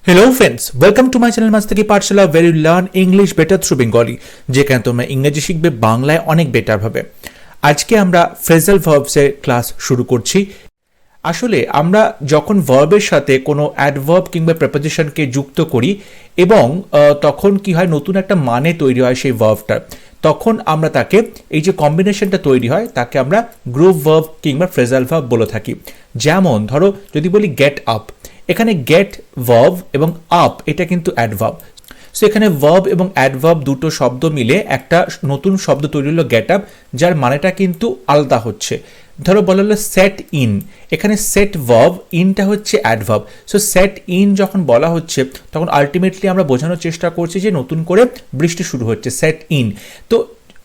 Hello friends, welcome to my channel মাস্তাকি Pathsala where you learn English better through Bengali, যেখানে তোমরা ইংরেজি শিখবে বাংলায় অনেক বেটার ভাবে। আজকে আমরা ফ্রেজাল ভার্বস এর ক্লাস শুরু করছি। আসলে আমরা যখন ভার্বের সাথে কোনো অ্যাডভার্ব কিংবা প্রেপোজিশনকে যুক্ত করি এবং তখন কি হয়, নতুন একটা মানে তৈরি হয় সেই ভার্বটার, তখন আমরা তাকে এই যে কম্বিনেশনটা তৈরি হয় তাকে আমরা গ্রুপ ভার্ব কিংবা ফ্রেজাল ভার্ব বলে থাকি। যেমন ধরো যদি বলি গেট আপ, এখানে গেট ভার্ব এবং আপ এটা কিন্তু অ্যাডভার্ব। সো এখানে ভার্ব এবং অ্যাডভার্ব দুটো শব্দ মিলে একটা নতুন শব্দ তৈরি হলো গেট আপ, যার মানেটা কিন্তু আলাদা হচ্ছে। ধরো বলা হলো সেট ইন, এখানে সেট ভার্ব, ইনটা হচ্ছে অ্যাডভার্ব। সো সেট ইন যখন বলা হচ্ছে তখন আলটিমেটলি আমরা বোঝানোর চেষ্টা করছি যে নতুন করে বৃষ্টি শুরু হচ্ছে, সেট ইন। তো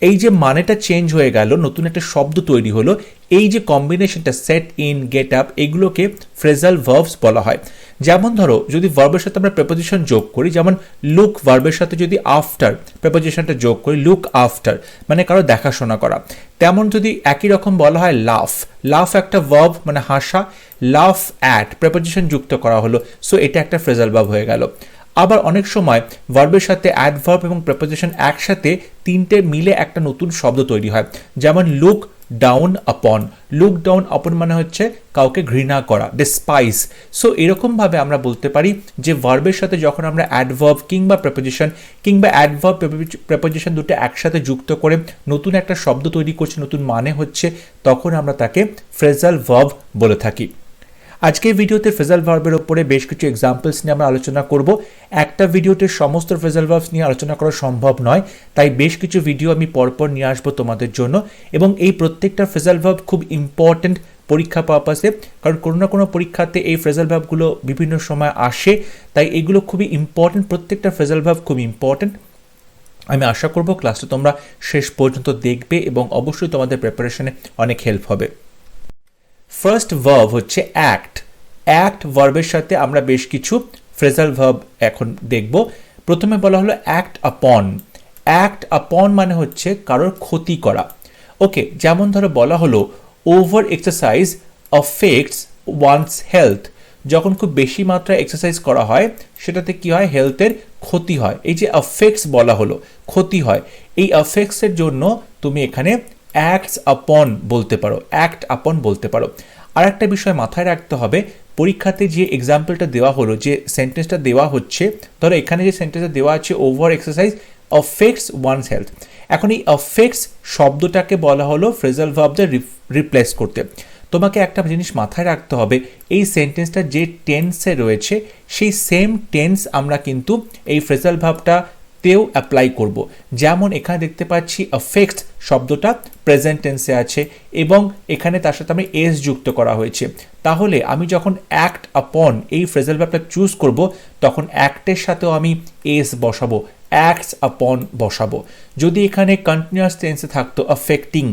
এই যে মানেটা চেঞ্জ হয়ে গেল, নতুন একটা শব্দ তৈরি হলো, এই যে কম্বিনেশনটা সেট ইন, গেট আপ, এগুলোকে ফ্রেজাল ভার্বস বলা হয়। যেমন ধরো যদি ভার্বের সাথে আমরা প্রেপোজিশন যোগ করি, যেমন লুক ভার্বের সাথে যদি আফটার প্রেপোজিশনটা যোগ করি, লুক আফটার মানে কারো দেখাশোনা করা। তেমন যদি একই রকম বলা হয় লাফ, লাফ একটা ভার্ব মানে হাসা, লাফ অ্যাট প্রেপোজিশন যুক্ত করা হলো, সো এটা একটা ফ্রেজাল ভার্ব হয়ে গেল। আবার অনেক সময় ভার্বের সাথে অ্যাডভার্ব এবং প্রেপোজিশন একসাথে তিনটে মিলে একটা নতুন শব্দ তৈরি হয়। যেমন লুক ডাউন আপন, লুক ডাউন আপন মানে হচ্ছে কাউকে ঘৃণা করা, ডিসপাইস। সো এরকমভাবে আমরা বলতে পারি যে ভার্বের সাথে যখন আমরা অ্যাডভার্ব কিংবা প্রেপোজিশন কিংবা অ্যাডভার্ব প্রেপোজিশন দুটো একসাথে যুক্ত করে নতুন একটা শব্দ তৈরি করছে, নতুন মানে হচ্ছে, তখন আমরা তাকে ফ্রেজাল ভার্ব বলে থাকি। আজকের ভিডিওতে ফ্রেজাল ভার্বের উপরে বেশ কিছু এক্সাম্পলস নিয়ে আমরা আলোচনা করব। একটা ভিডিওতে সমস্ত ফ্রেজাল ভার্বস নিয়ে আলোচনা করা সম্ভব নয়, তাই বেশ কিছু ভিডিও আমি পরপর নিয়ে আসবো তোমাদের জন্য। এবং এই প্রত্যেকটা ফ্রেজাল ভার্ব খুব ইম্পর্টেন্ট পরীক্ষা পারপাসে, কারণ কোনো না কোনো পরীক্ষাতে এই ফ্রেজাল ভার্বগুলো বিভিন্ন সময় আসে, তাই এগুলো খুবই ইম্পর্টেন্ট, প্রত্যেকটা ফ্রেজাল ভার্ব খুব ইম্পর্টেন্ট। আমি আশা করব ক্লাসটা তোমরা শেষ পর্যন্ত দেখবে এবং অবশ্যই তোমাদের প্রিপারেশনে অনেক হেল্প হবে। ফার্স্ট ভার্ব হচ্ছে অ্যাক্ট। অ্যাক্ট ভার্বের সাথে আমরা বেশ কিছু ফ্রেজাল ভার্ব এখন দেখব। প্রথমে বলা হলো অ্যাক্ট আপন। অ্যাক্ট আপন মানে হচ্ছে কারোর ক্ষতি করা। ওকে, যেমন ধরো বলা হলো over exercise affects one's health. যখন খুব বেশি মাত্রায় এক্সারসাইজ করা হয় সেটাতে কি হয়, হেলথের ক্ষতি হয়। এই যে অ্যাফেক্টস বলা হলো, ক্ষতি হয়, এই অ্যাফেক্টসের জন্য তুমি এখানে অ্যাক্টস আপন বলতে পারো, অ্যাক্ট আপন বলতে পারো। আর একটা বিষয় মাথায় রাখতে হবে, পরীক্ষাতে যে এক্সাম্পলটা দেওয়া হলো, যে সেন্টেন্সটা দেওয়া হচ্ছে, ধরো এখানে যে সেন্টেন্সটা দেওয়া আছে over exercise affects one's health, এখন এই অ্যাফেক্টস শব্দটাকে বলা হলো ফ্রেজাল ভার্বদের রিপ্লেস করতে। তোমাকে একটা জিনিস মাথায় রাখতে হবে, এই সেন্টেন্সটা যে টেন্সে রয়েছে সেই সেম টেন্স আমরা কিন্তু এই ফ্রেজাল ভার্বটা তেও অ্যাপ্লাই করব। যেমন এখানে দেখতে পাচ্ছি অ্যাফেক্টস শব্দটা প্রেজেন্ট টেন্সে আছে এবং এখানে তার সাথে আমি এস যুক্ত করা হয়েছে। তাহলে আমি যখন অ্যাক্ট আপন এই ফ্রেজাল ভার্বটা চুজ করব, তখন অ্যাক্টের সাথেও আমি এস বসাবো, অ্যাক্টস আপন বসাবো। যদি এখানে কন্টিনিউয়াস টেন্সে থাকতো অ্যাফেক্টিং,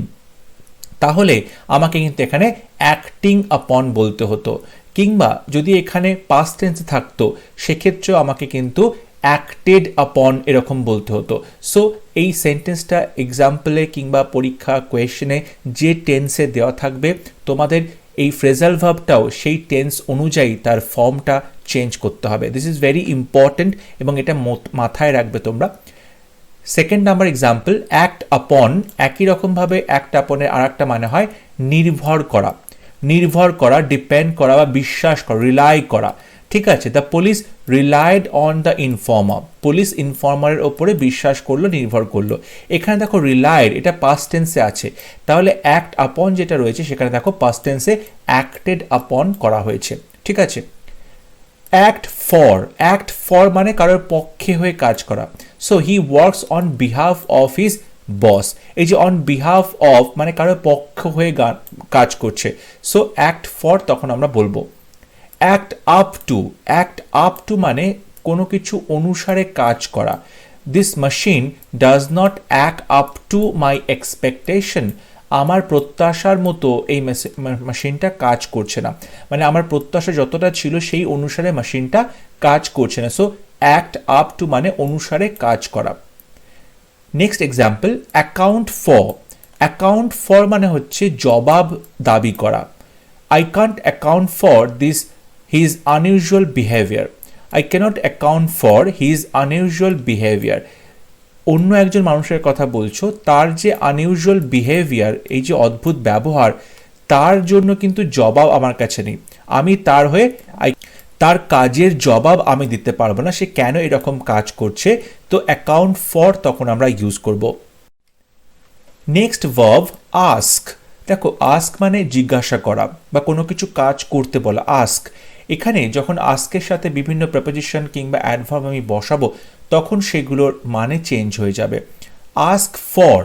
তাহলে আমাকে কিন্তু এখানে অ্যাক্টিং আপন বলতে হতো, কিংবা যদি এখানে পাস্ট টেন্সে থাকতো সেক্ষেত্রেও আমাকে কিন্তু অ্যাক্টেড আপন এরকম বলতে হতো। সো এই সেন্টেন্সটা এক্সাম্পলে কিংবা পরীক্ষা কোয়েশনে যে টেন্সে দেওয়া থাকবে, তোমাদের এই ফ্রেজাল ভার্বটাও সেই টেন্স অনুযায়ী তার ফর্মটা চেঞ্জ করতে হবে। দিস ইজ ভেরি ইম্পর্টেন্ট এবং এটা মাথায় রাখবে তোমরা। সেকেন্ড নাম্বার এক্সাম্পল অ্যাক্ট আপন। একই রকমভাবে অ্যাক্ট আপনের আর একটা মানে হয় নির্ভর করা। নির্ভর করা, ডিপেন্ড করা বা বিশ্বাস করা, রিলাই করা। ঠিক আছে, the police relied on the informer. Police ইনফর্মারের ওপরে বিশ্বাস করলো, নির্ভর করলো। এখানে দেখো রিলাইড, এটা পাস্ট টেন্সে আছে, তাহলে অ্যাক্ট আপন যেটা রয়েছে সেখানে দেখো পাস্ট টেন্সে অ্যাক্টেড আপন করা হয়েছে। ঠিক আছে, অ্যাক্ট ফর। অ্যাক্ট ফর মানে কারোর পক্ষে হয়ে কাজ করা। So he works on behalf of his boss. এই যে অন বিহাফ অফ মানে কারোর পক্ষ হয়ে কাজ করছে, সো অ্যাক্ট ফর তখন আমরা বলবো। Act up to. Act up to মানে কোনো কিছু অনুসারে কাজ করা। This machine does not act up to my expectation. আমার প্রত্যাশার মতো এই মেশিনটা কাজ করছে না, মানে আমার প্রত্যাশা যতটা ছিল সেই অনুসারে মেশিনটা কাজ করছে না। সো অ্যাক্ট আপ টু মানে অনুসারে কাজ করা। Next example account for. Account for মানে হচ্ছে জবাব দাবি করা। I can't account for this his unusual behavior. I cannot account for his unusual behaviour. অন্য একজন মানুষের কথা বলছো, তার যে আনইউজুয়াল বিহেভিয়ার, এই যে অদ্ভুত ব্যবহার, তার জন্য কিন্তু জবাব আমার কাছে নেই। আমি তার হয়ে তার কাজের জবাব আমি দিতে পারবো না, সে কেন এরকম কাজ করছে। তো অ্যাকাউন্ট ফর তখন আমরা ইউজ করব। Next verb ask. দেখো আস্ক মানে জিজ্ঞাসা করা বা কোনো কিছু কাজ করতে বলা, আস্ক। এখানে যখন আস্কের সাথে বিভিন্ন প্রেপোজিশন কিংবা অ্যাডভার্ব আমি বসাবো তখন সেগুলোর মানে চেঞ্জ হয়ে যাবে। আস্ক ফর,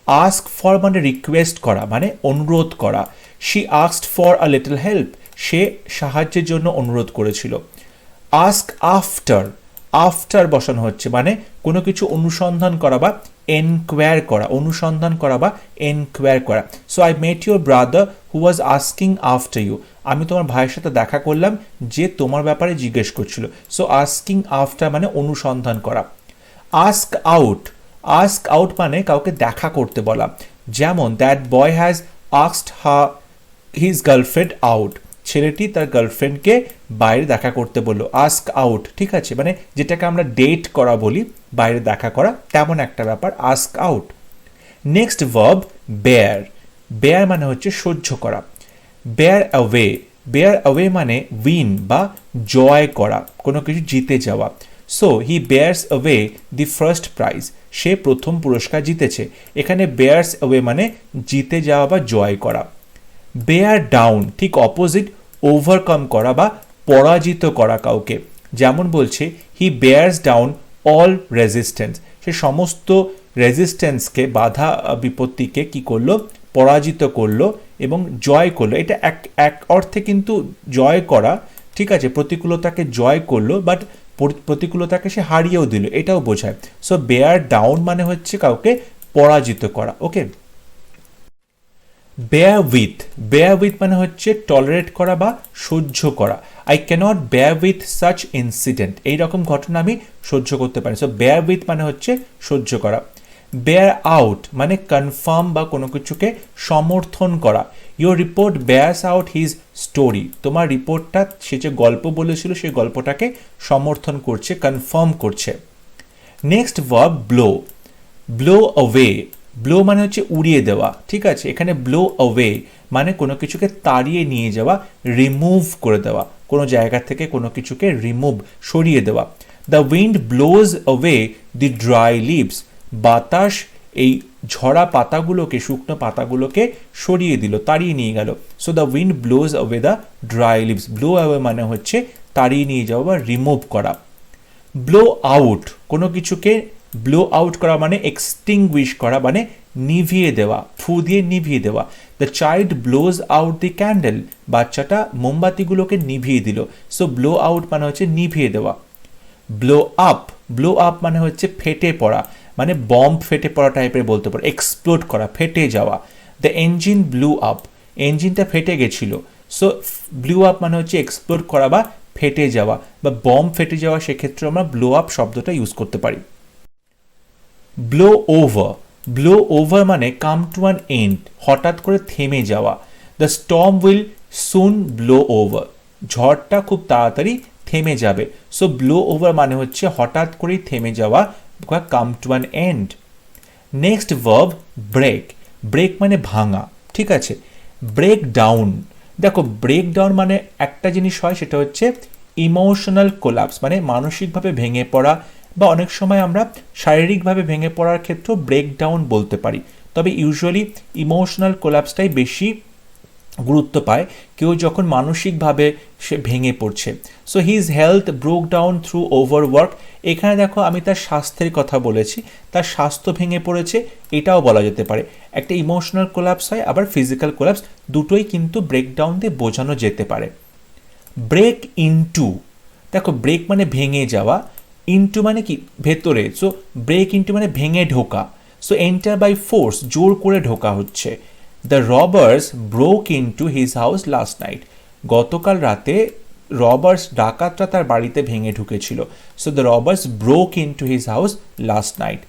আস্ক ফর মানে রিকোয়েস্ট করা, মানে অনুরোধ করা। She asked for a little help, সে সাহায্যের জন্য অনুরোধ করেছিল। আস্ক আফটার, আফটার বসানো হচ্ছে মানে কোনো কিছু অনুসন্ধান করা বা এনকোয়ার করা, অনুসন্ধান করা বা এনকোয়ার করা। So I met your brother who was asking after you, আমি তোমার ভাইয়ের সাথে দেখা করলাম যে তোমার ব্যাপারে জিজ্ঞেস করছিল। সো আস্কিং আফটার মানে অনুসন্ধান করা। আস্ক আউট, আস্ক আউট মানে কাউকে দেখা করতে বলা। যেমন that boy has asked his girlfriend out, ছেলেটি তার গার্লফ্রেন্ডকে বাইরে দেখা করতে বললো। আস্ক আউট, ঠিক আছে, মানে যেটাকে আমরা ডেট করা বলি, বাইরে দেখা করা, তেমন একটা ব্যাপার ask out. Next verb bear. Bear মানে হচ্ছে সহ্য করা। বেয়ার অ্যাওয়ে, বেয়ার অ্যাওয়ে মানে উইন বা জয় করা, কোনো কিছু জিতে যাওয়া। So he bears away the first prize, সে প্রথম পুরস্কার জিতেছে। এখানে বেয়ার্স অ্যাওয়ে মানে জিতে যাওয়া বা জয় করা। বেয়ার ডাউন ঠিক অপোজিট ওভারকাম করা বা পরাজিত করা কাউকে। যেমন বলছে হি বেয়ার্স ডাউন অল রেজিস্ট্যান্স, সে সমস্ত রেজিস্ট্যান্সকে, বাধা বিপত্তিকে কি করলো, পরাজিত করলো এবং জয় করলো। এটা এক অর্থে কিন্তু জয় করা, ঠিক আছে, প্রতিকূলতাকে জয় করলো, বাট প্রতিকূলতাকে সে হারিয়েও দিল, এটাও বোঝায়। সো বেয়ার ডাউন মানে হচ্ছে কাউকে পরাজিত করা। Okay, bear with, bear with মানে হচ্ছে টলারেট করা বা সহ্য করা। I cannot bear with such incident, এইরকম ঘটনা আমি সহ্য করতে পারি। সো বেয়ার উইথ মানে হচ্ছে সহ্য করা। বেয়ার আউট মানে কনফার্ম বা কোনো কিছুকে সমর্থন করা। Your report Beers out his story, তোমার রিপোর্টটা সে যে গল্প বলেছিল সেই গল্পটাকে সমর্থন করছে, কনফার্ম করছে। Next verb blow. Blow away, blow মানে হচ্ছে উড়িয়ে দেওয়া, ঠিক আছে। এখানে ব্লো অ্যাওয়ে মানে কোনো কিছুকে তাড়িয়ে নিয়ে যাওয়া, রিমুভ করে দেওয়া, কোনো জায়গা থেকে কোনো কিছুকে রিমুভ, সরিয়ে দেওয়া। The wind blows away the dry leaves, বাতাস এই ঝরা পাতাগুলোকে, শুকনো পাতাগুলোকে সরিয়ে দিল, তাড়িয়ে নিয়ে গেল। So the wind blows away the dry leaves, blow away মানে হচ্ছে তাড়িয়ে নিয়ে যাওয়া বা রিমুভ করা। ব্লো আউট, কোনো কিছুকে ব্লো আউট করা মানে এক্সটিংগুইশ করা, মানে নিভিয়ে দেওয়া, ফু দিয়ে নিভিয়ে দেওয়া। The child blows out the candle, বাচ্চাটা মোমবাতিগুলোকে নিভিয়ে দিল। সো ব্লো আউট মানে হচ্ছে নিভিয়ে দেওয়া। ব্লো আপ, ব্লো আপ মানে হচ্ছে ফেটে পড়া, মানে বম্ব ফেটে পড়া টাইপের বলতে পারো, এক্সপ্লোড করা, ফেটে যাওয়া। দ্য ইঞ্জিন ব্লু আপ, ইঞ্জিনটা ফেটে গেছিল। সো ব্লু আপ মানে হচ্ছে এক্সপ্লোড করা বা ফেটে যাওয়া বা বম্ব ফেটে যাওয়া, সেক্ষেত্রে আমরা ব্লো আপ শব্দটা ইউজ করতে পারি। ব্লো ওভার, ব্লো ওভার মানে কাম টু অ্যান এন্ড, হঠাৎ করে থেমে যাওয়া। The storm will soon blow over, ঝড়টা খুব তাড়াতাড়ি থেমে যাবে। সো ব্লো ওভার মানে হচ্ছে হঠাৎ করেই থেমে যাওয়া, come to an end. Next verb break. Break মানে ভাঙা, ঠিক আছে। ব্রেক ডাউন, দেখো ব্রেক ডাউন মানে একটা জিনিস হয়, সেটা হচ্ছে ইমোশনাল কোলাপস, মানে মানসিকভাবে ভেঙে পড়া, বা অনেক সময় আমরা শারীরিকভাবে ভেঙে পড়ার ক্ষেত্রেও ব্রেকডাউন বলতে পারি। তবে ইউজুয়ালি ইমোশনাল কোলাপসটাই বেশি গুরুত্ব পায়, কেউ যখন মানসিকভাবে সে ভেঙে পড়ছে। So his health broke down through overwork, এখানে দেখো আমি তার স্বাস্থ্যের কথা বলেছি, তার স্বাস্থ্য ভেঙে পড়েছে, এটাও বলা যেতে পারে। একটা ইমোশনাল কোলাপস হয়, আবার ফিজিক্যাল কোলাপস, দুটোই কিন্তু ব্রেকডাউন দিয়ে বোঝানো যেতে পারে। ব্রেক ইনটু, দেখো ব্রেক মানে ভেঙে যাওয়া, ইনটু মানে কি ভেতরে। সো ব্রেক ইনটু মানে ভেঙে ঢোকা। সো এন্টার বাই ফোর্স, জোর করে ঢোকা হচ্ছে। The robbers broke into his house last night, গতকাল রাতে রবার্স ডাকাতরা তার বাড়িতে ভেঙে ঢুকেছিল। So the robbers broke into his house last night.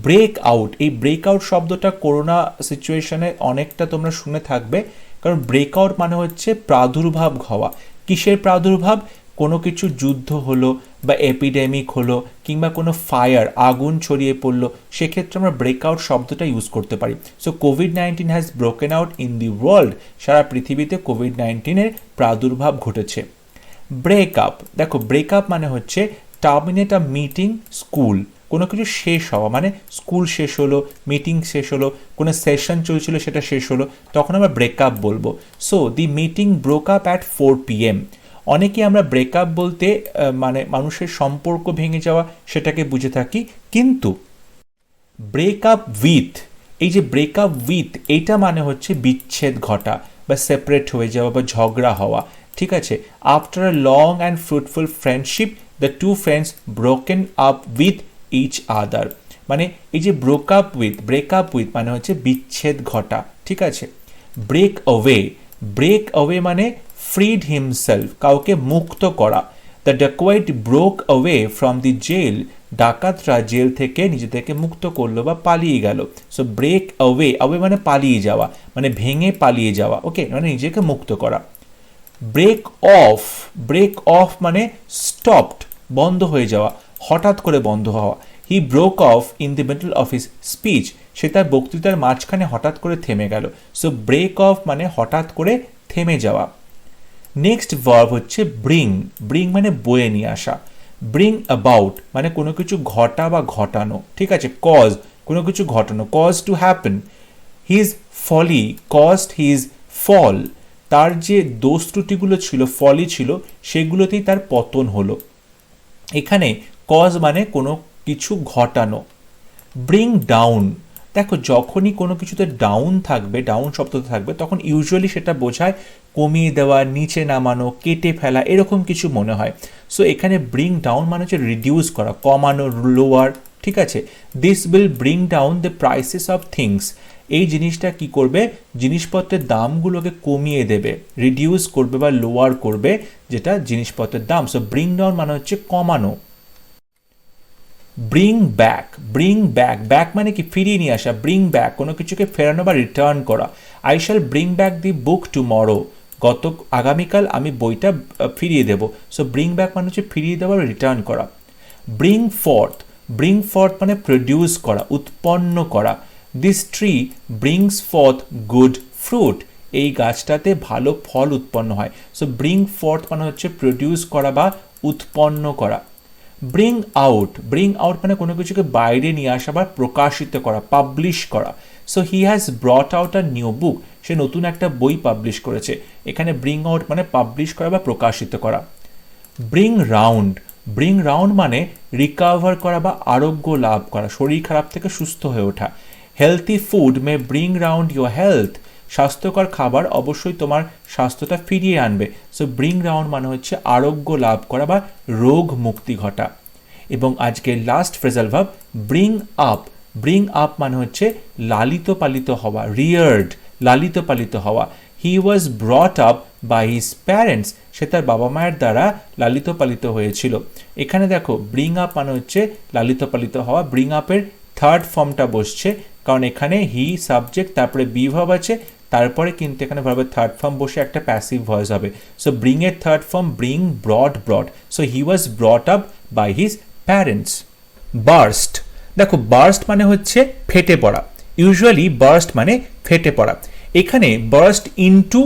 Break out, এই ব্রেক আউট শব্দটা করোনা সিচুয়েশনে অনেকটা তোমরা শুনে থাকবে, কারণ ব্রেক আউট মানে হচ্ছে প্রাদুর্ভাব হওয়া। কিসের প্রাদুর্ভাব? কোনো কিছু যুদ্ধ হলো বা এপিডেমিক হলো কিংবা কোনো ফায়ার আগুন ছড়িয়ে পড়লো, সেক্ষেত্রে আমরা ব্রেকআউট শব্দটা ইউজ করতে পারি। সো কোভিড-19 has broken out in the world, সারা পৃথিবীতে কোভিড-19-এর প্রাদুর্ভাব ঘটেছে। ব্রেকআপ, দেখো ব্রেকআপ মানে হচ্ছে টার্মিনেট আ মিটিং স্কুল, কোনো কিছু শেষ হওয়া, মানে স্কুল শেষ হলো, মিটিং শেষ হলো, কোনো সেশন চলছিল সেটা শেষ হলো, তখন আমরা ব্রেকআপ বলবো। So the meeting broke up at 4 PM। অনেকে আমরা ব্রেকআপ বলতে মানে মানুষের সম্পর্ক ভেঙে যাওয়া সেটাকে বুঝে থাকি, কিন্তু ব্রেকআপ উইথ, এই যে ব্রেকআপ উইথ এইটা মানে হচ্ছে বিচ্ছেদ ঘটা বা সেপারেট হয়ে যাওয়া বা ঝগড়া হওয়া, ঠিক আছে। After a long and fruitful friendship the two friends broken up with each other, মানে এই যে ব্রেকআপ উইথ মানে হচ্ছে বিচ্ছেদ ঘটা, ঠিক আছে। ব্রেক অ্যাওয়ে মানে ফ্রিড হিমসেলফ, কাউকে মুক্ত করা। The dacoits broke away from the jail, ডাকাতরা জেল থেকে নিজেদেরকে মুক্ত করলো বা পালিয়ে গেল। সো ব্রেক অ্যাওয়ে মানে পালিয়ে যাওয়া, মানে ভেঙে পালিয়ে যাওয়া, ওকে, মানে নিজেকে মুক্ত করা। ব্রেক অফ মানে স্টপড, বন্ধ হয়ে যাওয়া, হঠাৎ করে বন্ধ হওয়া। He broke off in the middle of his speech, সে তার বক্তৃতার মাঝখানে হঠাৎ করে থেমে গেল। সো ব্রেক অফ মানে হঠাৎ করে থেমে যাওয়া। নেক্সট ভার্ব হচ্ছে ব্রিং মানে বয়ে নিয়ে আসা। ব্রিং অ্যাবাউট মানে কোনো কিছু ঘটা বা ঘটানো, ঠিক আছে। কজ কোনো কিছু ঘটানো, cause to happen. His folly caused his fall, তার যে দোষ ত্রুটিগুলো ছিল, ফলি ছিল, সেগুলোতেই তার পতন হলো। এখানে কজ মানে কোনো কিছু ঘটানো। ব্রিং ডাউন, দেখো যখনই কোনো কিছুতে ডাউন থাকবে, ডাউন শব্দটা থাকবে, তখন ইউজুয়ালি সেটা বোঝায় কমিয়ে দেওয়া, নিচে নামানো, কেটে ফেলা, এরকম কিছু মনে হয়। সো এখানে ব্রিং ডাউন মানে হচ্ছে রিডিউস করা, কমানো, লোয়ার, ঠিক আছে। This will bring down the prices of things, এই জিনিসটা কি করবে, জিনিসপত্রের দামগুলোকে কমিয়ে দেবে, রিডিউস করবে বা লোয়ার করবে যেটা জিনিসপত্রের দাম। সো ব্রিং ডাউন মানে হচ্ছে কমানো। ব্রিং ব্যাক মানে কি, ফিরিয়ে নিয়ে আসা। ব্রিং ব্যাক কোনো কিছুকে ফেরানো বা রিটার্ন করা। I shall bring back the book tomorrow, আগামীকাল আমি বইটা ফিরিয়ে দেব। সো ব্রিং ব্যাক মানে হচ্ছে ফিরিয়ে দেওয়া, রিটার্ন করা। ব্রিং ফর্থ মানে প্রডিউস করা, উৎপন্ন করা। This tree brings forth good fruit, এই গাছটাতে ভালো ফল উৎপন্ন হয়। সো ব্রিং ফর্থ মানে হচ্ছে প্রডিউস করা বা উৎপন্ন করা। ব্রিং আউট মানে কোনো কিছুকে বাইরে নিয়ে আসা বা প্রকাশিত করা, পাবলিশ করা। So he has brought out a new book, সে নতুন একটা বই পাবলিশ করেছে। এখানে ব্রিং আউট মানে পাবলিশ করা বা প্রকাশিত করা। ব্রিং রাউন্ড মানে রিকভার করা বা আরোগ্য লাভ করা, শরীর খারাপ থেকে সুস্থ হয়ে ওঠা। Healthy food May bring round your health, স্বাস্থ্যকর খাবার অবশ্যই তোমার স্বাস্থ্যটা ফিরিয়ে আনবে। সো ব্রিং রাউন্ড মানে হচ্ছে আরোগ্য লাভ করা বা রোগ মুক্তি ঘটা। এবং আজকের last phrasal verb bring up মানে হচ্ছে লালিত পালিত হওয়া, রিয়ার্ড, লালিত পালিত হওয়া। He was brought up by his parents, সে তার বাবা মায়ের দ্বারা লালিত পালিত হয়েছিল। এখানে দেখো ব্রিং আপ মানে হচ্ছে লালিত পালিত হওয়া, ব্রিং আপের থার্ড ফর্মটা বসছে, কারণ এখানে হি সাবজেক্ট, তারপরে বি ভার্ব আছে, তারপরে কিন্তু এখানে ভার্বের থার্ড ফর্ম বসে একটা প্যাসিভ ভয়েস হবে। সো ব্রিং এর third form bring, brought. So he was brought up by his parents. Burst, দেখো বার্স্ট মানে হচ্ছে ফেটে পড়া। ইউজুয়ালি বার্স্ট মানে ফেটে পড়া। এখানে বার্স্ট ইনটু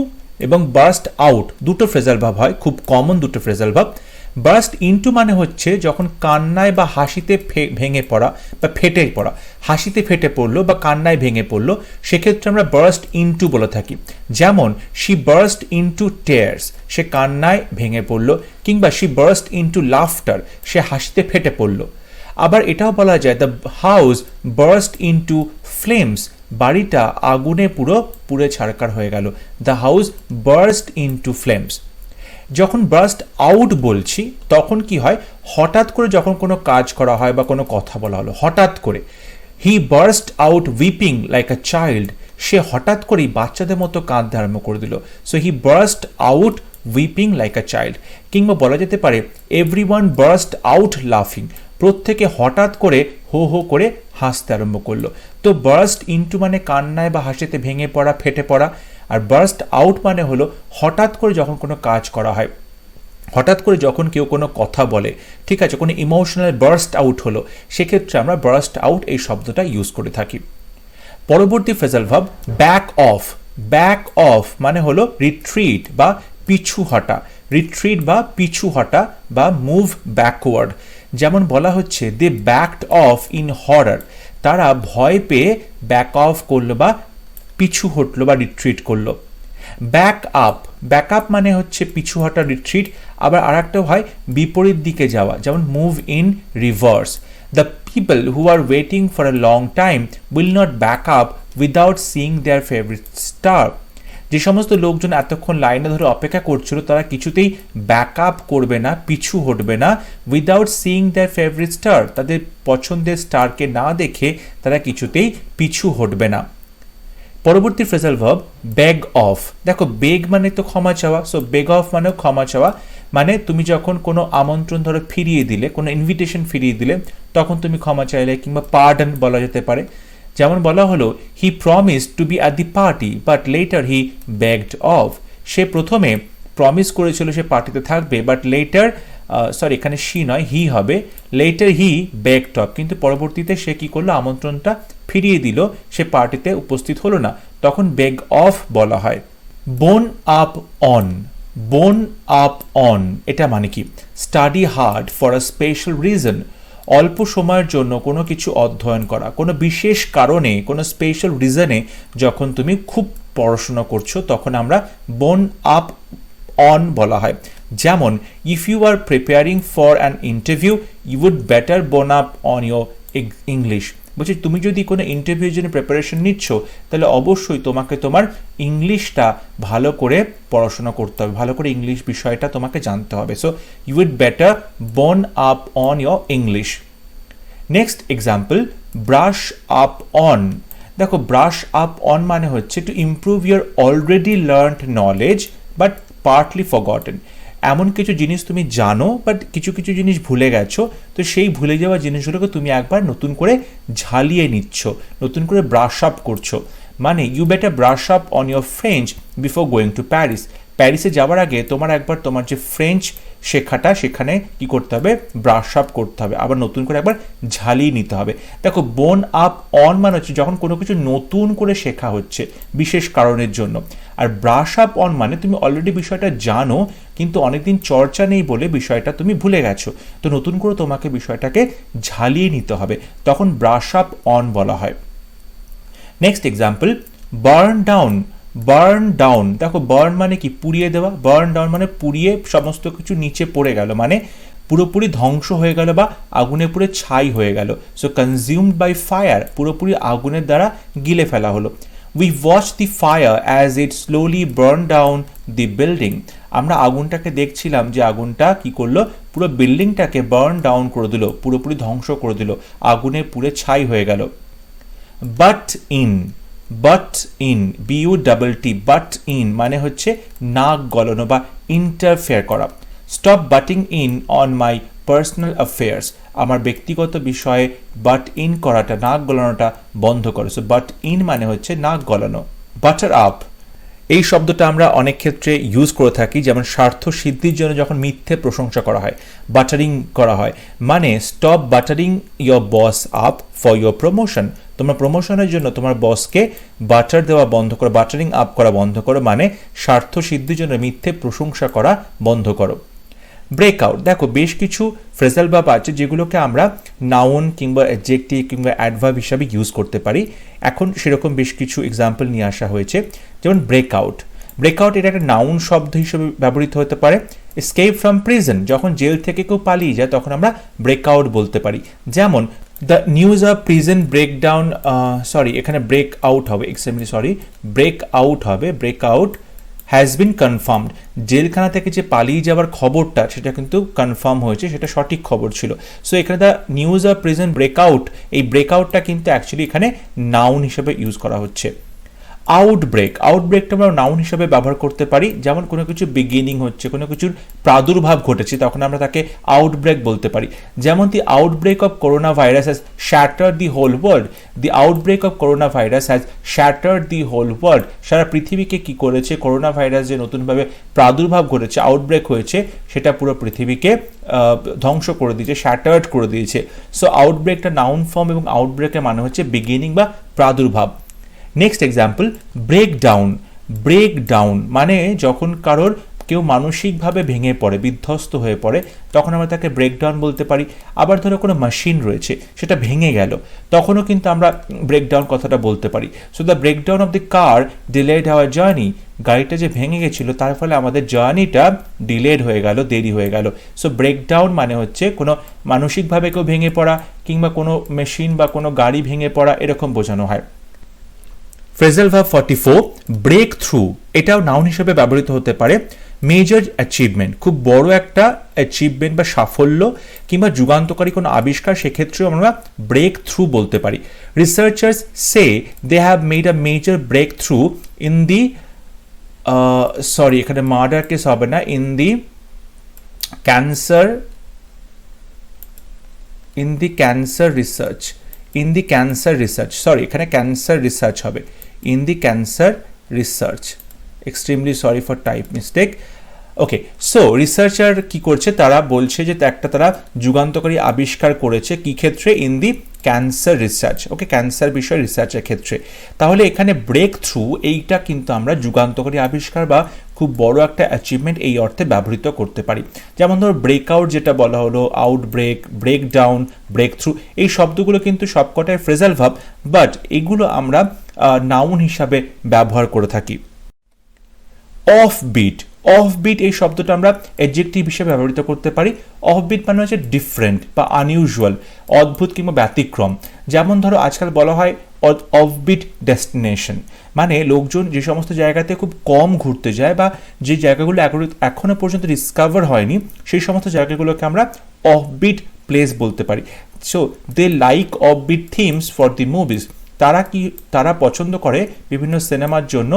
এবং বার্স্ট আউট দুটো ফ্রেজাল ভার্ব হয়, খুব কমন দুটো ফ্রেজাল ভার্ব। বার্স্ট ইনটু মানে হচ্ছে যখন কান্নায় বা হাসিতে ভেঙে পড়া বা ফেটে পড়া, হাসিতে ফেটে পড়লো বা কান্নায় ভেঙে পড়লো, সেক্ষেত্রে আমরা বার্স্ট ইনটু বলে থাকি। যেমন শি বার্স্ট ইনটু টেয়ার্স, সে কান্নায় ভেঙে পড়লো, কিংবা শি বার্স্ট ইনটু লাফটার, সে হাসিতে ফেটে পড়লো। আবার এটাও বলা যায় the house burst into flames, বাড়িটা আগুনে পুড়ে ছারখার হয়ে গেল। The house burst into flames. যখন বার্স্ট আউট বলছি তখন কি হয়, হঠাৎ করে যখন কোনো কাজ করা হয় বা কোনো কথা বলা হলো হঠাৎ করে। He burst out weeping like a child, সে হঠাৎ করেই বাচ্চাদের মতো কাঁদতে আরম্ভ করে দিল। So he burst out weeping like a child. কিংবা বলা যেতে পারে এভরিওয়ান বার্স্ট আউট লাফিং, প্রত্যেকে হঠাৎ করে হো হো করে হাসতে আরম্ভ করলো। তো বার্স্ট ইনটু মানে কান্নায় বা হাসিতে ভেঙে পড়া, ফেটে পড়া, আর বার্স্ট আউট মানে হলো হঠাৎ করে যখন কোনো কাজ করা হয়। হঠাৎ করে যখন কেউ কোনো কথা বলে, ঠিক আছে, কোনো ইমোশনাল বার্স্ট আউট হলো, সেক্ষেত্রে আমরা বার্স্ট আউট এই শব্দটা ইউজ করে থাকি। পরবর্তী phrasal verb back of. Back of মানে হলো রিট্রিট বা পিছু হটা, রিট্রিট বা পিছু হটা বা মুভ ব্যাকওয়ার্ড। যেমন বলা হচ্ছে দে ব্যাকড অফ ইন হরার, তারা ভয় পেয়ে ব্যাক অফ করলো বা পিছু হটলো বা রিট্রিট করলো। ব্যাক আপ, ব্যাক আপ মানে হচ্ছে পিছু হটা, রিট্রিট। আবার আর একটা হয় বিপরীত দিকে যাওয়া, যেমন move in reverse. The people who are waiting for a long time will not back up without seeing their favourite star. যে সমস্ত লোকজন এতক্ষণ লাইনে ধরে অপেক্ষা করছিল তারা কিছুতেই ব্যাক আপ করবে না, পিছু হটবে না, without seeing their favourite star, তাদের পছন্দের স্টারকে না দেখে তারা কিছুতেই পিছু হটবে না। পরবর্তী ফ্রেজাল ভার্ব বেগ অফ। দেখো বেগ মানে তো ক্ষমা চাওয়া, সো বেগ অফ মানেও ক্ষমা চাওয়া। মানে তুমি যখন কোনো আমন্ত্রণ ধরো ফিরিয়ে দিলে, কোনো ইনভিটেশন ফিরিয়ে দিলে, তখন তুমি ক্ষমা চাইলে, কিংবা পার্ডন বলা যেতে পারে। যেমন বলা হলো he promised to be at the party but later he begged off. সে প্রথমে প্রমিস করেছিল সে পার্টিতে থাকবে, বাট লেটার, সরি এখানে শি নয় হি হবে, লেটার হি বেগড অফ, কিন্তু পরবর্তীতে সে কি করলো, আমন্ত্রণটা ফিরিয়ে দিল, সে পার্টিতে উপস্থিত হলো না, তখন বেগ অফ বলা হয়। বোন আপ অন। বোন আপ অন এটা মানে কি, study hard for a special reason. অল্প সময়ের জন্য কোনো কিছু অধ্যয়ন করা, কোনো বিশেষ কারণে, কোনো স্পেশাল রিজনে যখন তুমি খুব পড়াশোনা করছো, তখন আমরা বোন আপ অন বলা হয়। যেমন if you are preparing for an interview you would better bone up on your English. বলছি তুমি যদি কোনো ইন্টারভিউর জন্য প্রিপারেশন নিচ্ছ, তাহলে অবশ্যই তোমাকে তোমার ইংলিশটা ভালো করে পড়াশোনা করতে হবে, ভালো করে ইংলিশ বিষয়টা তোমাকে জানতে হবে। So you would better bone up on your English. Next example brush up on. দেখো ব্রাশ আপ অন মানে হচ্ছে to improve your already learned knowledge but partly forgotten. এমন কিছু জিনিস তুমি জানো বাট কিছু কিছু জিনিস ভুলে গেছো, তো সেই ভুলে যাওয়া জিনিসগুলোকে তুমি একবার নতুন করে ঝালিয়ে নিচ্ছ, নতুন করে ব্রাশ আপ করছো। মানে you better brush up on your French before going to Paris. প্যারিসে যাওয়ার আগে তোমার একবার তোমার যে ফ্রেঞ্চ শেখাটা সেখানে কি করতে হবে, ব্রাশ আপ করতে হবে, আবার নতুন করে একবার ঝালিয়ে নিতে হবে। দেখো বোন আপ অন মানে হচ্ছে যখন কোনো কিছু নতুন করে শেখা হচ্ছে বিশেষ কারণের জন্য, আর ব্রাশ আপ অন মানে তুমি অলরেডি বিষয়টা জানো কিন্তু অনেকদিন চর্চা নেই বলে বিষয়টা তুমি ভুলে গেছো, তো নতুন করে তোমাকে বিষয়টাকে ঝালিয়ে নিতে হবে, তখন ব্রাশ আপ অন বলা হয়। Next example burn down. Burn down, দেখো বার্ন মানে কি, পুড়িয়ে দেওয়া। বার্ন ডাউন মানে পুড়িয়ে সমস্ত কিছু নিচে পড়ে গেল, মানে পুরোপুরি ধ্বংস হয়ে গেল বা আগুনে পুড়ে ছাই হয়ে গেল। সো কনজিউমড বাই ফায়ার, পুরোপুরি আগুনের দ্বারা গিলে ফেলা হলো। We watch the fire as it slowly burn down the building. আমরা আগুনটাকে দেখছিলাম যে আগুনটা কি করলো, পুরো বিল্ডিংটাকে বার্ন ডাউন করে দিল, পুরোপুরি ধ্বংস করে দিল, আগুনে পুড়ে ছাই হয়ে গেল। But in, but in, BU double T, but in মানে হচ্ছে নাক গলানো বা ইন্টারফেয়ার করা। Stop budding in on my personal affairs, আমার ব্যক্তিগত বিষয়ে বাট ইন করাটা, নাক গলানোটা বন্ধ করো। সো বাট ইন মানে হচ্ছে নাক গলানো। বাটার আপ, এই শব্দটা আমরা অনেক ক্ষেত্রে ইউজ করে থাকি, যেমন স্বার্থ সিদ্ধির জন্য যখন মিথ্যে প্রশংসা করা হয়, বাটারিং করা হয়, মানে stop buttering your boss up for your promotion. তোমার প্রমোশনের জন্য তোমার বসকে বাটার দেওয়া বন্ধ করো, বাটারিং আপ করা বন্ধ করো, মানে স্বার্থ সিদ্ধির জন্য মিথ্যে প্রশংসা করা বন্ধ করো। ব্রেকআউট, দেখো বেশ কিছু ফ্রেজাল ভার্ব আছে যেগুলোকে আমরা নাউন কিংবা অ্যাডজেক্টিভ কিংবা অ্যাডভার্ব হিসাবে ইউজ করতে পারি। এখন সেরকম বেশ কিছু এক্সাম্পল নিয়ে আসা হয়েছে, যেমন ব্রেকআউট। ব্রেকআউট এটা একটা নাউন শব্দ হিসেবে ব্যবহৃত হতে পারে। এসকেপ ফ্রম প্রিজন, যখন জেল থেকে কেউ পালিয়ে যায় তখন আমরা ব্রেকআউট বলতে পারি। যেমন the news of prison breakdown, sorry এখানে ব্রেক আউট হবে, এক্সট্রিমলি সরি, ব্রেক আউট হবে, ব্রেকআউট হ্যাজ বিন কনফার্মড। জেলখানা থেকে যে পালিয়ে যাওয়ার খবরটা সেটা কিন্তু কনফার্ম হয়েছে, সেটা সঠিক খবর ছিল। সো এখানে the news of prison breakout, এই ব্রেকআউটটা কিন্তু অ্যাকচুয়ালি এখানে নাউন হিসেবে ইউজ করা হচ্ছে। আউটব্রেকটা আমরা নাউন হিসাবে ব্যবহার করতে পারি, যেমন কোনো কিছু বিগিনিং হচ্ছে, কোনো কিছুর প্রাদুর্ভাব ঘটেছে, তখন আমরা তাকে আউটব্রেক বলতে পারি। যেমন the outbreak of corona virus has shattered the whole world. The outbreak of corona virus has shattered the whole world. সারা পৃথিবীকে কি করেছে, করোনা ভাইরাস যে নতুনভাবে প্রাদুর্ভাব ঘটেছে, আউটব্রেক হয়েছে, সেটা পুরো পৃথিবীকে ধ্বংস করে দিয়েছে, শ্যাটার্ড করে দিয়েছে। সো আউটব্রেকটা নাউন ফর্ম এবং আউটব্রেকের মানে হচ্ছে বিগিনিং বা প্রাদুর্ভাব। নেক্সট এক্সাম্পল, ব্রেকডাউন মানে যখন কারোর কেউ মানসিকভাবে ভেঙে পড়ে, বিধ্বস্ত হয়ে পড়ে, তখন আমরা তাকে ব্রেকডাউন বলতে পারি। আবার ধরো কোনো মেশিন রয়েছে, সেটা ভেঙে গেল, তখনও কিন্তু আমরা ব্রেকডাউন কথাটা বলতে পারি। So the breakdown of the car delayed hour journey. গাড়িটা যে ভেঙে গেছিলো তার ফলে আমাদের জার্নিটা ডিলেড হয়ে গেল, দেরি হয়ে গেল। সো ব্রেকডাউন মানে হচ্ছে কোনো মানসিকভাবে কেউ ভেঙে পড়া কিংবা কোনো মেশিন বা কোনো গাড়ি ভেঙে পড়া, এরকম বোঝানো হয়। ফ্রেজাল ভার্ব 44, ব্রেক থ্রু, এটাও নাউন হিসেবে ব্যবহৃত হতে পারে। মেজর অ্যাচিভমেন্ট, খুব বড় একটা অ্যাচিভমেন্ট বা সাফল্য কিংবা যুগান্তকারী কোনো আবিষ্কার, সেক্ষেত্রেও আমরা ব্রেক থ্রু বলতে পারি। Researchers say they have made a major break through in the এখানে মার্ডার কেস হবে না, ইন দি ক্যান্সার রিসার্চ, এখানে ক্যান্সার রিসার্চ হবে, in the cancer research. Extremely sorry for type mistake. Okay, so researcher কি করছে, তারা বলছে যে একটা তারা যুগান্তকারী আবিষ্কার করেছে, কি ক্ষেত্রে, in the cancer research. Okay, cancer বিষয় রিসার্চের ক্ষেত্রে। তাহলে এখানে ব্রেক থ্রু এইটা কিন্তু আমরা যুগান্তকারী আবিষ্কার বা খুব বড় একটা অ্যাচিভমেন্ট এই অর্থে ব্যবহৃত করতে পারি। যেমন ধরো ব্রেকআউট যেটা বলা হলো, আউটব্রেক, ব্রেকডাউন, ব্রেক থ্রু, এই শব্দগুলো কিন্তু সবকটাই ফ্রেজাল ভার্ব, বাট এগুলো আমরা নাউন হিসাবে ব্যবহার করে থাকি। অফবিট এই শব্দটা আমরা অ্যাডজেক্টিভ হিসেবে ব্যবহৃত করতে পারি। অফবিট মানে হচ্ছে ডিফারেন্ট বা আনইউজুয়াল, অদ্ভুত কিংবা ব্যতিক্রম। যেমন ধরো আজকাল বলা হয় অফবিট ডেস্টিনেশন, মানে লোকজন যে সমস্ত জায়গাতে খুব কম ঘুরতে যায় বা যে জায়গাগুলো এখনো পর্যন্ত ডিসকভার হয়নি, সেই সমস্ত জায়গাগুলোকে আমরা অফবিট প্লেস বলতে পারি। So they like offbeat themes for the movies. তারা পছন্দ করে বিভিন্ন সিনেমার জন্য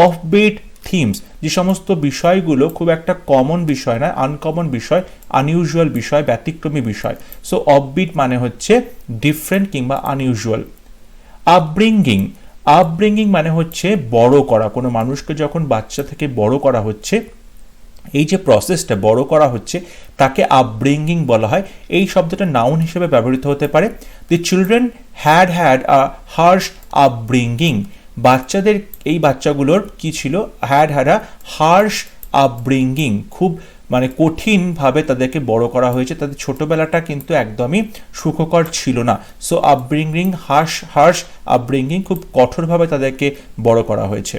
অফবিট থিমস, যে সমস্ত বিষয়গুলো খুব একটা কমন বিষয় নয়, আনকমন বিষয়, আনইউজুয়াল বিষয়, ব্যতিক্রমী বিষয়। সো অফবিট মানে হচ্ছে ডিফারেন্ট কিংবা আনইউজুয়াল। আপব্রিঙ্গিং মানে হচ্ছে বড় করা, কোনো মানুষকে যখন বাচ্চা থেকে বড় করা হচ্ছে, এই যে প্রসেসটা বড় করা হচ্ছে, তাকে আপব্রিঙ্গিং বলা হয়। এই শব্দটা নাউন হিসেবে ব্যবহৃত হতে পারে। The children had a harsh upbringing. এই বাচ্চাগুলোর কি ছিল, হ্যাড আ হার্শ আপব্রিঙ্গিং, খুব মানে কঠিনভাবে তাদেরকে বড় করা হয়েছে, তাদের ছোটবেলাটা কিন্তু একদমই সুখকর ছিল না। সো আপব্রিঙ্গিং, হার্শ আপব্রিঙ্গিং, খুব কঠোরভাবে তাদেরকে বড় করা হয়েছে।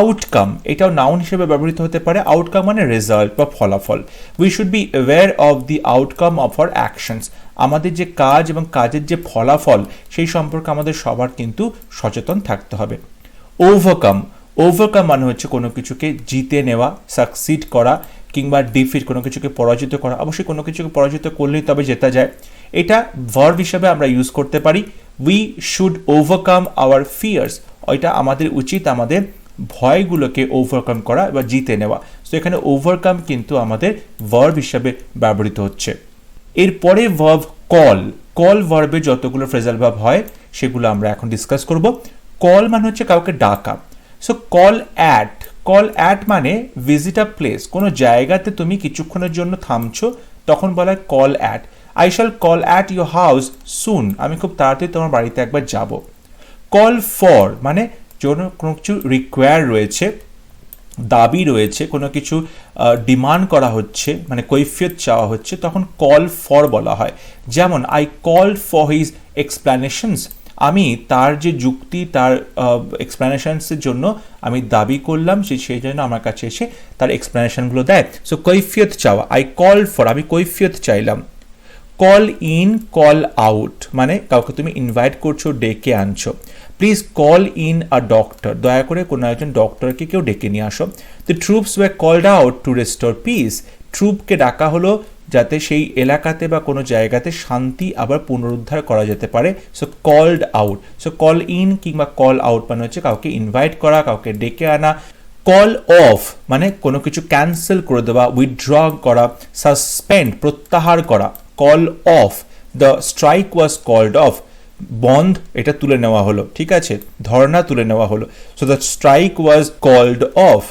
আউটকাম, এটাও নাউন হিসেবে ব্যবহৃত হতে পারে। আউটকাম মানে রেজাল্ট বা ফলাফল। We should be aware of the outcome of our actions. আমাদের যে কাজ এবং কাজের যে ফলাফল, সেই সম্পর্কে আমাদের সবার কিন্তু সচেতন থাকতে হবে। ওভারকাম মানে হচ্ছে কোনো কিছুকে জিতে নেওয়া, সাকসিড করা কিংবা ডিফিট, কোনো কিছুকে পরাজিত করা। অবশ্যই কোনো কিছুকে পরাজিত করলেই তবে জেতা যায়। এটা ভার্ব হিসেবে আমরা ইউজ করতে পারি। We should overcome our fears. এটা আমাদের উচিত আমাদের ভয়গুলোকে ওভারকাম করা বা জিতে নেওয়া। তো এখানে ওভারকাম কিন্তু আমাদের ভার্ব হিসাবে ব্যবহৃত হচ্ছে। এরপরে ভার্ব কল ভার্বে যতগুলো ফ্রেজাল ভার্ব হয় সেগুলো আমরা এখন ডিসকাস করব। কল মানে হচ্ছে কাউকে ডাকা। সো কল অ্যাট মানে ভিজিট আ প্লেস, কোনো জায়গাতে তুমি কিছুক্ষণের জন্য থামছো, তখন বলা হয় call at. I shall call at your house soon. আমি খুব তাড়াতাড়ি তোমার বাড়িতে একবার যাব। কল ফর মানে কোনো কিছু রিকোয়ার রয়েছে, দাবি রয়েছে, কোনো কিছু ডিমান্ড করা হচ্ছে, মানে কৈফিয়ত চাওয়া হচ্ছে, তখন কল ফর বলা হয়। যেমন I call for his explanations. আমি তার যে যুক্তি, তার এক্সপ্লানেশনসের জন্য আমি দাবি করলাম, সেই জন্য আমার কাছে এসে তার এক্সপ্লানেশনগুলো দেয়। সো কৈফিয়ত চাওয়া, আই কল ফর, আমি কৈফিয়ত চাইলাম। কল ইন, কল আউট মানে কাউকে তুমি ইনভাইট করছো, ডেকে আনছো। Please call in a doctor, দয়া করে কোনো একজন ডক্টরকে কেউ ডেকে নিয়ে আসো। The troops were called out to restore peace. ট্রুপকে ডাকা হলো যাতে সেই এলাকাতে বা কোনো জায়গাতে শান্তি আবার পুনরুদ্ধার করা যেতে পারে। So called out, so call in কিংবা কল আউট মানে হচ্ছে কাউকে ইনভাইট করা, কাউকে ডেকে আনা। কল অফ মানে কোনো কিছু ক্যান্সেল করে দেওয়া, উইথড্র করা, সাসপেন্ড প্রত্যাহার করা। Call off, the strike was called off, বন্ধ এটা তুলে নেওয়া হলো, ঠিক আছে, ধর্ণা তুলে নেওয়া হলো। So the strike was called off.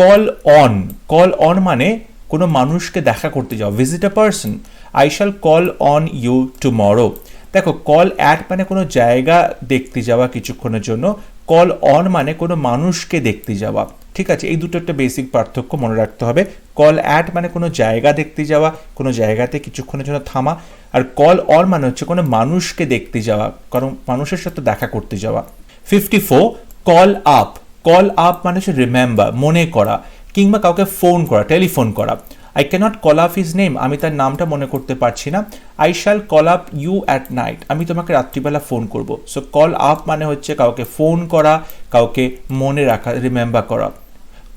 Call on, call on মানে কোনো মানুষকে দেখা করতে যাও, visit a person. I shall call on you tomorrow. দেখো কল অ্যাট মানে কোনো জায়গা দেখতে যাওয়া কিছুক্ষণের জন্য, কল অন মানে কোনো মানুষকে দেখতে যাওয়া, ঠিক আছে। এই দুটো একটা বেসিক পার্থক্য মনে রাখতে হবে। কল অ্যাট মানে কোনো জায়গা দেখতে যাওয়া, কোনো জায়গাতে কিছুক্ষণের জন্য থামা, আর কল অন মানে হচ্ছে কোনো মানুষকে দেখতে যাওয়া, কারণ মানুষের সাথে দেখা করতে যাওয়া। 54 কল আপ, কল আপ মানে হচ্ছে রিমেম্বার মনে করা, কিংবা কাউকে ফোন করা, টেলিফোন করা। I cannot call up his name, আমি তার নামটা মনে করতে পারছি না। I shall call up you at night, আমি তোমাকে রাত্রিবেলা ফোন করব। সো কল আপ মানে হচ্ছে কাউকে ফোন করা, কাউকে মনে রাখা, রিমেম্বার করা।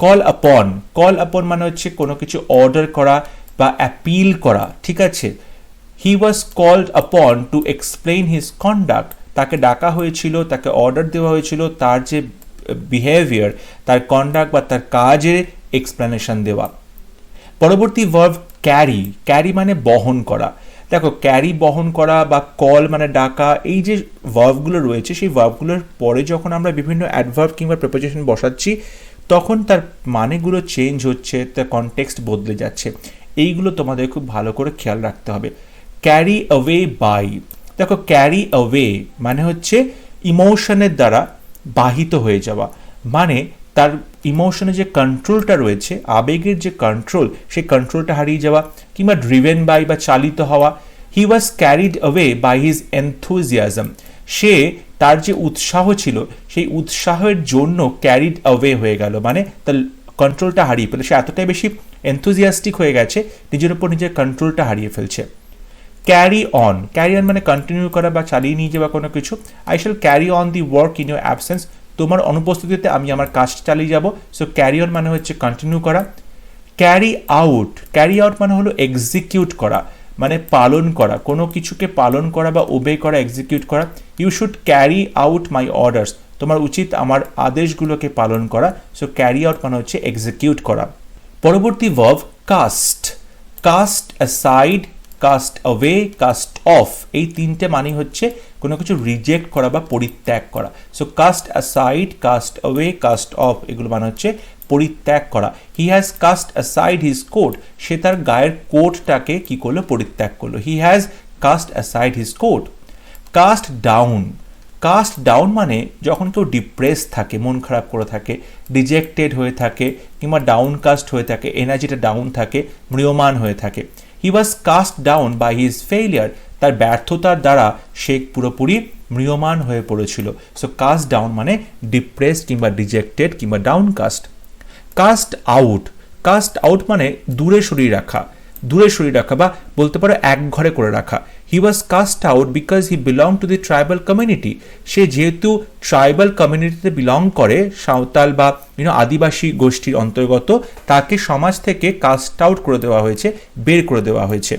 কল আপন, কল আপন মানে হচ্ছে কোনো কিছু অর্ডার করা বা অ্যাপিল করা, ঠিক আছে। He was called upon to explain his conduct, তাকে ডাকা হয়েছিল, তাকে অর্ডার দেওয়া হয়েছিল তার যে বিহেভিয়ার, তার কন্ডাক্ট বা তার কাজের এক্সপ্লেনেশন দেওয়া। পরবর্তী ভার্ব ক্যারি, ক্যারি মানে বহন করা। দেখো ক্যারি বহন করা বা কল মানে ডাকা, এই যে ভার্বগুলো রয়েছে সেই ভার্বগুলোর পরে যখন আমরা বিভিন্ন অ্যাডভার্ব কিংবা প্রিপোজিশন বসাচ্ছি তখন তার মানেগুলো চেঞ্জ হচ্ছে, তার কনটেক্সট বদলে যাচ্ছে। এইগুলো তোমাদের খুব ভালো করে খেয়াল রাখতে হবে। ক্যারি অ্যাওয়ে বাই, দেখো ক্যারি অ্যাওয়ে মানে হচ্ছে ইমোশনের দ্বারা বাহিত হয়ে যাওয়া, মানে তার ইমোশনের যে কন্ট্রোলটা রয়েছে, আবেগের যে কন্ট্রোল, সেই কন্ট্রোলটা হারিয়ে যাওয়া, কিংবা ড্রিভেন বাই বা চালিত হওয়া। He was carried away by his enthusiasm, সে তার যে উৎসাহ ছিল সেই উৎসাহের জন্য ক্যারিড অ্যাওয়ে হয়ে গেল, মানে তার কন্ট্রোলটা হারিয়ে ফেলে, সে এতটাই বেশি এনথুজিয়াস্টিক হয়ে গেছে নিজের উপর নিজের কন্ট্রোলটা হারিয়ে ফেলছে। ক্যারি অন, ক্যারি অন মানে কন্টিনিউ করা বা চালিয়ে নিয়ে যাওয়া কোনো কিছু। I shall carry on the work in your absence, তোমার অনুপস্থিতিতে আমি আমার কাজ চালিয়ে যাব। সো ক্যারি অন মানে হচ্ছে কন্টিনিউ করা। ক্যারি আউট, ক্যারি আউট মানে হলো এক্সিকিউট করা, মানে পালন করা, কোনো কিছুকে পালন করা বা ওবে করা, এক্সিকিউট করা। You should carry out my orders, তোমার উচিত আমার আদেশগুলোকে পালন করা। সো ক্যারি আউট মানে হচ্ছে এক্সিকিউট করা। পরবর্তী verb cast, cast aside, cast away, cast off, এই তিনটে মানে হচ্ছে কোনো কিছু রিজেক্ট করা বা পরিত্যাগ করা। So cast aside, cast away, cast off এগুলো মানে হচ্ছে পরিত্যাগ করা। He has cast aside his coat, সে তার গায়ের কোটটাকে কি করলো, পরিত্যাগ করলো। He has cast aside his coat. Cast down, cast down মানে যখন কেউ ডিপ্রেস থাকে, মন খারাপ করে থাকে, ডিজেক্টেড হয়ে থাকে, কিংবা ডাউন কাস্ট হয়ে থাকে, এনার্জিটা ডাউন থাকে, ম্রিয়মান হয়ে থাকে। He was cast down by his failure, তার ব্যর্থতার দ্বারা সে পুরোপুরি ম্রিয়মান হয়ে পড়েছিল। সো কাস্ট ডাউন মানে ডিপ্রেস কিংবা ডিজেক্টেড কিংবা down cast. Cast out, cast out মানে দূরে সরিয়ে রাখা, দূরে সরিয়ে রাখা বা বলতে পারো এক ঘরে করে রাখা। He was cast out because he belong to the tribal community, সে যেহেতু ট্রাইবাল কমিউনিটিতে বিলং করে, সাঁওতাল বা আদিবাসী গোষ্ঠীর অন্তর্গত, তাকে সমাজ থেকে কাস্ট আউট করে দেওয়া হয়েছে, বের করে দেওয়া হয়েছে।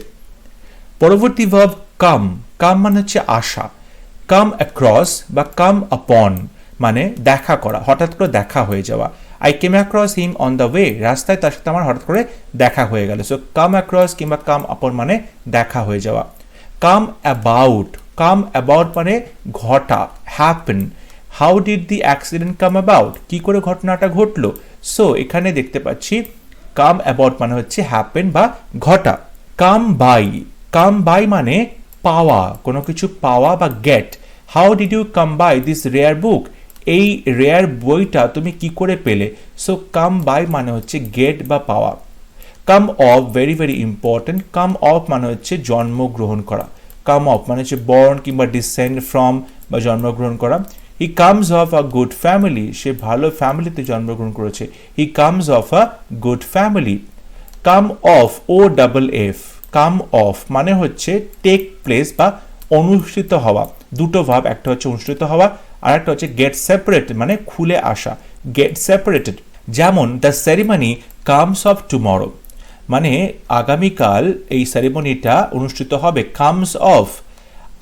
পরবর্তী ভার্ব কাম, কাম মানে হচ্ছে আসা। কাম অ্যাক্রস বা কাম আপন মানে দেখা করা, হঠাৎ করে দেখা হয়ে যাওয়া। I came across him on the way, রাস্তায় তার সাথে আমার হঠাৎ করে দেখা হয়ে গেল। সো কাম অ্যাক্রস কিংবা কাম আপন মানে দেখা হয়ে যাওয়া। কাম অ্যাবাউট, কাম অ্যাবাউট মানে ঘটা, happen. How did the accident come about, কি করে ঘটনাটা ঘটলো। সো এখানে দেখতে পাচ্ছি কাম অ্যাবাউট মানে হচ্ছে হ্যাপেন বা ঘটা। কাম বাই, কাম বাই মানে পাওয়া, কোনো কিছু পাওয়া বা get. How did you come by this rare book, এই রেয়ার বইটা তুমি কি করে পেলে। সো কাম বাই মানে হচ্ছে গেট বা পাওয়া। Come off, very very important, come off মানে হচ্ছে জন্মগ্রহণ করা। কাম অফ মানে হচ্ছে বর্ন কিংবা ডিসেন্ড ফ্রম বা জন্মগ্রহণ করা। He comes of a good family, সে ভালো ফ্যামিলিতে জন্মগ্রহণ করেছে। He comes of a good family. Come off, O double F, come off মানে হচ্ছে টেক প্লেস বা অনুষ্ঠিত হওয়া। দুটো ভাব, একটা হচ্ছে অনুষ্ঠিত হওয়া আর একটা হচ্ছে গেট সেপারেটেড মানে খুলে আসা, গেট সেপারেটেড। যেমন the ceremony comes of tomorrow, মানে আগামীকাল এই সেরেমনিটা অনুষ্ঠিত হবে, কামস অফ।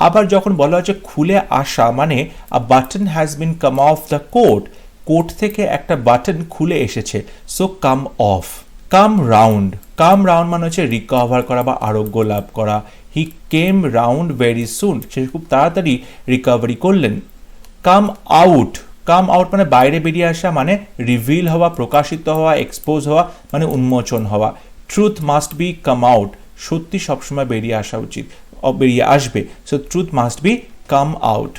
আবার যখন বলা হচ্ছে খুলে আসা, মানে a button has been come off the coat, কোট থেকে একটা বাটন খুলে এসেছে, so come off. Come round, come round মানে হচ্ছে রিকভার করা বা আরোগ্য লাভ করা। হি কেম রাউন্ড ভেরি সুন, সে খুব তাড়াতাড়ি রিকভারি করলেন। কাম আউট, কাম আউট মানে বাইরে বেরিয়ে আসা, মানে রিভিল হওয়া, প্রকাশিত হওয়া, এক্সপোজ হওয়া, মানে উন্মোচন হওয়া। Truth must be come out, সত্যি সবসময় বেরিয়ে আসা উচিত, বেরিয়ে আসবে, so truth must be come out.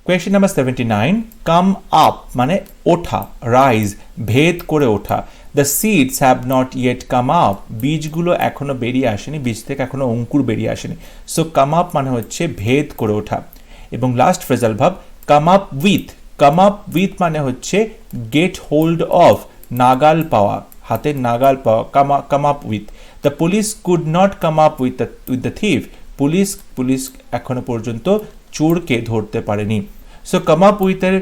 Question number 79, come up মানে ওঠা, রাইজ, ভেদ করে ওঠা। The seeds have not yet come up, বীজগুলো এখনো বেরিয়ে আসেনি, বীজ থেকে এখনো অঙ্কুর বেরিয়ে আসেনি, সো কাম আপ মানে হচ্ছে ভেদ করে ওঠা। এবং লাস্ট ফ্রেজাল ভাব come up with, come up with মানে হচ্ছে গেট হোল্ড অফ, নাগাল পাওয়া, হাতের নাগাল পাওয়া, come up with. The police could not come up with the thief, police এখনো পর্যন্ত চোরকে ধরতে পারেনি। সো কাম আপ উইথ এর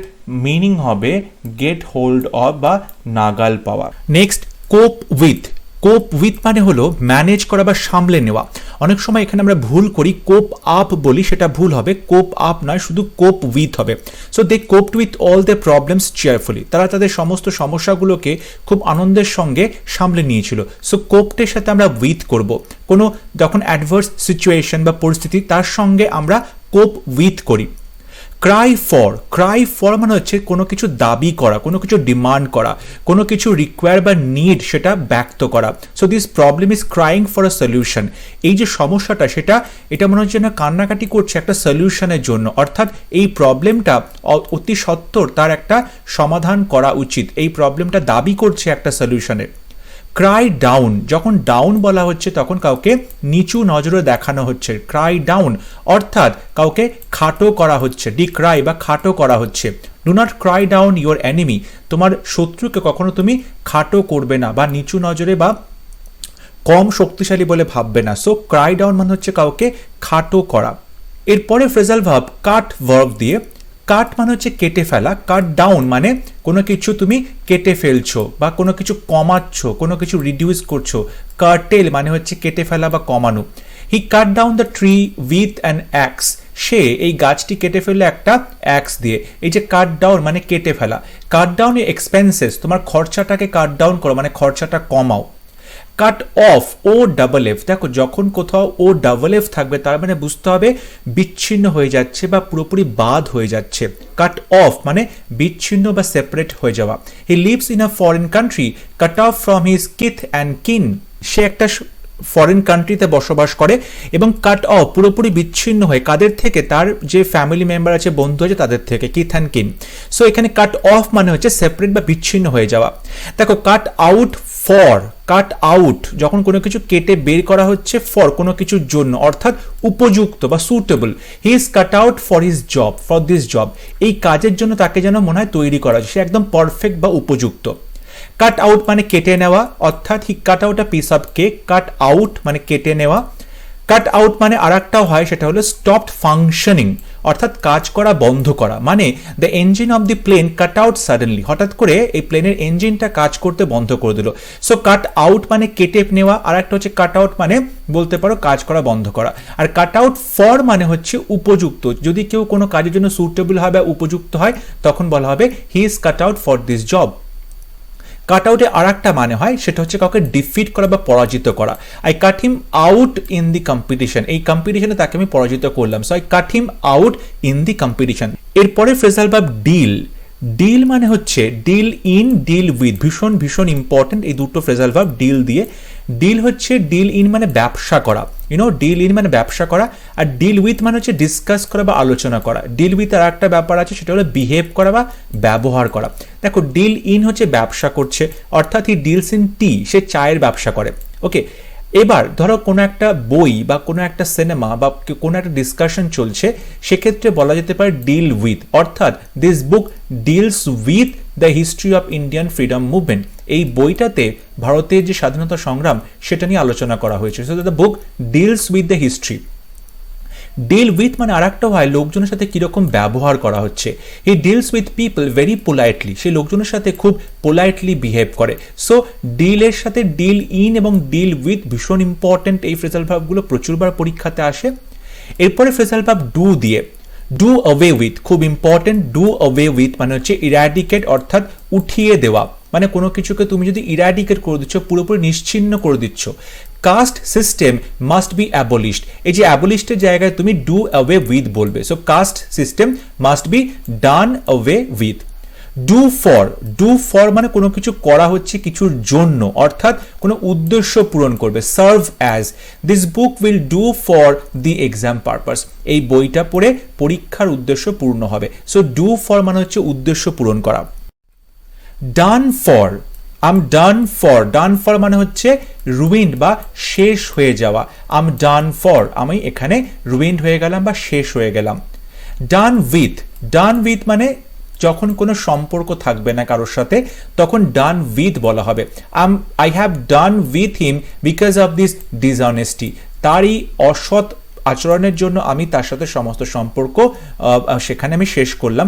মিনিং হবে গেট হোল্ড অফ বা নাগাল পাওয়া। নেক্সট কোপ উইথ, কোপ উইথ মানে হলো ম্যানেজ করা বা সামলে নেওয়া। অনেক সময় এখানে আমরা ভুল করি, কোপ আপ বলি, সেটা ভুল হবে, কোপ আপ নয়, শুধু কোপ উইথ হবে। So they coped with all the problems cheerfully, তারা তাদের সমস্ত সমস্যাগুলোকে খুব আনন্দের সঙ্গে সামলে নিয়েছিল। সো কোপটের সাথে আমরা উইথ করব, কোনো যখন অ্যাডভার্স সিচুয়েশন বা পরিস্থিতি, তার সঙ্গে আমরা কোপ উইথ করি। ক্রাই ফর, ক্রাই ফর মানে হচ্ছে কোনো কিছু দাবি করা, কোনো কিছু ডিমান্ড করা, কোনো কিছু রিকোয়ার বা নিড সেটা ব্যক্ত করা। So this problem is crying for a solution, এই যে সমস্যাটা এটা মনে হচ্ছে না কান্নাকাটি করছে একটা সলিউশনের জন্য, অর্থাৎ এই প্রবলেমটা অতি সত্বর তার একটা সমাধান করা উচিত, এই প্রবলেমটা দাবি করছে একটা সলিউশনের। ক্রাই ডাউন, যখন ডাউন বলা হচ্ছে তখন কাউকে নিচু নজরে দেখানো হচ্ছে, ক্রাই ডাউন অর্থাৎ কাউকে খাটো করা হচ্ছে, ডিক্রাই বা খাটো করা হচ্ছে। Do not cry down your enemy, তোমার শত্রুকে কখনো তুমি খাটো করবে না বা নিচু নজরে বা কম শক্তিশালী বলে ভাববে না। সো ক্রাই ডাউন মানে হচ্ছে কাউকে খাটো করা। এরপরে ফ্রেজাল ভার্ব কাট ভার্ব দিয়ে, কাট মানে হচ্ছে কেটে ফেলা, কাট ডাউন মানে কোনো কিছু তুমি কেটে ফেলছো বা কোনো কিছু কমাচ্ছ, কোনো কিছু রিডিউস করছো। কার্টেল মানে হচ্ছে কেটে ফেলা বা কমানো। He cut down the tree with an axe, সে এই গাছটি কেটে ফেললো একটা অ্যাক্স দিয়ে। এই যে কাট ডাউন মানে কেটে ফেলা। কাট ডাউন এক্সপেন্সেস, তোমার খরচাটাকে কাট ডাউন করো মানে খরচাটা কমাও। Cut off, O double F, দেখো যখন কোথাও ও ডাবল এফ থাকবে তার মানে বুঝতে হবে বিচ্ছিন্ন হয়ে যাচ্ছে বা পুরোপুরি বাদ হয়ে যাচ্ছে। কাট অফ মানে বিচ্ছিন্ন বা সেপারেট হয়ে যাওয়া। He lives in a foreign country, cut off from his kith and kin, সে একটা ফরেন কান্ট্রিতে বসবাস করে এবং কাট অফ পুরোপুরি বিচ্ছিন্ন হয়ে কাদের থেকে, তার যে ফ্যামিলি মেম্বার আছে, বন্ধু আছে, তাদের থেকে, কিথ অ্যান্ড কিন। সো এখানে কাট অফ মানে হচ্ছে সেপারেট বা বিচ্ছিন্ন হয়ে যাওয়া। দেখো কাট আউট ফর, কাট আউট যখন কোনো কিছু কেটে বের করা হচ্ছে ফর কোনো কিছুর জন্য, অর্থাৎ উপযুক্ত বা suitable. He is cut out for his job, for this job, এই কাজের জন্য তাকে যেন মনে হয় তৈরি করা হচ্ছে, সে একদম পারফেক্ট বা উপযুক্ত। কাট আউট মানে কেটে নেওয়া, অর্থাৎ he cut out a piece of cake, cut out মানে কেটে নেওয়া। কাট আউট মানে আর একটাও হয়, সেটা হলো স্টপড ফাংশনিং, অর্থাৎ কাজ করা বন্ধ করা, মানে the engine of the plane cut out suddenly, হঠাৎ করে এই প্লেনের ইঞ্জিনটা কাজ করতে বন্ধ করে দিল। সো কাট আউট মানে কেটে নেওয়া, আর একটা হচ্ছে কাট আউট মানে বলতে পারো কাজ করা বন্ধ করা। আর কাট আউট ফর মানে হচ্ছে উপযুক্ত, যদি কেউ কোনো কাজের জন্য সুটেবল হয় বা উপযুক্ত হয় তখন বলা হবে he is cut out for this job. Cut আউটে আর একটা মানে হয়, সেটা হচ্ছে কাউকে ডিফিট করা বা পরাজিত করা। I cut him out in the competition, এই কম্পিটিশনে তাকে আমি পরাজিত করলাম, so I cut him out in the competition. এরপরে ফ্রেজাল ভার্ব ডিল, ডিল মানে হচ্ছে ডিল ইন, ডিল উইথ, ভীষণ ভীষণ ইম্পর্টেন্ট এই দুটো ফ্রেজাল ভার্ব ডিল দিয়ে। ডিল হচ্ছে ডিল ইন মানে ব্যবসা করা, ডিল ইন মানে ব্যবসা করা, আর ডিল উইথ মানে হচ্ছে ডিসকাস করা বা আলোচনা করা। ডিল উইথ আর একটা ব্যাপার আছে, সেটা হলো বিহেভ করা বা ব্যবহার করা। দেখো ডিল ইন হচ্ছে ব্যবসা করছে, অর্থাৎ হি ডিলস ইন টি, সে চায়ের ব্যবসা করে। ওকে, এবার ধরো কোনো একটা বই বা কোনো একটা সিনেমা বা কোনো একটা ডিসকাশন চলছে, সেক্ষেত্রে বলা যেতে পারে ডিল উইথ, অর্থাৎ this book deals with the history of Indian freedom movement, এই বইটাতে ভারতের যে স্বাধীনতা সংগ্রাম সেটা নিয়ে আলোচনা করা হয়েছে। So the book deals with the history. Deal with মানে আরেকটা হয় লোকজনের সাথে কিরকম ব্যবহার করা হচ্ছে। He deals with people very politely, সে লোকজনের সাথে খুব পোলাইটলি বিহেভ করে। সো ডিলের সাথে ডিল ইন এবং ডিল উইথ ভীষণ ইম্পর্টেন্ট, এই ফ্রেজাল ভার্বগুলো প্রচুরবার পরীক্ষাতে আসে। এরপরে ফ্রেজাল ভার্ব ডু দিয়ে, ডু অ্যাওয়ে উইথ খুব ইম্পর্টেন্ট। ডু অ্যাওয়ে উইথ মানে হচ্ছে ইরাডিকেট অর্থাৎ উঠিয়ে দেওয়া, মানে কোনো কিছুকে তুমি যদি ইরাডিকেট করে দিচ্ছ, পুরোপুরি নিশ্চিহ্ন করে দিচ্ছ। Caste system must be abolished, এই যে অ্যাবলিশডের জায়গায় তুমি ডু অ্যাওয়ে উইথ বলবে। So caste system must be done away with. Do for, do for মানে কোনো কিছু করা হচ্ছে কিছুর জন্য, অর্থাৎ কোনো উদ্দেশ্য পূরণ করবে। Serve as, this book will do for the exam purpose, এই বইটা পড়ে পরীক্ষার উদ্দেশ্য পূর্ণ হবে। সো ডু ফর মানে হচ্ছে উদ্দেশ্য পূরণ করা। Done for, um done for, done for মানে হচ্ছে রুইন্ড বা শেষ হয়ে যাওয়া। আম ডান ফর, আমি এখানে রুইন্ড হয়ে গেলাম বা শেষ হয়ে গেলাম। ডান উইথ, ডান উইথ মানে যখন কোনো সম্পর্ক থাকবে না কারোর সাথে তখন ডান উইথ বলা হবে। I have done with him because of this dishonesty, তারই অসৎ আচরণের জন্য আমি তার সাথে সমস্ত সম্পর্ক সেখানে আমি শেষ করলাম।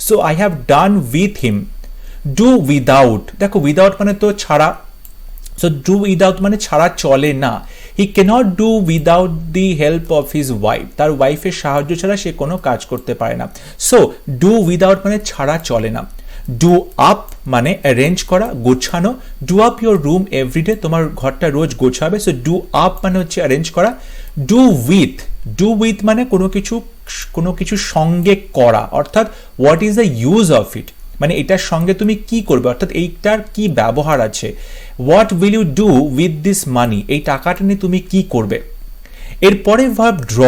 So I have done with him. Do without, দেখো উইদাউট মানে তো ছাড়া, সো ডু উইদাউট মানে ছাড়া চলে না। He cannot do without the help of his wife, তার ওয়াইফের সাহায্য ছাড়া সে কোনো কাজ করতে পারে না। সো ডু উইদাউট মানে ছাড়া চলে না। ডু আপ মানে অ্যারেঞ্জ করা, গোছানো। Do up your room everyday, তোমার ঘরটা রোজ গোছাবে। সো ডু আপ মানে হচ্ছে অ্যারেঞ্জ করা। ডু উইথ, ডু উইথ মানে কোনো কিছু সঙ্গে করা, অর্থাৎ what is the use of it, মানে এটার সঙ্গে তুমি কি করবে, অর্থাৎ এইটার কি ব্যবহার আছে। What will you do with this money, এই টাকাটা নিয়ে তুমি কি করবে। এরপরে ভার্ব ড্র,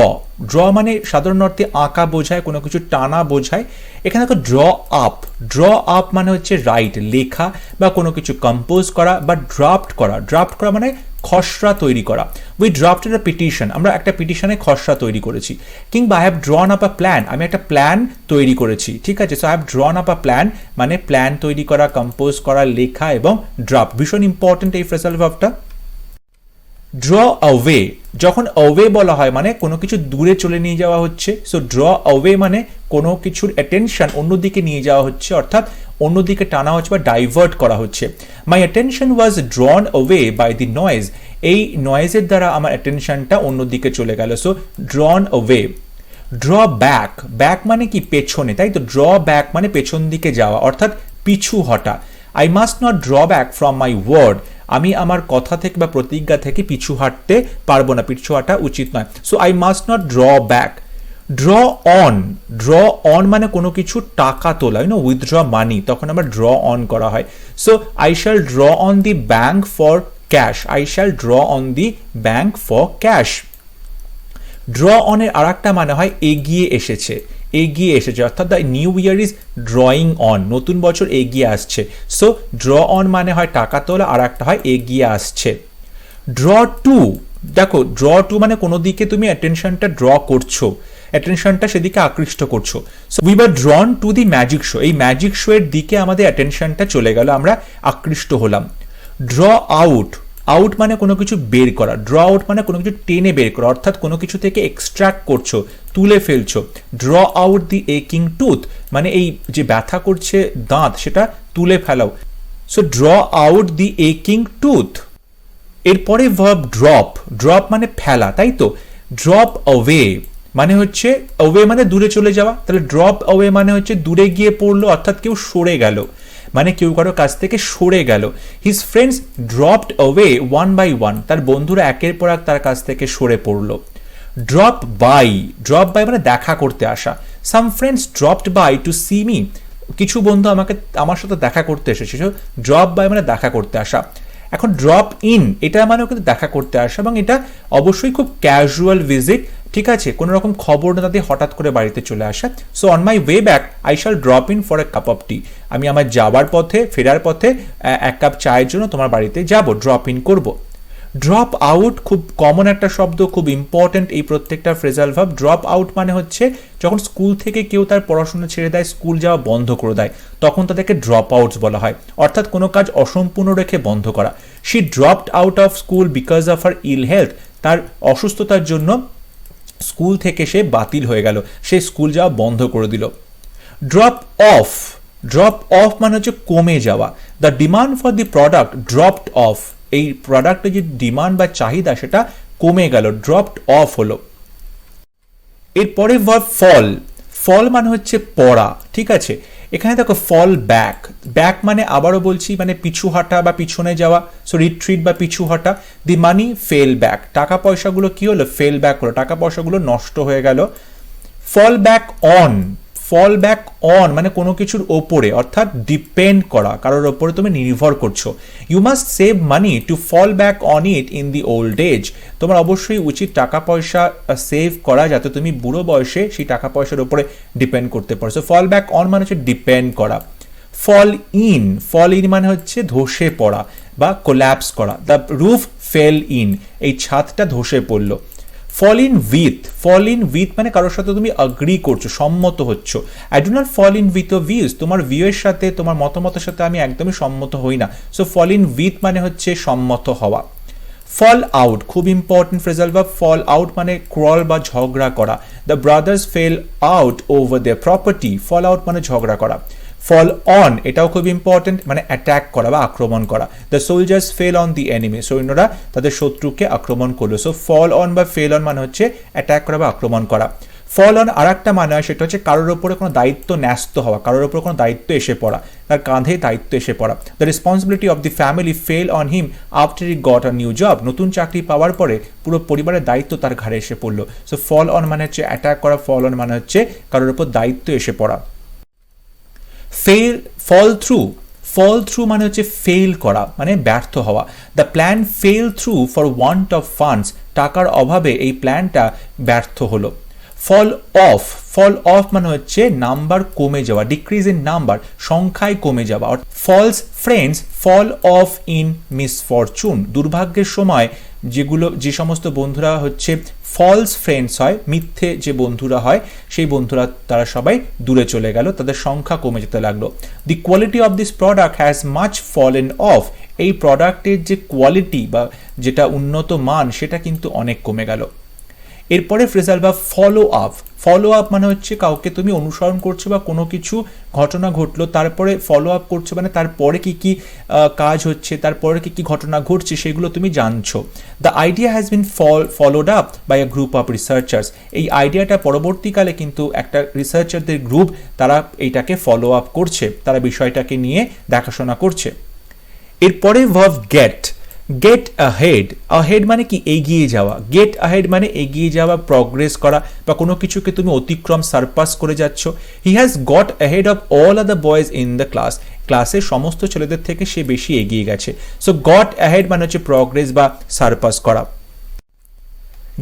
ড্র মানে সাধারণ অর্থে আঁকা বোঝায়, কোনো কিছু টানা বোঝায়। এখানে দেখো ড্র আপ, ড্র আপ মানে হচ্ছে রাইট লেখা বা কোনো কিছু কম্পোজ করা বা ড্রাফট করা। ড্রাফট করা মানে খসড়া তৈরি করা। উই ড্রাফটেড আ পিটিশন, আমরা একটা পিটিশনে খসড়া তৈরি করেছি। কিংবা I have ড্রন up a plan, আমি একটা প্ল্যান তৈরি করেছি, ঠিক আছে। So I have ড্রন up a plan মানে প্ল্যান তৈরি করা, কম্পোজ করা, লেখা এবং ড্রাফট, ভীষণ ইম্পর্টেন্ট এই ফ্রেজাল ভার্বটা। ড্র অ্যাওয়ে, যখন অ্যাওয়ে বলা হয় মানে কোনো কিছু দূরে চলে নিয়ে যাওয়া হচ্ছে। সো ড্র অ্যাওয়ে মানে কোনো কিছুর অ্যাটেনশন অন্যদিকে নিয়ে যাওয়া হচ্ছে, অর্থাৎ অন্যদিকে টানা হচ্ছে বা ডাইভার্ট করা হচ্ছে। My attention was drawn away by the noise, এই নয়েজের দ্বারা আমার অ্যাটেনশনটা অন্যদিকে চলে গেল। So drawn away. Draw back, back মানে কি পেছনে, তাই তো। ড্র ব্যাক মানে পেছন দিকে যাওয়া, অর্থাৎ পিছু হটা। I must not draw back from my word, আমি আমার কথা থেকে বা প্রতিজ্ঞা থেকে পিছু হাঁটতে পারবো না, পিছু হাঁটা উচিত নয়। So I must not draw back. Draw on, draw on মানে কোনো কিছু টাকা তোলা, উইথড্র মানি, তখন আবার ড্র অন করা হয়। So I shall draw on the bank for cash, I shall draw on the bank for cash. Draw অনের আর একটা মানে হয় এগিয়ে এসেছে, এগিয়ে এসেছে, অর্থাৎ the new year is drawing on, নতুন বছর এগিয়ে আসছে। সো ড্র অন মানে হয় টাকা তোলা, আর একটা হয় এগিয়ে আসছে। ড্র টু, দেখো ড্র টু মানে কোনো দিকে তুমি অ্যাটেনশনটা ড্র করছো, অ্যাটেনশনটা সেদিকে আকৃষ্ট করছো। So we were ড্রন to the magic show, এই ম্যাজিক শো এর দিকে আমাদের অ্যাটেনশনটা চলে গেল, আমরা আকৃষ্ট হলাম। ড্র আউট, আউট মানে কোনো কিছু বের করা। ড্র আউট মানে কোনো কিছু টেনে বের করা, অর্থাৎ কোনো কিছু থেকে এক্সট্রাক্ট করছো, তুলে ফেলছো। ড্র আউট দি একিং টুথ মানে এই যে ব্যথা করছে দাঁত সেটা তুলে ফেলাও। সো ড্র আউট দি একিং টুথ। এরপরে ভার্ব ড্রপ, ড্রপ মানে ফেলা, তাই তো। ড্রপ অ্যাওয়ে মানে হচ্ছে, অ্যাওয়ে মানে দূরে চলে যাওয়া, তাহলে ড্রপ অ্যাওয়ে মানে হচ্ছে দূরে গিয়ে পড়লো, অর্থাৎ কেউ সরে গেল, মানে কেউ কারো কাছ থেকে সরে গেল। His friends dropped away one by one, তার বন্ধুরা একের পর এক তার কাছ থেকে সরে পড়লো। ড্রপ বাই, ড্রপ বাই মানে দেখা করতে আসা। Some friends dropped by to see me, কিছু বন্ধু আমার সাথে দেখা করতে এসেছে। ড্রপ বাই মানে দেখা করতে আসা। এখন ড্রপ ইন, এটা মানেও কিন্তু দেখা করতে আসা, এবং এটা অবশ্যই খুব ক্যাজুয়াল ভিজিট, ঠিক আছে, কোনো রকম খবর না তাতে হঠাৎ করে বাড়িতে চলে আসা। So on my way back I shall drop in for a cup of tea, আমি আমার যাওয়ার পথে, ফেরার পথে এক কাপ চায়ের জন্য তোমার বাড়িতে যাব, ড্রপ ইন করব। ড্রপ আউট খুব কমন একটা শব্দ, খুব ইম্পর্টেন্ট এই প্রত্যেকটা ফ্রেজাল ভার্ব। ড্রপ আউট মানে হচ্ছে যখন স্কুল থেকে কেউ তার পড়াশোনা ছেড়ে দেয়, স্কুল যাওয়া বন্ধ করে দেয়, তখন তাদেরকে ড্রপ আউটস বলা হয়, অর্থাৎ কোনো কাজ অসম্পূর্ণ রেখে বন্ধ করা। She dropped out of school because of her ill health, তার অসুস্থতার জন্য স্কুল থেকে সে বাতিল হয়ে গেল, সে স্কুল যাওয়া বন্ধ করে দিল। ড্রপ অফ, ড্রপ অফ মানে হচ্ছে কমে যাওয়া। The demand for the product dropped of, এই প্রোডাক্টের যে ডিমান্ড বা চাহিদা সেটা কমে গেল, ড্রপড অফ হলো। এরপরে ভার্ব ফল, ফল মানে হচ্ছে পড়া, ঠিক আছে। এখানে দেখো ফল ব্যাক, ব্যাক মানে আবারও বলছি মানে পিছু হাঁটা বা পিছনে যাওয়া, সো রিট্রিট বা পিছু হাঁটা। দি মানি ফেল ব্যাক, টাকা পয়সাগুলো কি হলো, ফেল ব্যাক হলো, টাকা পয়সাগুলো নষ্ট হয়ে গেল। Fall back on, fall back on মানে কোনো কিছুর ওপরে, অর্থাৎ ডিপেন্ড করা, কারোর ওপরে তুমি নির্ভর করছো। You must save money to fall back on it in the old age, তোমার অবশ্যই উচিত টাকা পয়সা সেভ করা যাতে তুমি বুড়ো বয়সে সেই টাকা পয়সার উপরে ডিপেন্ড করতে পারো। সো ফল ব্যাক অন মানে হচ্ছে ডিপেন্ড করা। ফল ইন, ফল ইন মানে হচ্ছে ধসে পড়া বা কোল্যাপস করা। দ্য রুফ ফেল ইন, এই ছাদটা ধসে পড়লো। Fall in with, fall in with মানে কারোর সাথে তুমি অ্যাগ্রি করছো, সম্মত হচ্ছ। I do not fall in with your views, তোমার ভিউয়ের সাথে তোমার মতামতের সাথে আমি একদমই সম্মত হই না। সো ফল ইন উইথ মানে হচ্ছে সম্মত হওয়া। ফল আউট, খুব important phrasal verb. Fall out মানে ক্রল বা ঝগড়া করা। The brothers fell out over their property, fall out মানে ঝগড়া করা। ফল অন, এটাও খুব ইম্পর্টেন্ট, মানে অ্যাটাক করা বা আক্রমণ করা। The soldiers fell on the enemy, সৈন্যরা তাদের শত্রুকে আক্রমণ করলো। সো ফল অন বা ফেল অন মানে হচ্ছে অ্যাটাক করা বা আক্রমণ করা। ফল অন আর একটা মানে হয় সেটা হচ্ছে কারোর ওপরে কোনো দায়িত্ব ন্যস্ত হওয়া, কারোর ওপরে কোনো দায়িত্ব এসে পড়া, তার কাঁধে দায়িত্ব এসে পড়া। The responsibility of the family fail on him after he got a new job, নতুন চাকরি পাওয়ার পরে পুরো পরিবারের দায়িত্ব তার ঘাড়ে এসে পড়লো। সো ফল অন মানে হচ্ছে অ্যাটাক করা, ফল অন মানে হচ্ছে কারোর ওপর দায়িত্ব এসে পড়া। ফেল, ফল থ্রু, ফল থ্রু মানে হচ্ছে ফেল করা মানে ব্যর্থ হওয়া। The plan fail through for want of funds, টাকার অভাবে এই প্ল্যানটা ব্যর্থ হলো। ফল অফ, ফল অফ মানে হচ্ছে নাম্বার কমে যাওয়া, ডিক্রিজ ইন নাম্বার, সংখ্যায় কমে যাওয়া। False friends fall off in misfortune, দুর্ভাগ্যের সময় যে সমস্ত বন্ধুরা হচ্ছে ফলস ফ্রেন্ডস হয়, মিথ্যে যে বন্ধুরা হয়, সেই বন্ধুরা তারা সবাই দূরে চলে গেল, তাদের সংখ্যা কমে যেতে লাগলো। দি quality of this product has much fallen of, এই প্রোডাক্টের যে কোয়ালিটি বা যেটা উন্নত মান সেটা কিন্তু অনেক কমে গেল। এরপরে phrasal verb follow up, follow up মানে হচ্ছে কাউকে তুমি অনুসরণ করছো বা কোনো কিছু ঘটনা ঘটলো তারপরে ফলো আপ করছো, মানে তারপরে কি কি কাজ হচ্ছে, তারপরে কি কি ঘটনা ঘটছে সেগুলো তুমি জানছো। The idea has been followed up by a group of researchers, এই আইডিয়াটা পরবর্তীকালে কিন্তু একটা রিসার্চারদের গ্রুপ তারা এইটাকে ফলো আপ করছে, তারা বিষয়টাকে নিয়ে দেখাশোনা করছে। এরপরে verb get, get ahead, ahead মানে কি এগিয়ে যাওয়া, গেট আহেড মানে এগিয়ে যাওয়া, প্রগ্রেস করা বা কোনো কিছুকে তুমি অতিক্রম সারপাস করে যাচ্ছ। He has got ahead of all other boys in the class, ক্লাসের সমস্ত ছেলেদের থেকে সে বেশি এগিয়ে গেছে। সো গট আহেড মানে হচ্ছে প্রগ্রেস বা সারপাস করা।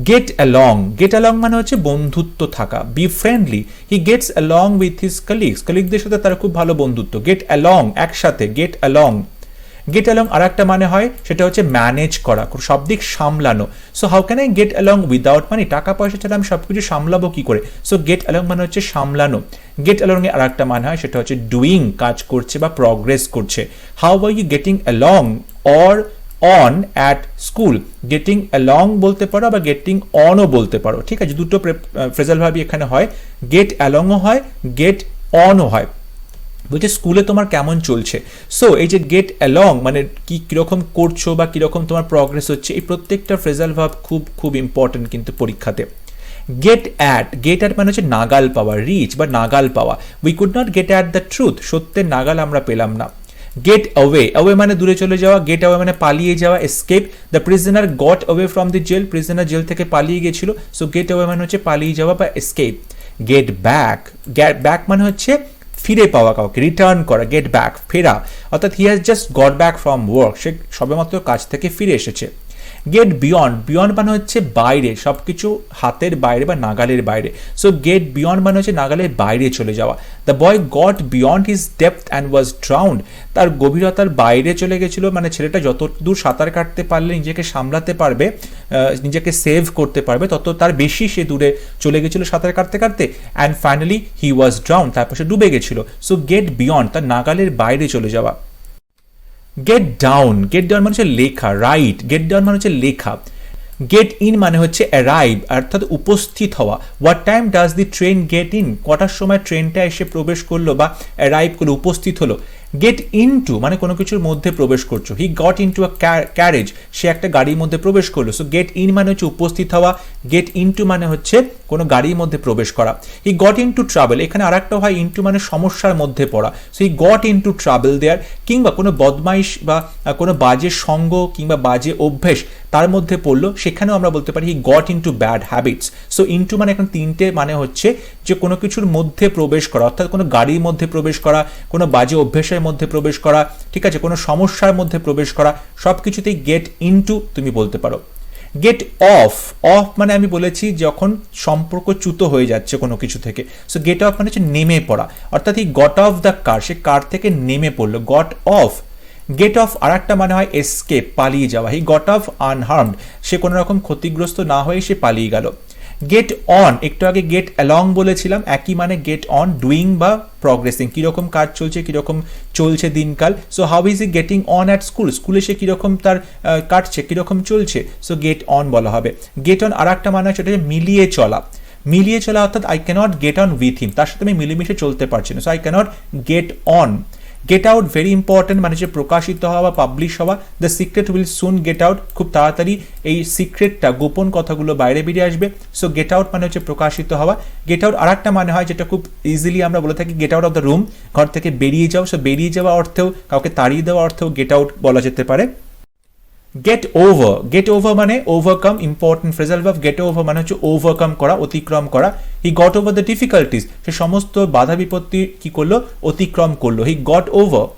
গেট অ্যালং, গেট অ্যালং মানে হচ্ছে বন্ধুত্ব থাকা, B friendly, he gets along with his colleagues, কলিগদের সাথে তার খুব ভালো বন্ধুত্ব। গেট অ্যালং একসাথে, গেট অ্যালং। গেট অ্যালং আর একটা মানে হয় সেটা হচ্ছে ম্যানেজ করা, সব দিক সামলানো। So how can I get along without মানি, টাকা পয়সা ছাড়া আমি সব কিছু সামলাবো কি করে। সো গেট অ্যালং মানে হচ্ছে সামলানো। গেট অ্যালং এর আর একটা মানে হয় সেটা হচ্ছে ডুইং, কাজ করছে বা প্রগ্রেস করছে। How are you getting along or on at school, getting along বলতে পারো বা গেটিং অনও বলতে পারো, ঠিক আছে। দুটো ফ্রেজাল ভার্বই এখানে হয়, গেট অ্যালংও হয়, গেট অনও হয়। বলছে স্কুলে তোমার কেমন চলছে। সো এই যে গেট অ্যালং মানে কি কিরকম করছো বা কিরকম তোমার প্রগ্রেস হচ্ছে, এই প্রত্যেকটা ফ্রেজাল ভার্ব খুব খুব ইম্পর্টেন্ট কিন্তু পরীক্ষাতে। গেট অ্যাট, গেট অ্যাট মানে হচ্ছে নাগাল পাওয়া, রিচ বা নাগাল পাওয়া। We could not get at the truth, সত্যের নাগাল আমরা পেলাম না। গেট অ্যাওয়ে, অ্যাওয়ে মানে দূরে চলে যাওয়া, গেট অ্যাওয়ে মানে পালিয়ে যাওয়া, escape. The prisoner got away from the jail, prisoner jail থেকে পালিয়ে গেছিল। সো গেট অ্যাওয়ে মানে হচ্ছে পালিয়ে যাওয়া বা escape. Get back, get back মানে হচ্ছে ফিরে পাওয়া, কাউকে রিটার্ন করা, গেট ব্যাক ফেরা, অর্থাৎ he has just got back from work, সে সবেমাত্র কাজ থেকে ফিরে এসেছে। গেট বিয়ন্ড, বিয়ন্ড মানে হচ্ছে বাইরে, সব কিছু হাতের বাইরে বা নাগালের বাইরে। সো গেট বিয়ন্ড মানে হচ্ছে নাগালের বাইরে চলে যাওয়া। The boy got beyond his depth and was drowned, তার গভীরতার বাইরে চলে গেছিল, মানে ছেলেটা যত দূর সাঁতার কাটতে পারলে নিজেকে সামলাতে পারবে, নিজেকে সেভ করতে পারবে, তত তার বেশি সে দূরে চলে গেছিল সাঁতার কাটতে কাটতে। And finally he was drowned, তারপর সে ডুবে গেছিল। সো গেট বিয়ন্ড তার নাগালের বাইরে চলে যাওয়া। গেট ডাউন, গেট ডাউন মানে হচ্ছে লেখা, রাইট, গেট ডাউন মানে হচ্ছে লেখা। গেট ইন মানে হচ্ছে অ্যারাইভ, অর্থাৎ উপস্থিত হওয়া। What time does the train get in, কটার সময় ট্রেনটা এসে প্রবেশ করলো বা অ্যারাইভ করলো, উপস্থিত হলো। গেট ইনটু মানে কোনো কিছুর মধ্যে প্রবেশ করছো, he got into a carriage, সে একটা গাড়ির মধ্যে প্রবেশ করলো। সো গেট ইন মানে হচ্ছে উপস্থিত হওয়া, গেট ইনটু মানে হচ্ছে কোনো গাড়ির মধ্যে প্রবেশ করা। হি গট ইনটু ট্রাভেল, এখানে আর একটা হয় ইনটু মানে সমস্যার মধ্যে পড়া, so he got into trouble there. কিংবা কোনো বদমাইশ বা কোনো বাজে সঙ্গ কিংবা বাজে অভ্যেস তার মধ্যে পড়লো, সেখানেও আমরা বলতে পারি হি got into bad habits. So into মানে এখন তিনটে মানে হচ্ছে যে কোনো কিছুর মধ্যে প্রবেশ করা, অর্থাৎ কোনো গাড়ির মধ্যে প্রবেশ করা, কোনো বাজে অভ্যেসের মধ্যে প্রবেশ করা, ঠিক আছে, কোনো সমস্যার মধ্যে প্রবেশ করা, সব কিছুতেই গেট ইনটু তুমি বলতে পারো। গেট অফ, অফ মানে আমি বলেছি যখন সম্পর্ক চ্যুত হয়ে যাচ্ছে কোনো কিছু থেকে। সো গেট অফ মানে হচ্ছে নেমে পড়া, অর্থাৎ he got off the car, সে কার থেকে নেমে পড়লো, গট অফ। গেট অফ আর একটা মানে হয় এসকেপ, পালিয়ে যাওয়া, হি গট অফ আনহার্মড, সে কোনো রকম ক্ষতিগ্রস্ত না হয়ে সে পালিয়ে গেল। গেট অন, একটু আগে গেট অ্যালং বলেছিলাম, একই মানে গেট অন, ডুইং বা প্রগ্রেসিং, কীরকম কাজ চলছে, কীরকম চলছে দিনকাল। So how is E getting on at school, স্কুলে সে কীরকম তার কাটছে, কীরকম চলছে, সো গেট অন বলা হবে। গেট অন আর একটা মানে হচ্ছে মিলিয়ে চলা, মিলিয়ে চলা অর্থাৎ I can't get on with him, তার সাথে আমি মিলেমিশে চলতে পারছি না, so I can't get on. Get out very important, মানে যে প্রকাশিত হওয়া বা পাবলিশ হওয়া। The secret will soon get out, খুব তাড়াতাড়ি এই সিক্রেটটা, গোপন কথাগুলো বাইরে বেরিয়ে আসবে। সো গেট আউট মানে হচ্ছে প্রকাশিত হওয়া। গেট আউট আর একটা মানে হয় যেটা খুব ইজিলি আমরা বলে থাকি, get out of the room, ঘর থেকে বেরিয়ে যাও। সো বেরিয়ে যাওয়া অর্থেও, কাউকে তাড়িয়ে দেওয়া অর্থেও গেট আউট বলা যেতে পারে। গেট ওভার, গেট ওভার মানে overcome, important phrasal verb. Get over মানে হচ্ছে ওভারকাম করা, অতিক্রম করা। He got over the difficulties, সে সমস্ত বাধা বিপত্তি কি করলো, অতিক্রম করলো, he got over.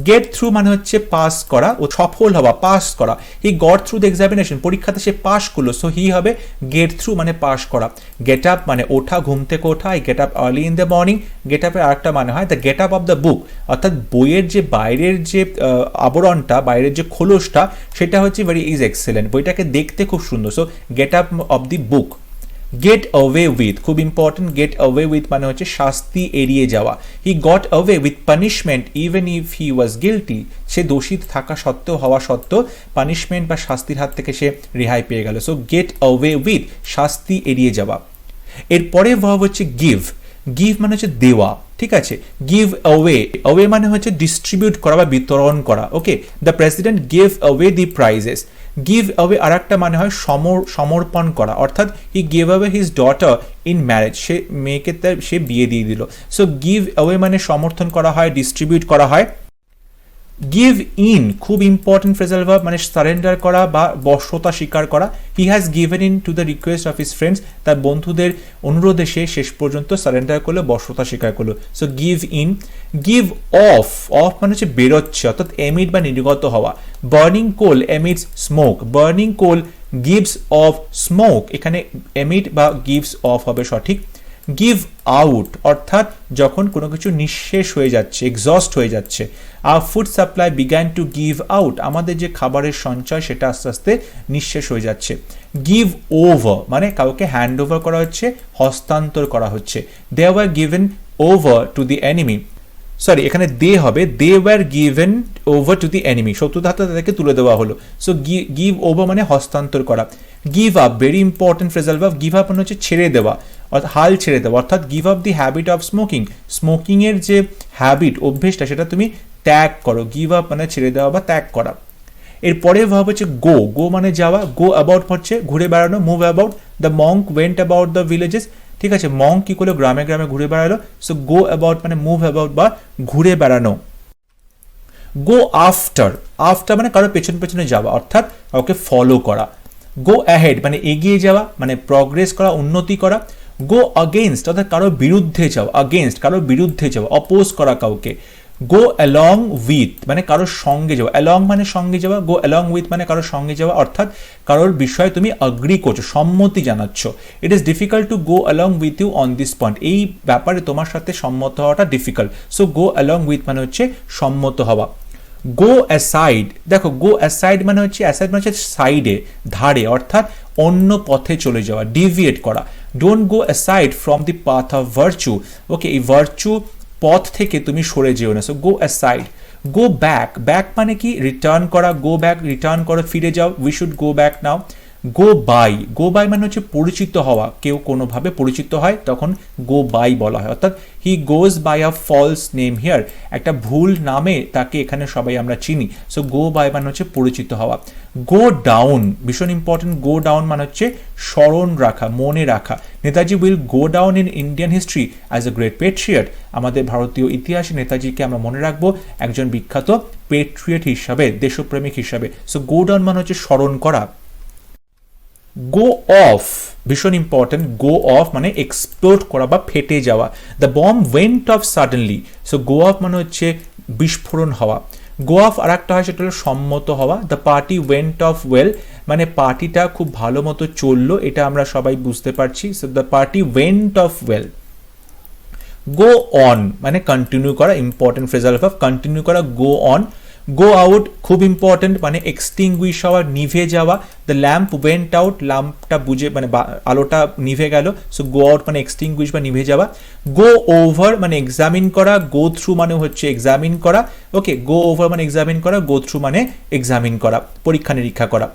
Get through মানে হচ্ছে পাস করা, ও সফল হওয়া, পাস করা। He got through the examination, পরীক্ষাতে সে পাস করলো, সো হি হবে গেট থ্রু মানে পাস করা। গেট আপ মানে ওঠা, ঘুম থেকে ওঠা, I get up early in the morning. Get আপের আরেকটা মানে হয় the get up of the book, অর্থাৎ বইয়ের যে বাইরের যে আবরণটা, বাইরের যে খোলসটা, সেটা হচ্ছে ভেরি ইজ এক্সেলেন্ট, বইটাকে দেখতে খুব সুন্দর। So get up of the book. Get away with, খুব ইম্পর্টেন্ট, গেট অ্যাওয়ে উইথ মানে হচ্ছে শাস্তি এড়িয়ে যাওয়া। He got away with punishment even if he was guilty, সে দোষী থাকা সত্ত্বেও, হওয়া সত্ত্বেও পানিশমেন্ট বা শাস্তির হাত থেকে সে রেহাই পেয়ে গেল। সো গেট অ্যাওয়ে উইথ, শাস্তি এড়িয়ে যাওয়া। এরপরে ভাব হচ্ছে গিভ, গিভ মানে হচ্ছে দেওয়া, ঠিক আছে। গিভ অ্যাওয়ে, অ্যাওয়ে মানে হচ্ছে ডিস্ট্রিবিউট করা বা বিতরণ করা। Okay, the president give away the prizes. Give away আর একটা মানে হয় সমর্পণ করা, অর্থাৎ he give away his daughter in marriage, সে মেয়েকে তার সে বিয়ে দিয়ে দিল। সো গিভ অ্যাওয়ে মানে সমর্থন করা হয়, ডিস্ট্রিবিউট করা হয়। গিভ ইন খুব ইম্পর্টেন্ট ফ্রেজাল ভার্ব, মানে সারেন্ডার করা বা বশ্যতা স্বীকার করা। He has given in to the request of his friends, তার বন্ধুদের অনুরোধে সে শেষ পর্যন্ত সারেন্ডার করলো, বশ্যতা স্বীকার করলো। So give in. Give off, off মানে হচ্ছে বেরোচ্ছে, অর্থাৎ এমিট বা নির্গত হওয়া। Burning coal emits smoke, burning coal gives off smoke, এখানে এমিট বা গিভস অফ হবে সঠিক। গিভ আউট অর্থাৎ যখন কোনো কিছু নিঃশেষ হয়ে যাচ্ছে, এক্সস্ট হয়ে যাচ্ছে। আর food supply began to give out, আমাদের যে খাবারের সঞ্চয় সেটা আস্তে আস্তে নিঃশেষ হয়ে যাচ্ছে। গিভ ওভার মানে কাউকে হ্যান্ড ওভার করা হচ্ছে, হস্তান্তর করা হচ্ছে। They were given over to the enemy, sorry এখানে দে হবে, they were given over to the enemy, শত্রুদের হাতে তাদেরকে তুলে দেওয়া হলো। সো গিভ ওভার মানে হস্তান্তর করা। Give up, very important phrasal verb. Give up মানে হচ্ছে ছেড়ে দেওয়া, অর্থাৎ হাল ছেড়ে দেওয়া, অর্থাৎ give up the habit of smoking, স্মোকিংয়ের যে হ্যাবিট, অভ্যেসটা, সেটা তুমি ত্যাগ করো। গিভ আপ মানে ছেড়ে দেওয়া বা ত্যাগ করা। এরপরে ভাব হচ্ছে গো, গো মানে যাওয়া। গো অ্যাবাউট হচ্ছে ঘুরে বেড়ানো, move about. The Monk went about the villages, ঠিক আছে, মঙ্ক কি করলো, গ্রামে গ্রামে ঘুরে বেড়ালো। সো গো অ্যাবাউট মানে মুভ অ্যাবাউট বা ঘুরে বেড়ানো। গো আফটার, আফটার মানে কারো পেছন পেছনে যাওয়া, অর্থাৎ কাউকে ফলো করা। গো অ্যাহেড মানে এগিয়ে যাওয়া, মানে প্রগ্রেস করা, উন্নতি করা। গো আগেনস্ট অর্থাৎ কারো বিরুদ্ধে যাওয়া, আগেনস্ট কারো বিরুদ্ধে যাওয়া, অপোজ করা কাউকে। গো অ্যালং উইথ মানে কারোর সঙ্গে যাওয়া, অ্যালং মানে সঙ্গে যাওয়া, গো অ্যালং উইথ মানে কারোর সঙ্গে যাওয়া, অর্থাৎ কারোর বিষয়ে তুমি অ্যাগ্রি করছো, সম্মতি জানাচ্ছ। It is difficult to go along with you on this point, এই ব্যাপারে তোমার সাথে সম্মত হওয়াটা difficult. So go along with মানে হচ্ছে সম্মত হওয়া। গো অ্যাসাইড, দেখো গো অ্যাসাইড মানে হচ্ছে, অ্যাসাইড মানে হচ্ছে সাইডে, ধারে, অর্থাৎ অন্য পথে চলে যাওয়া, ডিভিয়েট করা। Don't go aside from the path of virtue, okay, এই ভার্চু পথ থেকে তুমি সরে যেও না। So go aside. Go back, back মানে কি রিটার্ন করা, গো ব্যাক রিটার্ন করো, ফিরে যাও। We should go back now. Go by মানে হচ্ছে পরিচিত হওয়া, কেউ কোনোভাবে পরিচিত হয় তখন গো বাই বলা হয়, অর্থাৎ he goes by a false name here, একটা ভুল নামে তাকে এখানে সবাই আমরা চিনি। সো গো বাই মানে হচ্ছে পরিচিত হওয়া। গো ডাউন ভীষণ ইম্পর্টেন্ট, গো ডাউন মানে হচ্ছে স্মরণ রাখা, মনে রাখা। Netaji will go down in Indian history as a great patriot, আমাদের ভারতীয় ইতিহাসে নেতাজিকে আমরা মনে রাখবো একজন বিখ্যাত পেট্রিয়ট হিসাবে, দেশপ্রেমিক হিসাবে। সো গো ডাউন মানে হচ্ছে স্মরণ করা। গো অফ ভীষণ ইম্পর্টেন্ট, গো অফ মানে এক্সপ্লোড করা বা ফেটে যাওয়া। The bomb went of suddenly, so go of মানে হচ্ছে বিস্ফোরণ হওয়া। গো অফ আর একটা হয় সেটা হলো সম্মত হওয়া। The party went of well মানে পার্টিটা খুব ভালো মতো চললো, এটা আমরা সবাই বুঝতে পারছি। So the party went of well. Go on মানে কন্টিনিউ করা, ইম্পর্টেন্ট ফ্রেজাল ভার্ব, কন্টিনিউ করা, গো অন। গো আউট খুব ইম্পর্টেন্ট মানে এক্সটিংগুইশ হওয়া, নিভে যাওয়া। দ্য ল্যাম্প ওয়েন্ট আউট, ল্যাম্পটা বুঝে মানে আলোটা নিভে গেল, সো গো আউট মানে এক্সটিংগুইশ বা নিভে যাওয়া। গো ওভার মানে এক্সামিন করা, গো থ্রু মানে হচ্ছে এক্সামিন করা। ওকে, গো ওভার মানে এক্সামিন করা, গো থ্রু মানে এক্সামিন করা, পরীক্ষা নিরীক্ষা করা।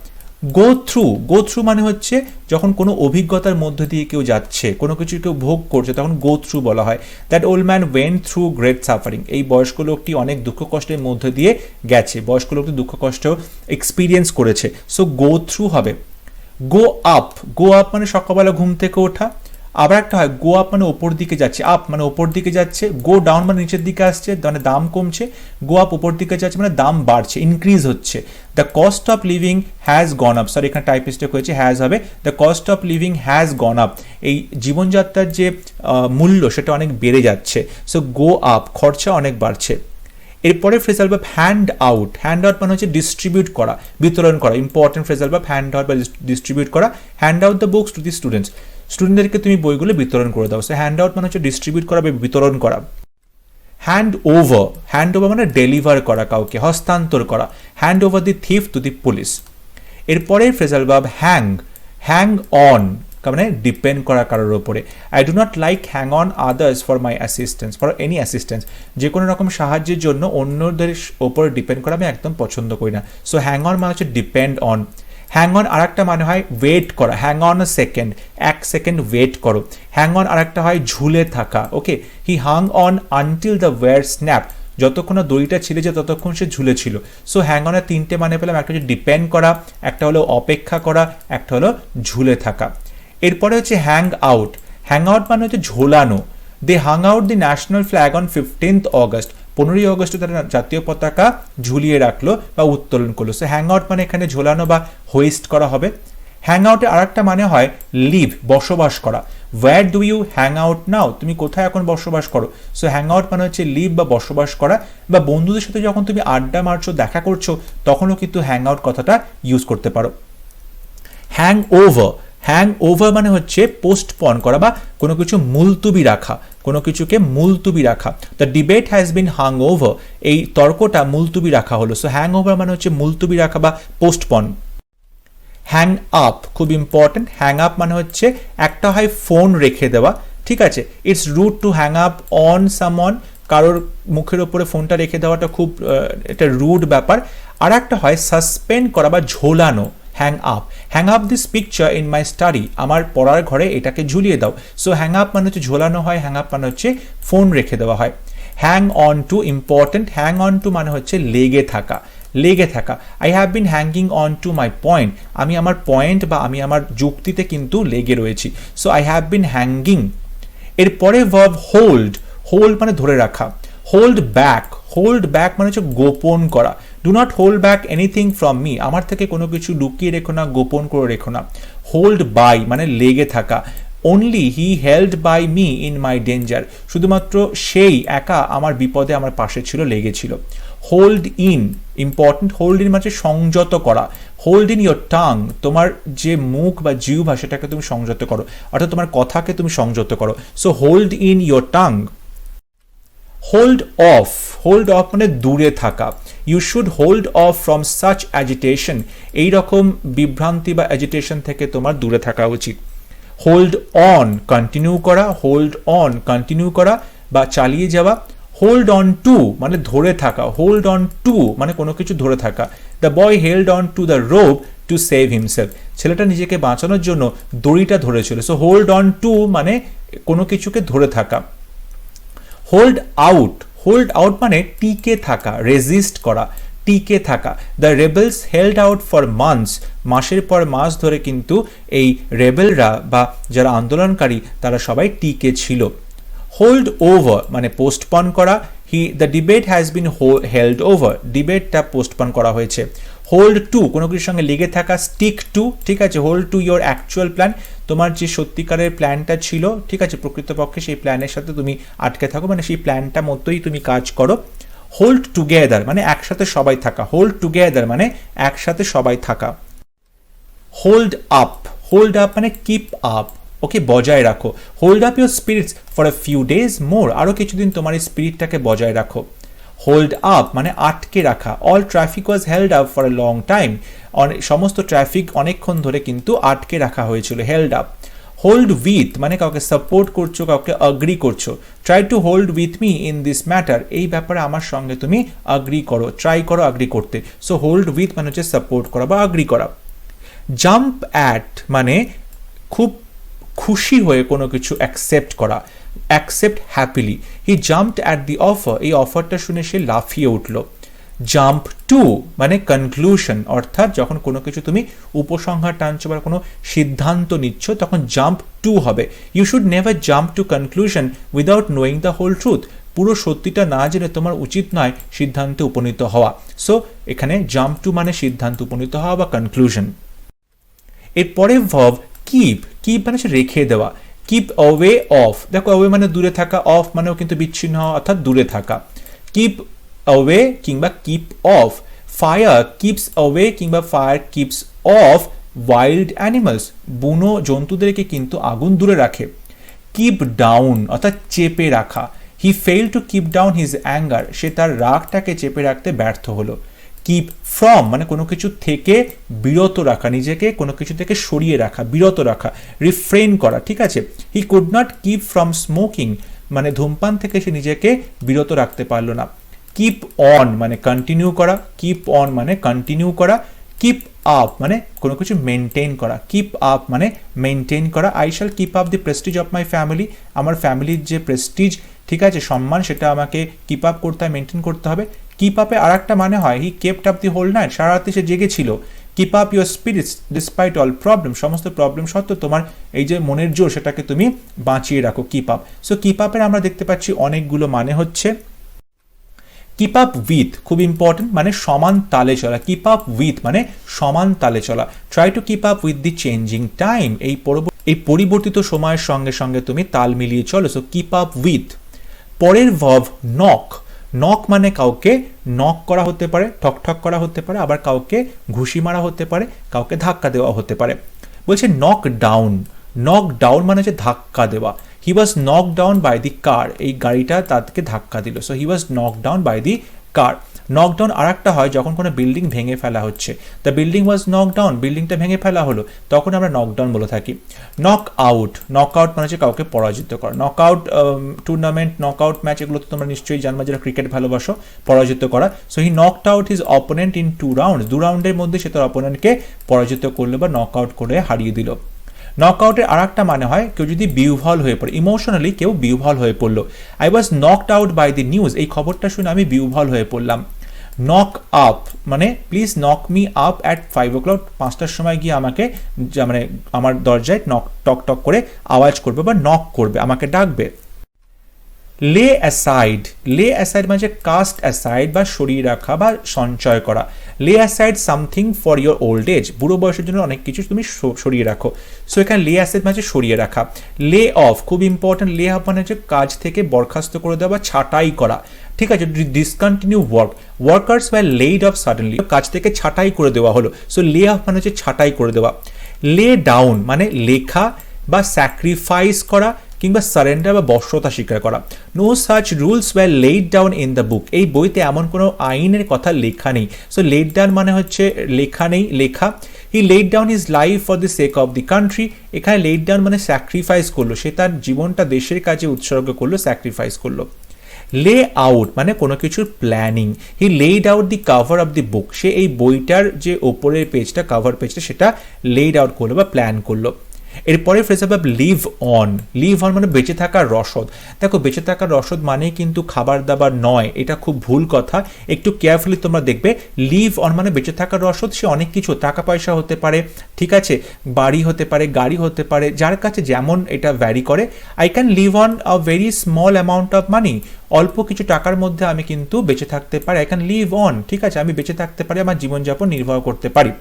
গো থ্রু মানে হচ্ছে যখন কোনো অভিজ্ঞতার মধ্যে দিয়ে কেউ যাচ্ছে, কোনো কিছু কেউ ভোগ করছে, তখন গো থ্রু বলা হয়। That old man went through great suffering, এই বয়স্ক লোকটি অনেক দুঃখ কষ্টের মধ্যে দিয়ে গেছে, বয়স্ক লোকটি দুঃখ কষ্ট এক্সপিরিয়েন্স করেছে। সো গো থ্রু হবে। গো আপ মানে সকালবেলা ঘুম থেকে ওঠা। আবার একটা হয় গো আপ মানে ওপর দিকে যাচ্ছে, আপ মানে ওপর দিকে যাচ্ছে। গো ডাউন মানে নিচের দিকে আসছে, মানে দাম কমছে। গো আপ ওপর দিকে যাচ্ছে মানে দাম বাড়ছে, ইনক্রিজ হচ্ছে। The cost of living has gone up, sorry এখানে টাইপ মিস্টেক হয়েছে, হ্যাজ হবে। The cost of living has gone up, এই জীবনযাত্রার যে মূল্য সেটা অনেক বেড়ে যাচ্ছে। সো গো আপ খরচা অনেক বাড়ছে। এরপরে ফ্রেজাল ভার্ব হ্যান্ড আউট মানে হচ্ছে ডিস্ট্রিবিউট করা, বিতরণ করা, important phrasal verb hand out বা ডিস্ট্রিবিউট করা। Hand out the books to the students, স্টুডেন্টদেরকে তুমি বইগুলো বিতরণ করে দাও। সো হ্যান্ড আউট মানে হচ্ছে ডিস্ট্রিবিউট করা বা বিতরণ করা। হ্যান্ড ওভার মানে ডেলিভার করা, কাউকে হস্তান্তর করা। Hand over the thief to the police. এরপরে ফ্রেজাল ভার্ব হ্যাং অন মানে ডিপেন্ড করা কারোর ওপরে। I do not like hang on others for my assistance, for any assistance, যে কোনো রকম সাহায্যের জন্য অন্যদের ওপর ডিপেন্ড করা আমি একদম পছন্দ করি না। সো হ্যাং অন মানে হচ্ছে ডিপেন্ড অন। হ্যাং অন আর একটা মানে হয় ওয়েট করা, হ্যাং অন আ সেকেন্ড, এক সেকেন্ড ওয়েট করো। হ্যাং অন আর একটা হয় ঝুলে থাকা। Okay, he hung on until the wire snap, যতক্ষণ না দড়িটা ছিঁড়ে যায় ততক্ষণ সে ঝুলে ছিল। সো হ্যাং অনের তিনটে মানে পেলাম, একটা হচ্ছে ডিপেন্ড করা, একটা হলো অপেক্ষা করা, একটা হলো ঝুলে থাকা। এরপরে হচ্ছে হ্যাং আউট মানে হচ্ছে ঝোলানো। They hang out the national flag on 15th August, 15ই অগস্টে তারা জাতীয় পতাকা ঝুলিয়ে রাখলো বা উত্তোলন করলো। সো হ্যাং আউট মানে এখানে ঝোলানো বা হোয়েস্ট করা হবে। হ্যাং আউটে আর একটা মানে হয় লিভ, বসবাস করা। Where do you hang out now, তুমি কোথায় এখন বসবাস করো। সো হ্যাং আউট মানে হচ্ছে লিভ বা বসবাস করা, বা বন্ধুদের সাথে যখন তুমি আড্ডা মারছো, দেখা করছো, তখনও কিন্তু হ্যাং আউট কথাটা ইউজ করতে পারো। হ্যাং ওভার মানে হচ্ছে পোস্টপন করা বা কোনো কিছু মুলতুবি রাখা, কোনো কিছুকে মুলতুবি রাখা। The debate has bin Hang over, এই তর্কটা মুলতুবি রাখা হলো। সো হ্যাং ওভার মানে হচ্ছে মুলতুবি রাখা বা পোস্টপন। হ্যাং আপ খুব ইম্পর্টেন্ট, হ্যাং আপ মানে হচ্ছে একটা হয় ফোন রেখে দেওয়া, ঠিক আছে। It's rude to hang up on someone, কারোর মুখের ওপরে ফোনটা রেখে দেওয়াটা খুব এটা রুড ব্যাপার। আর একটা হয় সাসপেন্ড করা বা ঝোলানো, hang up this picture in my study, আমার পড়ার ঘরে এটাকে ঝুলিয়ে দাও। সো হ্যাং আপ মানে হচ্ছে ঝোলানো হয়, হ্যাং আপ মানে হচ্ছে ফোন রেখে দেওয়া হয়। Hang on to important, hang on to মানে হচ্ছে লেগে থাকা। I have been hanging on to my point, আমি আমার পয়েন্ট বা আমি আমার যুক্তিতে কিন্তু লেগে রয়েছি। So I have been hanging. এরপরে ভার্ব হোল্ড মানে ধরে রাখা। হোল্ড ব্যাক মানে হচ্ছে গোপন করা। Do not hold back anything from me, আমার থেকে কোনো কিছু লুকিয়ে রেখো না, গোপন করে রেখো না। হোল্ড বাই মানে লেগে থাকা। Only he held by me in my danger, শুধুমাত্র সেই একা আমার বিপদে আমার পাশে ছিল, লেগেছিল। Hold in important, hold in মানে সংযত করা। হোল্ড ইন ইয়োর টাং, তোমার যে মুখ বা জিহ্বা সেটাকে তুমি সংযত করো, অর্থাৎ তোমার কথাকে তুমি সংযত করো। So hold in your tongue. Hold off মানে দূরে থাকা। You should hold off from such agitation, এইরকম বিভ্রান্তি বা অ্যাজিটেশন থেকে তোমার দূরে থাকা উচিত। হোল্ড অন কন্টিনিউ করা বা চালিয়ে যাওয়া। হোল্ড অন টু মানে ধরে থাকা, হোল্ড অন টু মানে কোনো কিছু ধরে থাকা। The boy held on to the rope to save himself, ছেলেটা নিজেকে বাঁচানোর জন্য দড়িটা ধরেছিল। সো হোল্ড অন টু মানে কোনো কিছুকে ধরে থাকা। হোল্ড আউট মানে টিকে থাকা, রেজিস্ট করা, টিকে থাকা। The rebels held out for months, মাসের পর মাস ধরে কিন্তু এই রেবেলরা বা যারা আন্দোলনকারী তারা সবাই টিকে ছিল। হোল্ড ওভার মানে পোস্টপন করা, the debate has been held over, ডিবেটটা পোস্টপন করা হয়েছে। হোল্ড টু কোনো কিছুর সঙ্গে লেগে থাকা, স্টিক টু, ঠিক আছে। Hold to your actual plan, তোমার যে সত্যিকারের প্ল্যানটা ছিল, ঠিক আছে, প্রকৃতপক্ষে সেই প্ল্যানের সাথে তুমি আটকে থাকো, মানে সেই প্ল্যানটা মতোই তুমি কাজ করো। হোল্ড টুগেদার মানে একসাথে সবাই থাকা, হোল্ড টুগেদার মানে একসাথে সবাই থাকা। হোল্ড আপ মানে কিপ আপ, ওকে, বজায় রাখো। Hold up your spirits for a few days more, আরও কিছুদিন তোমার এই স্পিরিটটাকে বজায় রাখো। হোল্ড আপ মানে আটকে রাখা। All traffic was held up for a long time, সমস্ত ট্রাফিক অনেকক্ষণ ধরে কিন্তু আটকে রাখা হয়েছিল, হেল্ড আপ। হোল্ড উইথ মানে কাউকে সাপোর্ট করছো, কাউকে অ্যাগ্রি করছো। Try to hold with me in this matter, এই ব্যাপারে আমার সঙ্গে তুমি অ্যাগ্রি করো, ট্রাই করো অ্যাগ্রি করতে। সো হোল্ড উইথ মানে হচ্ছে সাপোর্ট করা বা অ্যাগ্রি করা। জাম্প অ্যাট মানে খুব খুশি হয়ে কোনো কিছু অ্যাকসেপ্ট করা, accept happily. He jumped at the offer, এই অফারটা শুনে সে লাফিয়ে উঠল। জাম্প টু মানে কনক্লুশন, অর্থাৎ যখন কোনো কিছু তুমি উপসংহার টানছো বা কোনো সিদ্ধান্ত নিচ্ছ তখন জাম্প টু হবে। You should never jump to conclusion without knowing the whole truth, পুরো সত্যিটা না জেনে তোমার উচিত নয় সিদ্ধান্তে উপনীত হওয়া। সো এখানে জাম্প টু মানে সিদ্ধান্ত উপনীত হওয়া বা কনক্লুশন। এরপরে ভার্ব কিপ মানে রেখে দেওয়া। কিপ অ্যাওয়ে অফ, দেখো অ্যাওয়ে মানে দূরে থাকা, অফ মানেও কিন্তু বিচ্ছিন্ন হওয়া অর্থাৎ দূরে থাকা। কিপ অ্যাওয়ে কিংবা keep off. Fire keeps away কিংবা fire keeps off wild animals, বুনো জন্তুদেরকে কিন্তু আগুন দূরে রাখে। কিপ ডাউন অর্থাৎ চেপে রাখা। He fail to keep down his anger, সে তার রাগটাকে চেপে রাখতে ব্যর্থ হলো। কিপ ফ্রম মানে কোনো কিছু থেকে বিরত রাখা, নিজেকে কোনো কিছু থেকে সরিয়ে রাখা, বিরত রাখা, রিফ্রেন করা, ঠিক আছে। He could not keep from smoking মানে ধূমপান থেকে সে নিজেকে বিরত রাখতে পারলো না। কিপ অন মানে কন্টিনিউ করা, কিপ অন মানে কন্টিনিউ করা। কিপ আপ মানে কোনো কিছু মেনটেন করা, কিপ আপ মানে মেনটেন করা। I shall keep up the Prestige of my family, আমার ফ্যামিলির যে প্রেস্টিজ, ঠিক আছে, সম্মান, সেটা আমাকে কিপ আপ করতে হয়, মেনটেন করতে হবে। কিপ আপে আর একটা মানে হয় he kept up the whole night, সারা রাতে সে জেগেছিল। Keep up your spirits despite all problem, সমস্ত প্রবলেম সত্ত্বেও তোমার এই যে মনের জোর সেটাকে তুমি বাঁচিয়ে রাখো, কিপ আপ। সো কিপ আপের আমরা দেখতে পাচ্ছি অনেকগুলো মানে হচ্ছে। কিপ আপ উইথ খুব ইম্পর্টেন্ট, মানে সমান তালে চলা। কিপ আপ উইথ মানে সমান তালে চলা। Try to keep up with the changing time, এই পরিবর্তিত সময়ের সঙ্গে সঙ্গে তুমি তাল মিলিয়ে চলো। So keep up with. পরের ভার্ব নক মানে কাউকে নক করা হতে পারে, ঠক করা হতে পারে, আবার কাউকে ঘুষি মারা হতে পারে, কাউকে ধাক্কা দেওয়া হতে পারে। বলছে নক ডাউন মানে হচ্ছে ধাক্কা দেওয়া। He was knock down by the car, এই গাড়িটা তাকে ধাক্কা দিল। So he was knock down by the car. Knock down আর একটা হয় যখন কোনো বিল্ডিং ভেঙে ফেলা হচ্ছে, the building was knock down, বিল্ডিংটা ভেঙে ফেলা হলো, তখন আমরা নক ডাউন বলে থাকি। নক আউট মানে হচ্ছে কাউকে পরাজিত করা। Knock out tournament, knock out match, এগুলো তো তোমরা নিশ্চয়ই জানবা যারা ক্রিকেট ভালোবাসো, পরাজিত করা। So he knocked out his opponent in 2 rounds, 2 রাউন্ডের মধ্যে সে তার অপোনেন্টকে পরাজিত করলো বা নক আউট করে হারিয়ে দিল। নকআউটের আর একটা মানে হয় কেউ যদি বিহ্বল হয়ে পড়ে, ইমোশনালি কেউ বিহ্বল হয়ে পড়লো। I was knocked out by the news, এই খবরটা শুনে আমি বিহ্বল হয়ে পড়লাম। নক আপ মানে please knock me up at 5 o'clock, 5টার সময় গিয়ে আমাকে মানে আমার দরজায় টক করে আওয়াজ করবে বা নক করবে, আমাকে ডাকবে। লে অ্যাসাইড মানে কাস্ট অ্যাসাইড বা সরিয়ে রাখা বা সঞ্চয় করা। Lay aside something for your old age, বুড়ো বয়সের জন্য অনেক কিছু তুমি সরিয়ে রাখো। সো এখানে লে অ্যাসাইড মানে সরিয়ে রাখা। লে অফ খুব ইম্পর্টেন্ট, লে অফ মানে হচ্ছে কাজ থেকে বরখাস্ত করে দেওয়া বা ছাঁটাই করা, ঠিক আছে। Discontinue workers were laid off suddenly, কাজ থেকে ছাঁটাই করে দেওয়া হলো। সো লে অফ মানে হচ্ছে ছাঁটাই করে দেওয়া। লে ডাউন মানে লেখা বা স্যাক্রিফাইস করা কিংবা সারেন্ডার বা বশ্যতা স্বীকার করা। No such rules were laid down in the book, এই বইতে এমন কোনো আইনের কথা লেখা নেই। সো লেইড ডাউন মানে হচ্ছে লেখা নেই, লেখা। He laid down his life for the sake of the country, এখানে লেইড ডাউন মানে স্যাক্রিফাইস করলো, সে তার জীবনটা দেশের কাজে উৎসর্গ করলো, স্যাক্রিফাইস করলো। লে আউট মানে কোনো কিছুর planning. He laid out the cover of the book, সে এই বইটার যে ওপরের পেজটা, কাভার পেজটা, সেটা লেইড আউট করলো বা প্ল্যান করলো। এরপরে ফ্রেজ হবে লিভ অন। লিভ অন মানে বেঁচে থাকার রসদ। দেখো, বেঁচে থাকার রসদ মানে কিন্তু খাবার দাবার নয়, এটা খুব ভুল কথা, একটু কেয়ারফুলি তোমরা দেখবে। লিভ অন মানে বেঁচে থাকার রসদ, সে অনেক কিছু, টাকা পয়সা হতে পারে, ঠিক আছে, বাড়ি হতে পারে, গাড়ি হতে পারে, যার কাছে যেমন এটা ভ্যারি করে। I can live on a very small amount of money, অল্প কিছু টাকার মধ্যে আমি কিন্তু বেঁচে থাকতে পারি। আই ক্যান লিভ অন, ঠিক আছে, আমি বেঁচে থাকতে পারি, আমার জীবনযাপন নির্বাহ করতে পারি।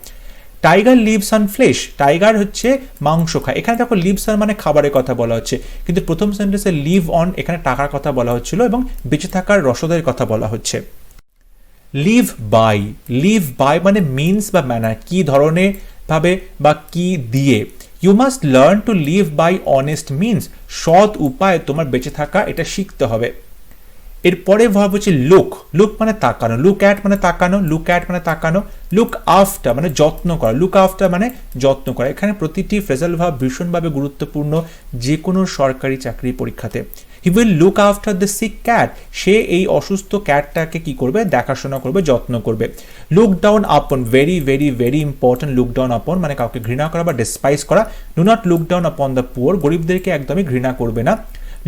Tiger leaves on flash, tiger হচ্ছে মাংস খায়। এখানে দেখো লিভস অন মানে খাবারের কথা বলা হচ্ছে, কিন্তু প্রথম সেন্টেন্সে লিভ অন এখানে টাকার কথা বলা হচ্ছিল এবং বেঁচে থাকার রসদের কথা বলা হচ্ছে। লিভ বাই, লিভ বাই মানে মিনস বা ম্যানার, কি ধরনের ভাবে বা কি দিয়ে। You must learn to live by honest means, সৎ উপায় তোমার বেঁচে থাকা এটা শিখতে হবে। এরপরে ভাব হচ্ছে লুক, লুক মানে তাকানো, লুক অ্যাট মানে তাকানো, লুক অ্যাট মানে তাকানো, লুক আফটার মানে যত্ন করা, লুক আফটার মানে যত্ন করা। এখানে প্রতিটি ফ্রেজাল ভাব ভীষণভাবে গুরুত্বপূর্ণ যে কোনো সরকারি চাকরি পরীক্ষাতে। He will look after the sick cat, সে এই অসুস্থ ক্যাটটাকে কি করবে, দেখাশোনা করবে, যত্ন করবে। Look down upon, very very very important, look down upon মানে কাউকে ঘৃণা করা বা ডিসপাইস করা। Do not look down upon the poor, গরিবদেরকে একদমই ঘৃণা করবে না।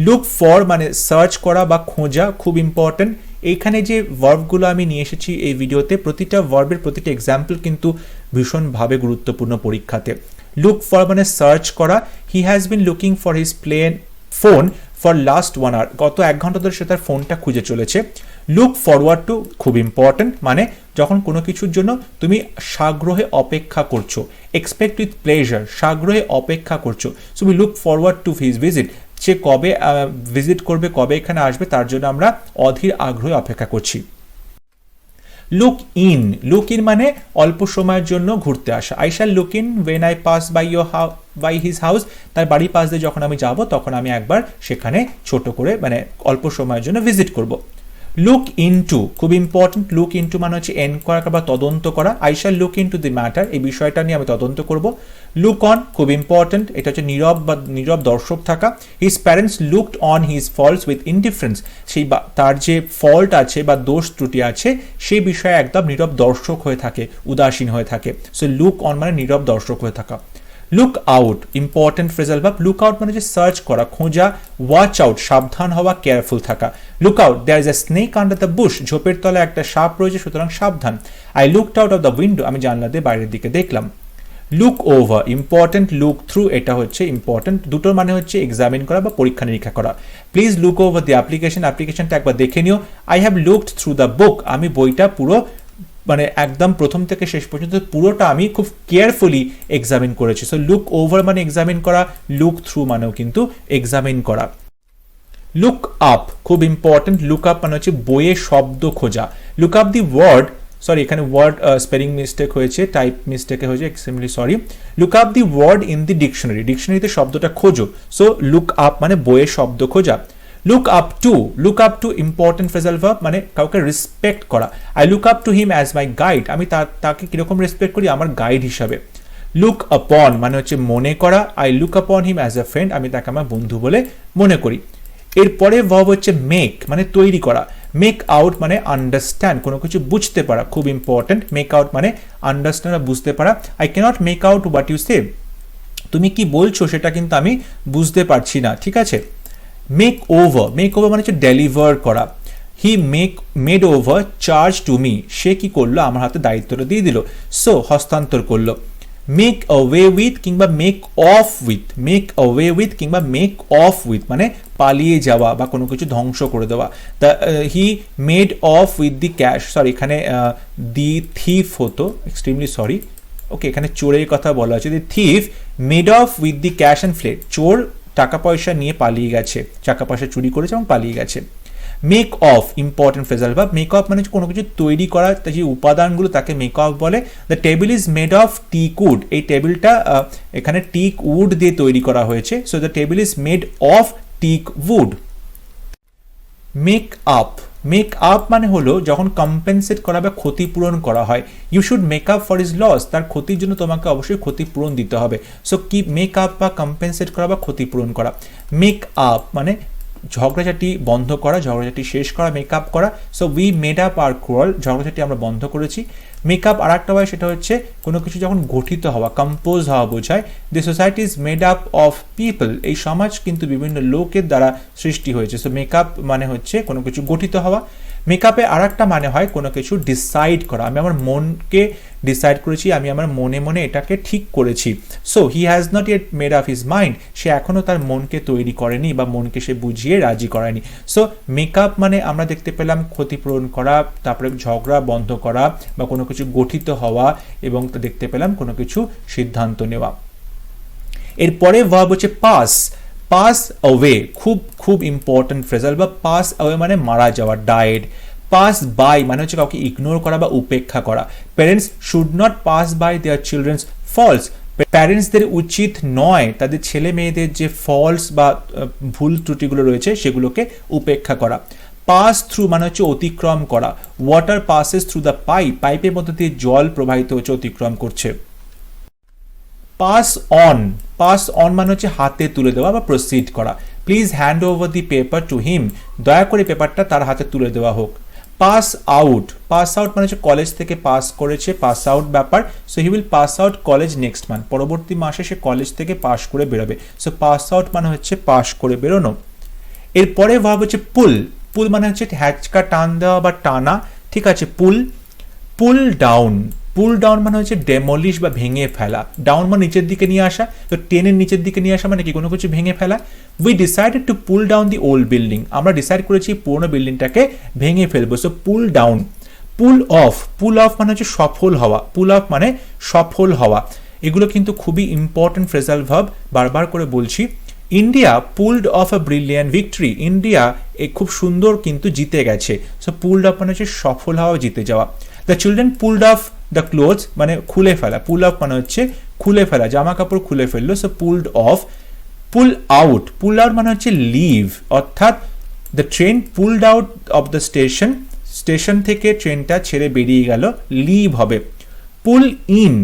লুক ফর মানে সার্চ করা বা খোঁজা, খুব ইম্পর্টেন্ট। এইখানে যে ভার্বগুলো আমি নিয়ে এসেছি এই ভিডিওতে, প্রতিটা ভার্বের প্রতিটা এক্সাম্পল কিন্তু ভীষণভাবে গুরুত্বপূর্ণ পরীক্ষাতে। লুক ফর মানে সার্চ করা। He has been looking for his phone for last 1 hour, গত 1 ঘন্টা ধরে সে তার ফোনটা খুঁজে চলেছে। লুক ফরওয়ার্ড টু, খুব ইম্পর্টেন্ট, মানে যখন কোনো কিছুর জন্য তুমি সাগ্রহে অপেক্ষা করছো, এক্সপেক্ট উইথ প্লেজার, সাগ্রহে অপেক্ষা করছো। So we look forward to his visit, সে কবে ভিজিট করবে, কবে এখানে আসবে, তার জন্য আমরা অধীর আগ্রহে অপেক্ষা করছি। লুক ইন, লুক ইন মানে অল্প সময়ের জন্য ঘুরতে আসা। I shall look in when I pass by his house, তার বাড়ির পাশ দিয়ে যখন আমি যাব তখন আমি একবার সেখানে ছোট করে মানে অল্প সময়ের জন্য ভিজিট করব। লুক ইনটু, খুব ইম্পর্টেন্ট, লুক ইনটু মানে হচ্ছে এনকোয়ার বা তদন্ত করা। I shall look into the matter, এই বিষয়টা নিয়ে আমি তদন্ত করব। লুক অন, খুব ইম্পর্টেন্ট, এটা হচ্ছে নীরব বা নীরব দর্শক থাকা। His parents looked on his faults with indifference, সেই তার যে ফল্ট আছে বা দোষ ত্রুটি আছে সেই বিষয়ে একদম নীরব দর্শক হয়ে থাকে, উদাসীন হয়ে থাকে। সো লুক অন মানে নীরব দর্শক হয়ে থাকা। Look out, important phrasal verb. Look out মানে যে সার্চ করা, খোঁজা। ওয়াচ আউট, সাবধান হওয়া, কেয়ারফুল থাকা। Look out, there is a snake under the bush, ঝোপের তলায় একটা সাপ রয়েছে, সুতরাং সাবধান। I looked out of the window, আমি জানলা দিয়ে বাইরের দিকে দেখলাম। Look over, important, look through এটা হচ্ছে ইম্পর্টেন্ট, দুটোর মানে হচ্ছে এক্সামিন করা বা পরীক্ষা নিরীক্ষা করা। Please look over the application, অ্যাপ্লিকেশনটা একবার দেখে নিও। I have looked through the book, আমি বইটা পুরো মানে একদম প্রথম থেকে শেষ পর্যন্ত পুরোটা আমি খুব কেয়ারফুলি এক্সামিন করেছি। সো লুক ওভার মানে এক্সামিন করা, লুক থ্রু মানেও কিন্তু এক্সামিন করা। লুক আপ, খুব ইম্পর্টেন্ট, লুক আপ মানে হচ্ছে বইয়ে শব্দ খোঁজা। Look up the word, sorry এখানে ওয়ার্ড স্পেলিং মিস্টেক হয়েছে, টাইপ মিস্টেকে হয়েছে, extremely sorry. Look up the word in the dictionary, ডিকশনারিতে শব্দটা খোঁজো। সো লুক আপ মানে বইয়ের শব্দ খোঁজা। Look up to, look up to important phrasal verb মানে কাউকে রেসপেক্ট করা। I look up to him as my guide, আমি তাকে কিরকম রেসপেক্ট করি, আমার গাইড হিসাবে। লুক আপন মানে হচ্ছে মনে করা। আই লুক আপন হিম অ্যাজ এ ফ্রেন্ড, আমি তাকে আমার বন্ধু বলে মনে করি। এরপরে ভার্ব হচ্ছে মেক মানে তৈরি করা। মেক আউট মানে আন্ডারস্ট্যান্ড, কোনো কিছু বুঝতে পারা, খুব ইম্পর্টেন্ট। মেক আউট মানে আন্ডারস্ট্যান্ড বা বুঝতে পারা। I cannot make out what you say, তুমি কি বলছো সেটা কিন্তু আমি বুঝতে পারছি না, ঠিক আছে। মেক ওভার, মেক ওভার মানে হচ্ছে ডেলিভার করা। He made over charge to me, সে কি করলো, আমার হাতে দায়িত্বটা দিয়ে দিল। সো হস্তান্তর করলো। মেক অ্যাওয়ে উইথ কিংবা make off with, make away with কিংবা মেক অফ উইথ মানে পালিয়ে যাওয়া বা কোনো কিছু ধ্বংস করে দেওয়া। He made off with the cash, sorry এখানে দি থিফ হতো, এক্সট্রিমলি সরি। ওকে, এখানে চোরের কথা বলা হচ্ছে। The thief made off with the cash and fled, চোর টাকা পয়সা নিয়ে পালিয়ে গেছে, টাকা পয়সা চুরি করেছে এবং পালিয়ে গেছে। Make off, important phrasal verb. Make off মানে কোনো কিছু তৈরি করা, যে উপাদানগুলো তাকে মেক অফ বলে। The table is made of teak wood, এই টেবিলটা এখানে টিক উড দিয়ে তৈরি করা হয়েছে। So the table is made of teak wood. Make up, make up মানে হলো যখন কম্পেনসেট করা বা ক্ষতিপূরণ করা হয়। You should make up for is loss, তার ক্ষতির জন্য তোমাকে অবশ্যই ক্ষতিপূরণ দিতে হবে। সো কি মেক আপ বা কম্পেনসেট করা বা ক্ষতিপূরণ করা। মেক আপ মানে ঝগড়াঝাটি বন্ধ করা, ঝগড়াঝাটি শেষ করা, মেকআপ করা। So we made up our quarrel, ঝগড়াঝাটি আমরা বন্ধ করেছি। মেকআপ আর একটা হয়, সেটা হচ্ছে কোনো কিছু যখন গঠিত হওয়া, কম্পোজ হওয়া বোঝায়। দি society is made up of people, এই সমাজ কিন্তু বিভিন্ন লোকের দ্বারা সৃষ্টি হয়েছে। সো মেকআপ মানে হচ্ছে কোনো কিছু গঠিত হওয়া। মেকআপে আর একটা মানে হয় কোনো কিছু ডিসাইড করা, আমি আমার মনকে ডিসাইড করেছি, আমি আমার মনে মনে এটাকে ঠিক করেছি। So he has not yet made up his mind, সে এখনও তার মনকে তৈরি করেনি বা মনকে সে বুঝিয়ে রাজি করায়নি। সো মেকআপ মানে আমরা দেখতে পেলাম ক্ষতিপূরণ করা, তারপরে ঝগড়া বন্ধ করা বা কোনো কিছু গঠিত হওয়া, এবং দেখতে পেলাম কোনো কিছু সিদ্ধান্ত নেওয়া। এরপরে ভার্ব হচ্ছে পাস। পাস অ্যাওয়ে, খুব খুব ইম্পর্টেন্ট ফ্রেজাল। বা পাস অ্যাওয়ে মানে মারা যাওয়া, ডায়েড। পাস বাই মানে হচ্ছে কাউকে ইগনোর করা বা উপেক্ষা করা। Parents should not pass by their children's faults, প্যারেন্টসদের উচিত নয় তাদের ছেলে মেয়েদের যে ফলস বা ভুল ত্রুটিগুলো রয়েছে সেগুলোকে উপেক্ষা করা। পাস থ্রু মানে হচ্ছে অতিক্রম করা। Water passes through the pipe, পাইপের মধ্যে দিয়ে জল প্রবাহিত হচ্ছে, অতিক্রম করছে। পাস অন, পাস অন মানে হচ্ছে হাতে তুলে দেওয়া বা প্রসিড করা। Please hand over the paper to him, দয়া করে পেপারটা তার হাতে তুলে দেওয়া হোক। পাস আউট, পাস আউট মানে হচ্ছে কলেজ থেকে পাস করেছে, পাস আউট ব্যাপার। So he will pass out college next month, পরবর্তী মাসে সে কলেজ থেকে পাস করে বেরোবে। সো পাস আউট মানে হচ্ছে পাস করে বেরোনো। এরপরে ভাব হচ্ছে পুল। পুল মানে হচ্ছে হ্যাচকা টান দেওয়া বা টানা, ঠিক আছে। পুল, পুল ডাউন, পুল ডাউন মানে হচ্ছে ডেমলিশ বা ভেঙে ফেলা। ডাউন মানে নিচের দিকে নিয়ে আসা, তো টেনের নিচের দিকে নিয়ে আসা মানে কি কোনো কিছু ভেঙে ফেলা। We decided to pull down the old building, আমরা ডিসাইড করেছি পুরনো বিল্ডিংটাকে ভেঙে ফেলবো। So pull down. Pool of, pool of মানে হচ্ছে সফল হওয়া, পুল অফ মানে সফল হওয়া। এগুলো কিন্তু খুবই ইম্পর্টেন্ট ফ্রেজাল ভার্ব, বারবার করে বলছি। India pulled of a brilliant victory, India খুব সুন্দর কিন্তু জিতে গেছে। সো পুলড অফ মানে হচ্ছে সফল হওয়া, জিতে যাওয়া। The children pulled of the clothes মানে খুলে ফেলা, পুল অফ মানে হচ্ছে খুলে ফেলা, জামা কাপড় খুলে ফেললো। So pulled of. Pool out, pool out মানে হচ্ছে লিভ, অর্থাৎ the train pulled out of the station, station থেকে ট্রেনটা ছেড়ে বেরিয়ে গেল, লিভ হবে। পুল ইন,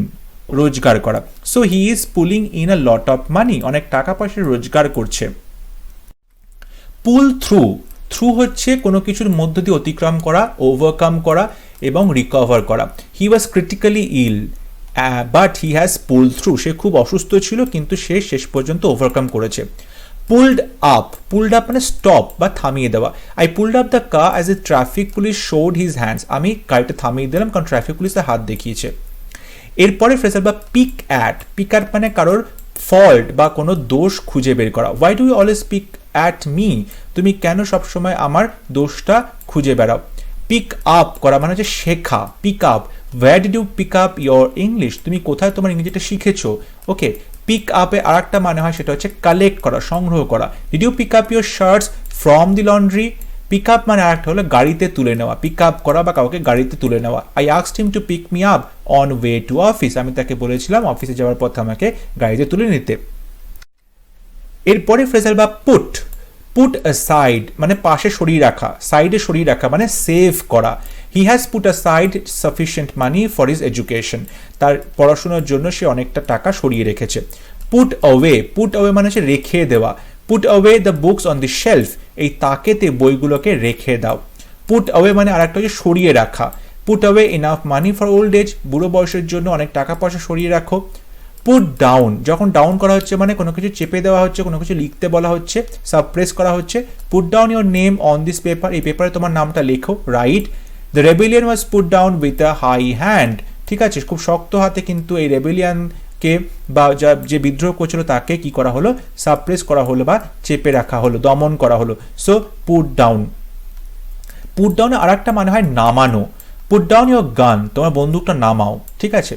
রোজগার করা। So he is pulling in a lot of money, অনেক টাকা পয়সা রোজগার করছে। পুল থ্রু, থ্রু হচ্ছে কোনো কিছুর মধ্য দিয়ে অতিক্রম করা, ওভারকাম করা এবং রিকভার করা। He was critically ill but he has pull through, সে খুব অসুস্থ ছিল কিন্তু সে শেষ পর্যন্ত ওভারকাম করেছে। পুলড আপ, পুলড আপ মানে স্টপ বা থামিয়ে দেওয়া। I pulled up the car as a traffic police showed his hands, আমি গাড়িটা থামিয়ে দিলাম কারণ ট্রাফিক পুলিশ তার হাত দেখিয়েছে। এরপরে ফ্রেজাল বা পিক অ্যাট, পিক অ্যাট মানে কারোর ফল্ট বা কোনো দোষ খুঁজে বের করা। Why do you always pick at me, তুমি কেন সবসময় আমার দোষটা খুঁজে বেড়াও। পিক আপ করা মানে হচ্ছে শেখা, pick up. Where did you pick up your English, তুমি কোথায় তোমার ইংরেজিটা শিখেছো। ওকে, পিক আপে আর একটা মানে হয় সেটা হচ্ছে কালেক্ট করা, সংগ্রহ করা। Did you pick up your shirts from the laundry, pick up মানে আরেকটা হলো গাড়িতে তুলে নেওয়া, পিক আপ করা বা কাউকে গাড়িতে তুলে নেওয়া। I asked him to pick me up on way to office, আমি তাকে বলেছিলাম অফিসে যাওয়ার পথে আমাকে গাড়িতে তুলে নিতে। এরপরে ফ্রেজাল বা পুট, পুট অ্যাসাইড মানে পাশে সরিয়ে রাখা, সাইডে সরিয়ে রাখা মানে সেভ করা। He has put aside sufficient money for his education, তার পড়াশোনার জন্য সে অনেকটা টাকা সরিয়ে রেখেছে। পুট অ্যাওয়ে, পুট অ্যাওয়ে মানে হচ্ছে রেখে দেওয়া। Put away the books on the shelf, এই তাকেতে বইগুলোকে রেখে দাও। পুট অ্যাওয়ে মানে আরেকটা হচ্ছে সরিয়ে রাখা। Put away enough money for old age, বুড়ো বয়সের জন্য অনেক টাকা পয়সা সরিয়ে রাখো। পুট ডাউন, যখন ডাউন করা হচ্ছে মানে কোনো কিছু চেপে দেওয়া হচ্ছে, কোনো কিছু লিখতে বলা হচ্ছে, সাবপ্রেস করা হচ্ছে। Put down your name on this paper, এই পেপারে তোমার নামটা লেখো, right. The rebellion was put down with a high hand, ঠিক আছে, খুব শক্ত হাতে কিন্তু এই রেবেলিয়ানকে বা যে বিদ্রোহ করছিল তাকে কি করা হলো, সাবপ্রেস করা হলো বা চেপে রাখা হলো, দমন করা হলো। So put down. পুট ডাউনে আর একটা মানে হয় নামানো। পুট ডাউন ইউর গান, তোমার বন্দুকটা নামাও, ঠিক আছে।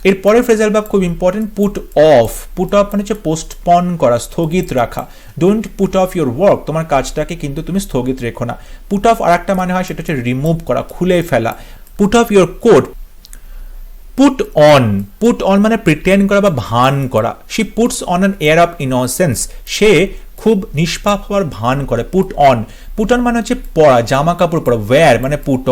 এরপরে ফ্রেজাল ভার্ব খুব important, put off. Put off মানে হচ্ছে পোস্টপন করা, স্থগিত রাখা। Don't put off your work, তোমার কাজটাকে কিন্তু তুমি স্থগিত রেখো না। পুট অফ আর একটা মানে হয় সেটা হচ্ছে রিমুভ করা, খুলে ফেলা। Put off your coat. Put on, put on মানে প্রিটেন্ড করা বা ভান করা। She puts on an air of innocence, সে খুব নিষ্পাপ হওয়ার ভান করে। পুট অন মানে হচ্ছে পরা, জামা কাপড় পরা, ওয়্যার মানে পুট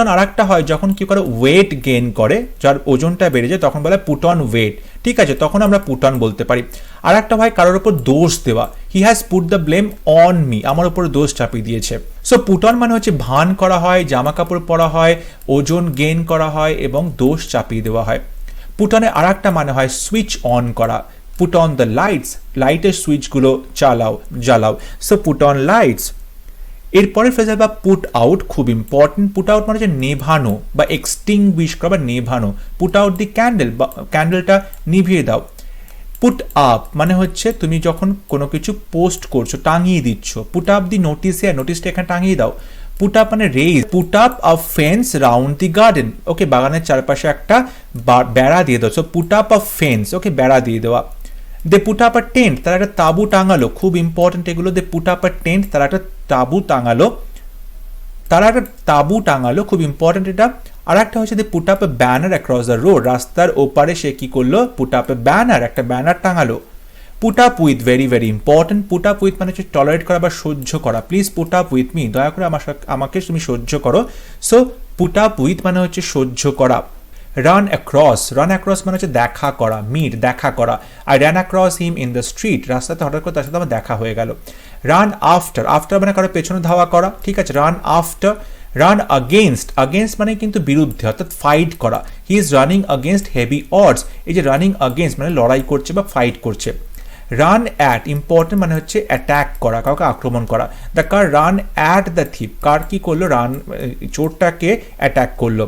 অন আর একটা হয় যখন কি করে ওয়েট গেইন করে, যার ওজনটা বেড়ে যায় তখন বলে পুট অন ওয়েট, ঠিক আছে, তখন আমরা পুট অন বলতে পারি। আর একটা হয় কারোর উপর দোষ দেওয়া, he has put the blame on me, আমার উপর দোষ চাপিয়ে দিয়েছে। সো পুট অন মানে হচ্ছে ভান করা হয়, জামা কাপড় পরা হয়, ওজন গেইন করা হয় এবং দোষ চাপিয়ে দেওয়া হয়। পুট অনের আর একটা মানে হয় সুইচ অন করা, পুট অন দ্য লাইটস, লাইটের সুইচগুলো জ্বালাও, সো পুট অন লাইটস। এরপরে ফ্রেজাল বা পুট আউট খুব ইম্পর্টেন্ট। পুট আউট মানে হচ্ছে নেভানো বা এক্সটিংগুইশ করা বা নেভানো, পুট আউট দি ক্যান্ডেল বা ক্যান্ডেলটা নিভিয়ে দাও। পুট আপ মানে হচ্ছে তুমি যখন কোনো কিছু পোস্ট করছো, টাঙিয়ে দিচ্ছ, পুট আপ দি নোটিস, নোটিসটা এখানে টাঙিয়ে দাও। পুট আপ মানে raise, put up a fence round the garden, okay, বাগানের চারপাশে একটা বেড়া দিয়ে দাও, so put up a fence, okay, বেড়া দিয়ে দেওয়া। They put up a tent, তারা একটা তাঁবু টাঙালো, খুব ইম্পর্টেন্ট এগুলো। They put up a tent, তারা একটা তাঁবু টাঙালো, খুব ইম্পর্টেন্ট এটা। আর একটা হচ্ছে they put up a banner across the road, রাস্তার ওপারে সে কি করলো, পুট আপ এ ব্যানার, একটা ব্যানার টাঙালো। Put up with, very very important. Put up with মানে হচ্ছে টলারেট করা বা সহ্য করা, please put up with me, দয়া করে আমাকে তুমি সহ্য করো। সো পুট আপ উইথ মানে হচ্ছে সহ্য করা। রান অ্যাক্রস মানে হচ্ছে দেখা করা, মিট, দেখা করা। I run across him in the street, রাস্তাতে হঠাৎ করে তার সাথে আমার দেখা হয়ে গেল। রান আফটার মানে কারো পেছনে ধাওয়া করা, ঠিক আছে, রান আফটার। রান আগেনস্ট মানে কিন্তু বিরুদ্ধে, অর্থাৎ ফাইট করা, he is running against heavy ods, এই যে রানিং আগেনস্ট মানে লড়াই করছে বা ফাইট করছে। রান অ্যাট ইম্পর্টেন্ট মানে হচ্ছে অ্যাটাক করা, কাউকে আক্রমণ করা। The car run at the thief, car কি করলো, চোরটাকে অ্যাটাক করলো।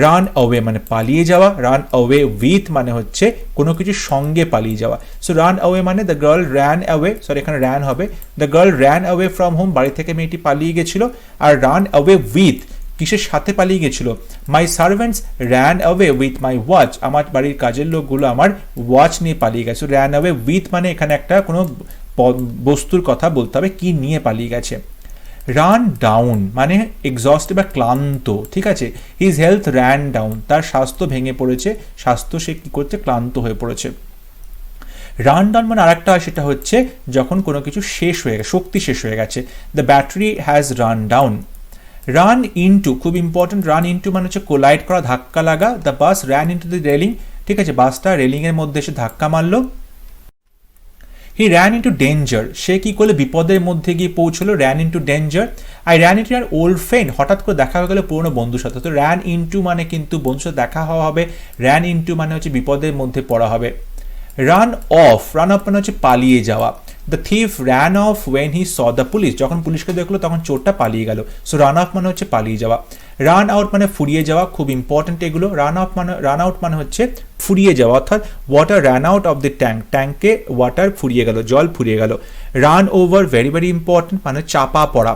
রান অ্যাওয়ে মানে পালিয়ে যাওয়া, রান অ্যাওয়ে উইথ মানে হচ্ছে কোনো কিছুর সঙ্গে পালিয়ে যাওয়া। সো রান অ্যাওয়ে মানে the girl ran away, sorry এখানে র্যান হবে, the girl ran away from home, বাড়ি থেকে মেয়েটি পালিয়ে গেছিল। আর রান অ্যাওয়ে উইথ কিসের সাথে পালিয়ে গেছিল, মাই servants ran away with my watch, আমার বাড়ির কাজের লোকগুলো আমার ওয়াচ নিয়ে পালিয়ে গেছে। র্যান অ্যাওয়ে উইথ মানে এখানে একটা কোনো বস্তুর কথা বলতে হবে, কি নিয়ে পালিয়ে গেছে। রান ডাউন মানে এক্সস্ট বা ক্লান্ত, ঠিক আছে, হিজ হেলথ র্যান ডাউন, তার স্বাস্থ্য ভেঙে পড়েছে, সে কি করছে, ক্লান্ত হয়ে পড়েছে। রান ডাউন মানে আরেকটা হয়, সেটা হচ্ছে যখন কোনো কিছু শেষ হয়ে গেছে, শক্তি শেষ হয়ে গেছে, the battery has run down. Run into খুব ইম্পর্টেন্ট, রান ইনটু মানে হচ্ছে কোলাইড করা, ধাক্কা লাগা। The bus ran into the railing, ঠিক আছে, বাসটা রেলিংয়ের মধ্যে এসে ধাক্কা মারলো। হি র্যান ইন্টু ডেঞ্জার, সে কি করলো, বিপদের মধ্যে গিয়ে পৌঁছলো, ran into danger. I ran into our old friend, হঠাৎ করে দেখা হয়ে গেলো পুরোনো বন্ধুর সাথে। তো র্যান ইন্টু মানে কিন্তু বন্ধুর সাথে দেখা হওয়া হবে, র্যান ইন্টু মানে হচ্ছে বিপদের মধ্যে পড়া হবে। রান অফ মানে হচ্ছে পালিয়ে যাওয়া। The thief ran off when he saw the police, যখন পুলিশকে দেখলো তখন চোরটা পালিয়ে গেল। সো রান অফ মানে হচ্ছে পালিয়ে যাওয়া। রান আউট মানে ফুরিয়ে যাওয়া, খুব ইম্পর্টেন্ট এগুলো। রান আউট মানে হচ্ছে ফুরিয়ে যাওয়া, অর্থাৎ water ran out of the ট্যাঙ্কে ওয়াটার ফুরিয়ে গেল, জল ফুরিয়ে গেল। Run over, very very important, মানে চাপা পড়া।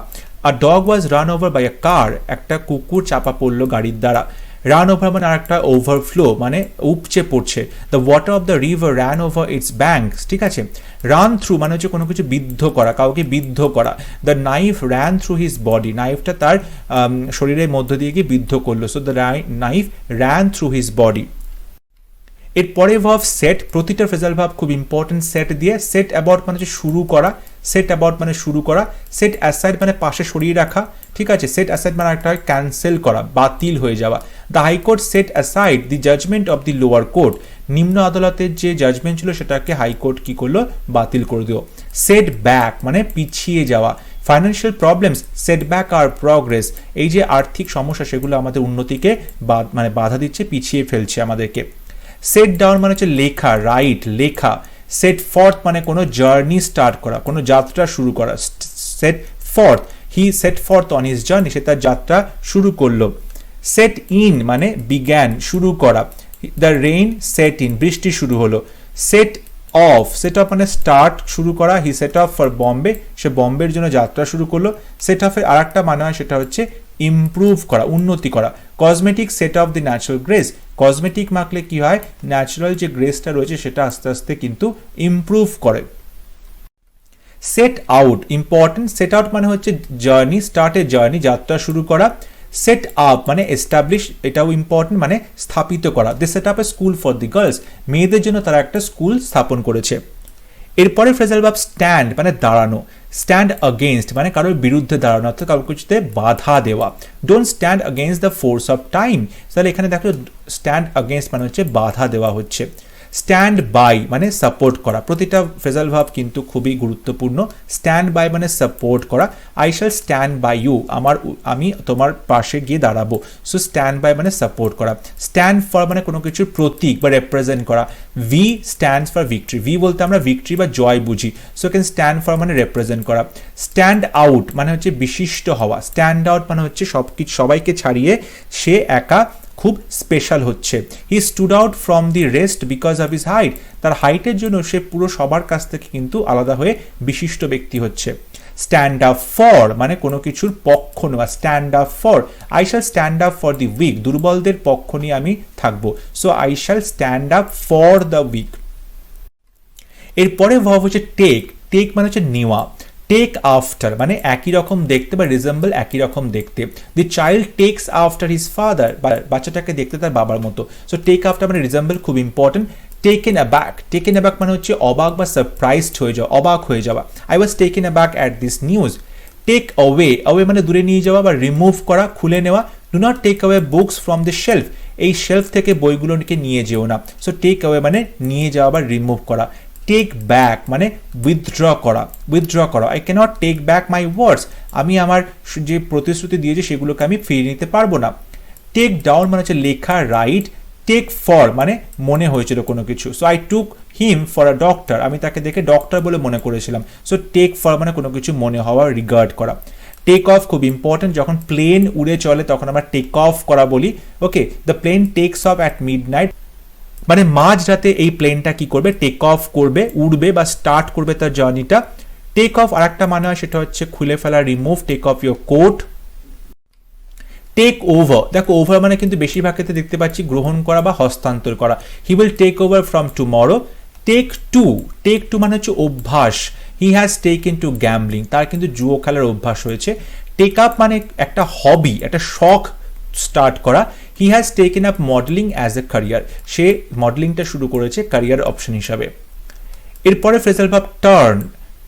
Our dog was run over by a car, একটা কুকুর চাপা পড়লো গাড়ির দ্বারা। রান ওভার মানে আর একটা ওভারফ্লো মানে উপচে পড়ছে। The water of the river ran over it's banks, ঠিক আছে। রান থ্রু মানে হচ্ছে কোনো কিছু বিদ্ধ করা, কাউকে বিদ্ধ করা। The knife ran through his body, নাইফটা তার শরীরের মধ্য দিয়ে গিয়ে বিদ্ধ করলো। So the knife ran through his body. এরপরে ভার্ব সেট, প্রতিটা ফ্রেজাল ভার্ব খুব ইম্পর্টেন্ট সেট দিয়ে। সেট অ্যাবাউট মানে হচ্ছে শুরু করা, সেট অ্যাবাউট মানে শুরু করা। সেট অ্যাসাইড মানে পাশে সরিয়ে রাখা, ঠিক আছে। সেট অ্যাসাইড মানে একটা ক্যান্সেল করা, বাতিল হয়ে যাওয়া। The high court set aside the judgement of the lower court, নিম্ন আদালতের যে জাজমেন্ট ছিল সেটাকে হাইকোর্ট কি করলো, বাতিল করে দিল। সেট ব্যাক মানে পিছিয়ে যাওয়া। ফাইন্যান্সিয়াল প্রবলেমস সেট ব্যাক আর প্রগ্রেস, এই যে আর্থিক সমস্যা সেগুলো আমাদের উন্নতিকে মানে বাধা দিচ্ছে, পিছিয়ে ফেলছে আমাদেরকে। সেট ডাউন মানে হচ্ছে লেখা, রাইট, লেখা। সেট ফর্থ মানে কোনো জার্নি স্টার্ট করা, কোনো যাত্রা শুরু করা। Set forth, he set forth on his journey, সে তার যাত্রা শুরু করলো। সেট ইন মানে বিজ্ঞান, শুরু করা। দ্য রেইন সেট ইন, বৃষ্টি শুরু হলো। সেট অফ মানে স্টার্ট, শুরু করা। He said of for Bombay, সে বম্বের জন্য যাত্রা শুরু করলো। সেট অফের আর একটা মানে হয় সেটা হচ্ছে ইমপ্রুভ করা, উন্নতি করা। Cosmetic set off the natural grace, cosmetic মাখলে কি হয়, ন্যাচারাল যে গ্রেসটা রয়েছে সেটা আস্তে আস্তে কিন্তু ইমপ্রুভ করে। Set out important, set out মানে হচ্ছে জার্নি, স্টার্ট এ জার্নি, যাত্রা শুরু করা। সেট আপ মানে এস্টাবলিশ, এটাও ইম্পর্টেন্ট, মানে স্থাপিত করা। They set up a school for the girls, মেয়েদের জন্য তারা একটা স্কুল স্থাপন করেছে। এরপরে ফ্রেজাল ভার্ব স্ট্যান্ড মানে দাঁড়ানো, স্ট্যান্ড अगेंस्ट মানে কারোর বিরুদ্ধে দাঁড়ানো, অর্থাৎ কারোর কিছুতে বাধা দেওয়া। Don't stand against the force of time, তাহলে এখানে দেখো স্ট্যান্ড अगेंस्ट মানে হচ্ছে বাধা দেওয়া হচ্ছে। স্ট্যান্ড বাই মানে সাপোর্ট করা, প্রতিটা ফ্রেজাল ভার্ব কিন্তু খুবই গুরুত্বপূর্ণ। স্ট্যান্ড বাই মানে সাপোর্ট করা, I shall stand by you, আমি তোমার পাশে গিয়ে দাঁড়াবো। সো স্ট্যান্ড বাই মানে সাপোর্ট করা। স্ট্যান্ড ফর মানে কোনো কিছুর প্রতীক বা রেপ্রেজেন্ট করা। V stands for victory, V বলতে আমরা ভিক্টরি বা জয় বুঝি, সো ক্যান স্ট্যান্ড ফর মানে রেপ্রেজেন্ট করা। স্ট্যান্ড আউট মানে হচ্ছে বিশিষ্ট হওয়া, স্ট্যান্ড আউট মানে হচ্ছে সবাইকে ছাড়িয়ে সে একা খুব স্পেশাল হচ্ছে। হি stood out from the rest because of his height, তার হাইটের জন্য সে পুরো সবার কাছ থেকে কিন্তু আলাদা হয়ে বিশিষ্ট ব্যক্তি হচ্ছে। স্ট্যান্ড আপ ফর মানে কোনো কিছুর পক্ষ নেওয়া, stand up for, I shall stand up for the weak, দুর্বলদের পক্ষ নিয়ে আমি থাকবো, so I shall stand up for the weak. এরপরে ভার্ব হচ্ছে টেক, টেক মানে হচ্ছে নেওয়া। টেক আফটার মানে একই রকম দেখতে বা রিজেম্বল একই রকম দেখতে। The child takes after his father, বাচ্চাটাকে দেখতে তার বাবার মতো। সো টেক আফটার মানে রিজেম্বল, খুব ইম্পর্টেন্ট। টেকেন অ্যাব্যাক, টেকেন অ্যাব্যাক মানে হচ্ছে অবাক বা সারপ্রাইজড হয়ে যাওয়া, অবাক হয়ে যাওয়া। I was taken aback at this news. Take away, away মানে দূরে নিয়ে যাওয়া বা রিমুভ করা, খুলে নেওয়া। Do not take away books from the shelf, এই শেলফ থেকে বইগুলোকে নিয়ে যেও না। সো টেক অ্যাওয়ে মানে নিয়ে যাওয়া বা রিমুভ করা। টেক ব্যাক মানে উইথড্র করা, উইথড্র করা। I cannot take back my words, আমি আমার যে প্রতিশ্রুতি দিয়েছি সেগুলোকে আমি ফিরিয়ে নিতে পারবো না। টেক ডাউন মানে হচ্ছে লেখা, রাইট। টেক ফর মানে মনে হয়েছিল কোনো কিছু, so I took him for a doctor, আমি তাকে দেখে ডক্টর বলে মনে করেছিলাম। সো টেক ফর মানে কোনো কিছু মনে হওয়া, রিগার্ড করা। টেক অফ খুব ইম্পর্টেন্ট, যখন প্লেন উড়ে চলে তখন আমরা টেক অফ করা বলি। Okay, the plane takes off at midnight মানে মাঝরাতে এই প্লেনটা কি করবে, টেক অফ করবে, উড়বে বা স্টার্ট করবে তার জার্নিটা। টেক অফ আর একটা মানে হয় সেটা হচ্ছে খুলে ফেলা, remove, take off your coat. Take over, দেখো ওভার মানে কিন্তু বেশিরভাগ ক্ষেত্রে দেখতে পাচ্ছি গ্রহণ করা বা হস্তান্তর করা। He will take over from tomorrow. Take to, take to মানে হচ্ছে অভ্যাস। He has taken to gambling, তার কিন্তু জুয়ো খেলার অভ্যাস হয়েছে। টেক আপ মানে একটা হবি, একটা শখ স্টার্ট করা। He has taken up modelling as a career, সে মডেলিংটা শুরু করেছে ক্যারিয়ার অপশন হিসাবে। এরপরে phrasal verb turn,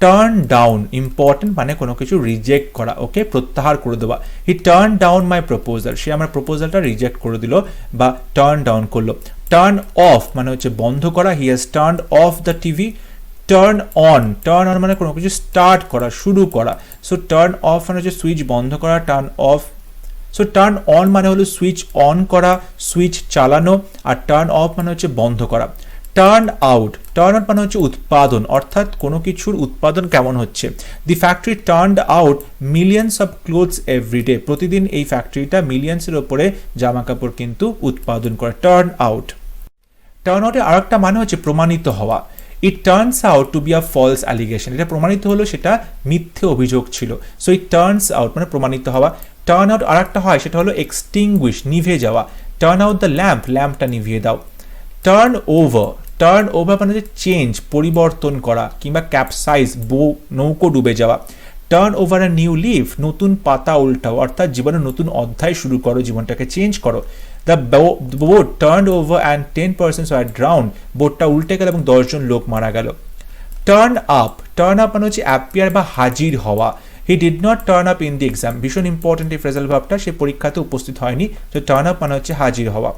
turn down important মানে কোনো কিছু রিজেক্ট করা, ওকে, প্রত্যাহার করে দেওয়া। He turn down my proposal, সে আমার প্রপোজালটা রিজেক্ট করে দিল বা টার্ন ডাউন করলো। টার্ন অফ মানে হচ্ছে বন্ধ করা। He has turn off the TV. Turn on, turn on মানে কোনো কিছু স্টার্ট করা, শুরু করা। সো টার্ন অফ মানে হচ্ছে সুইচ বন্ধ করা, turn off. So turn on মানে হলো সুইচ অন করা, সুইচ চালানো, আর টার্ন অফ মানে হচ্ছে বন্ধ করা। টার্ন আউট, টার্ন আউট মানে হচ্ছে উৎপাদন, অর্থাৎ কোনো কিছুর উৎপাদন কেমন হচ্ছে। The factory turned out millions of clothes everyday, প্রতিদিন এই ফ্যাক্টরিটা মিলিয়ন্সের ওপরে জামা কাপড় কিন্তু উৎপাদন করে। টার্ন আউট, টার্ন আউটের আর একটা মানে হচ্ছে প্রমাণিত হওয়া। It turns out to be a false allegation, এটা প্রমাণিত হলো সেটা মিথ্যে অভিযোগ ছিল। সো ইট টার্নস আউট মানে প্রমাণিত হওয়া। টার্ন আউট আর একটা হয় সেটা হলো এক্সটিংগুইশ, নিভে যাওয়া। টার্ন আউট দ্য ল্যাম্প, ল্যাম্পটা নিভিয়ে দাও। টার্ন ওভার, টার্ন ওভার মানে হচ্ছে চেঞ্জ, পরিবর্তন করা, কিংবা ক্যাপসাইজ, নৌকো ডুবে যাওয়া। Turn over a new leaf, নতুন পাতা উল্টাও, অর্থাৎ জীবনের নতুন অধ্যায় শুরু করো, জীবনটাকে চেঞ্জ করো। The boat turn over and 10 persons were drowned, বোটটা উল্টে গেল এবং 10 জন লোক মারা গেল। টার্ন আপ, টার্ন আপ মানে হচ্ছে অ্যাপিয়ার বা হাজির হওয়া। He did not turn up in the exam, ভীষণ ইম্পর্টেন্ট এই ফ্রেজাল ভার্বটা, সে পরীক্ষাতে উপস্থিত হয়নি। তো টার্ন আপ মানে হচ্ছে হাজির হওয়া।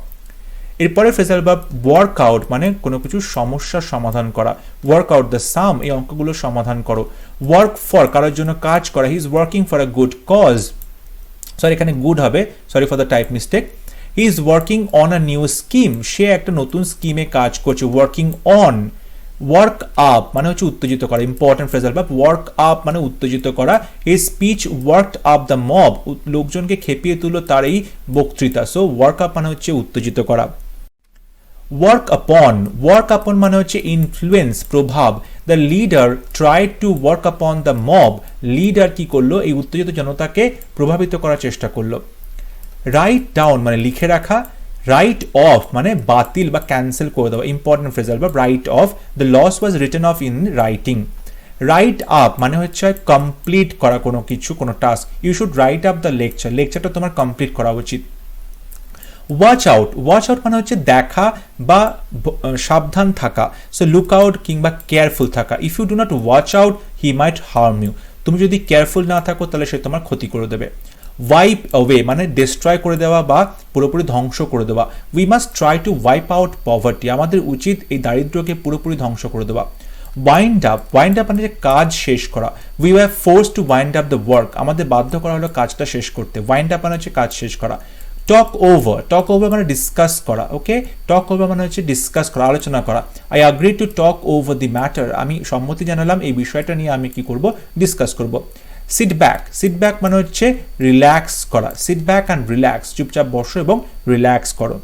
এরপরে ফ্রেজাল ভার্ব ওয়ার্ক আউট মানে কোনো কিছু সমস্যার সমাধান করা। ওয়ার্ক আউট দ্য সাম, এই অঙ্কগুলো সমাধান করো। ওয়ার্ক ফর, কারোর জন্য কাজ করা। He is working for a good cause, sorry এখানে গুড হবে, sorry for the type mistake. He is working on a new scheme, সে একটা নতুন স্কিমে কাজ করছে। Working on. ওয়ার্ক আপ মানে হচ্ছে উত্তেজিত করা, important phrasal verb. Work up মানে উত্তেজিত করা। His speech worked up the mob, লোকজনকে খেপিয়ে তুললো তার এই বক্তৃতা। সো ওয়ার্ক আপ মানে হচ্ছে উত্তেজিত করা। ওয়ার্ক আপন, ওয়ার্ক আপন মানে হচ্ছে ইনফ্লুয়েন্স, প্রভাব। The leader tried to work upon the mob, leader কি করলো, এই উত্তেজিত জনতাকে প্রভাবিত করার চেষ্টা করলো। রাইট ডাউন মানে লিখে রাখা। রাইট অফ মানে বাতিল বা ক্যান্সেল করে দেওয়া, important phrasal verb. Write off, the loss was written off in writing. Write up মানে হচ্ছে কমপ্লিট করা কোনো কিছু, কোনো task. You should write up the lecture, লেকচারটা তোমার কমপ্লিট করা উচিত। ওয়াচ আউট মানে হচ্ছে দেখা বা সাবধান থাকা। সো লুক আউট কিংবা কেয়ারফুল থাকা। If you do not watch out he might harm you. তুমি যদি কেয়ারফুল না থাকো তাহলে সে তোমার ক্ষতি করে দেবে। ওয়াইপ অ্যাওয়ে মানে ডিস্ট্রয় করে দেওয়া বা পুরোপুরি ধ্বংস করে দেওয়া। We must try to wipe out poverty. আমাদের উচিত এই দারিদ্র্যকে পুরোপুরি ধ্বংস করে দেওয়া। ওয়াইন্ড আপ মানে যে কাজ শেষ করা। We were force to wind up the work. আমাদের বাধ্য করা হলো কাজটা শেষ করতে। ওয়াইন্ড আপ মানে হচ্ছে কাজ শেষ করা। টক ওভার মানে ডিসকাস করা। ওকে, টক ওভার মানে হচ্ছে ডিসকাস করা, আলোচনা করা। I agree to talk over the matter. আমি সম্মতি জানালাম এই বিষয়টা নিয়ে আমি কি করব, ডিসকাস করব। সিট ব্যাক মানে হচ্ছে রিল্যাক্স করা। সিট ব্যাক অ্যান্ড রিল্যাক্স, চুপচাপ বসো এবং রিল্যাক্স করো।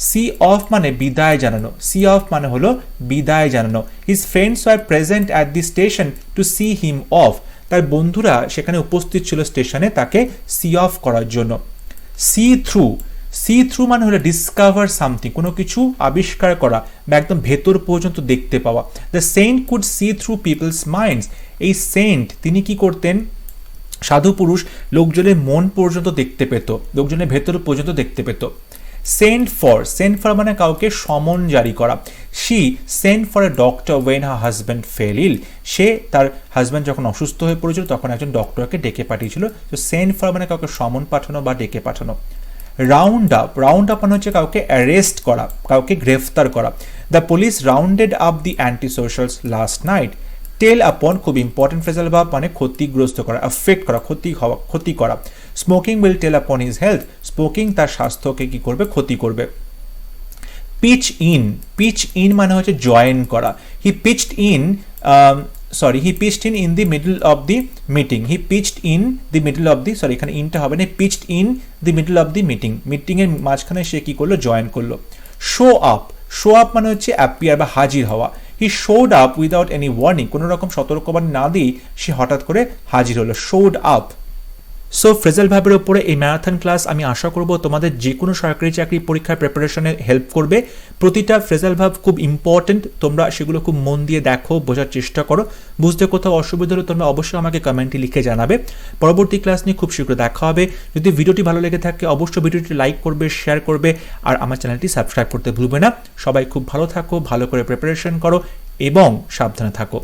সি অফ মানে বিদায় জানানো। সি অফ মানে হলো বিদায় জানানো। His friends were present at the station to see him off. তার বন্ধুরা সেখানে উপস্থিত ছিল স্টেশনে তাকে সি অফ করার জন্য। সি থ্রু মানে হলো ডিসকভার সামথিং, কোনো কিছু আবিষ্কার করা বা একদম ভেতর পর্যন্ত দেখতে পাওয়া। The saint could see through people's minds. এই সেন্ট তিনি কি করতেন, সাধু পুরুষ লোকজনের মন পর্যন্ত দেখতে পেত, লোকজনের ভেতর পর্যন্ত দেখতে পেত। সেন্ট ফর মানে কাউকে সমন জারি করা। She sent for a doctor when her husband fell ill. সে তার হাজব্যান্ড যখন অসুস্থ হয়ে পড়েছিল তখন একজন ডক্টরকে ডেকে পাঠিয়েছিল। তো সেন্ট ফর মানে কাউকে সমন পাঠানো বা ডেকে পাঠানো। রাউন্ড আপ মানে হচ্ছে কাউকে অ্যারেস্ট করা, কাউকে গ্রেফতার করা। The police rounded up the anti socials last night. Tell upon খুব ইম্পর্টেন্ট ফ্রেজাল ভার্ব মানে ক্ষতিগ্রস্ত করা, অ্যাফেক্ট করা, ক্ষতি করা। Smoking will tell upon his health. Smoking তার স্বাস্থ্যকে কি করবে, ক্ষতি করবে। পিচ ইন মানে হচ্ছে জয়েন করা। He pitched in in the middle of the meeting. এখানে ইনটা হবে না, pitched in the middle of the meeting এর মাঝখানে সে কি করলো, জয়েন করলো। শো আপ মানে হচ্ছে অ্যাপিয়ার বা হাজির হওয়া। হি showed up without any warning. কোনো রকম সতর্কবাণী না দিয়ে সে হঠাৎ করে হাজির হলো, শোড আপ। সো ফ্রেজাল ভার্বের উপরে এই ম্যারাথন ক্লাস আমি আশা করব তোমাদের যে কোনো সরকারি চাকরি পরীক্ষার প্রিপারেশনে হেল্প করবে। প্রতিটা ফ্রেজাল ভার্ব খুব ইম্পর্টেন্ট, তোমরা সেগুলো খুব মন দিয়ে দেখো, বোঝার চেষ্টা করো। বুঝতে কোথাও অসুবিধা হলে তোমরা অবশ্যই আমাকে কমেন্টে লিখে জানাবে। পরবর্তী ক্লাস নিয়ে খুব শীঘ্র দেখা হবে। যদি ভিডিওটি ভালো লেগে থাকে অবশ্যই ভিডিওটি লাইক করবে, শেয়ার করবে আর আমার চ্যানেলটি সাবস্ক্রাইব করতে ভুলবে না। সবাই খুব ভালো থাকো, ভালো করে প্রিপারেশন করো এবং সাবধানে থাকো।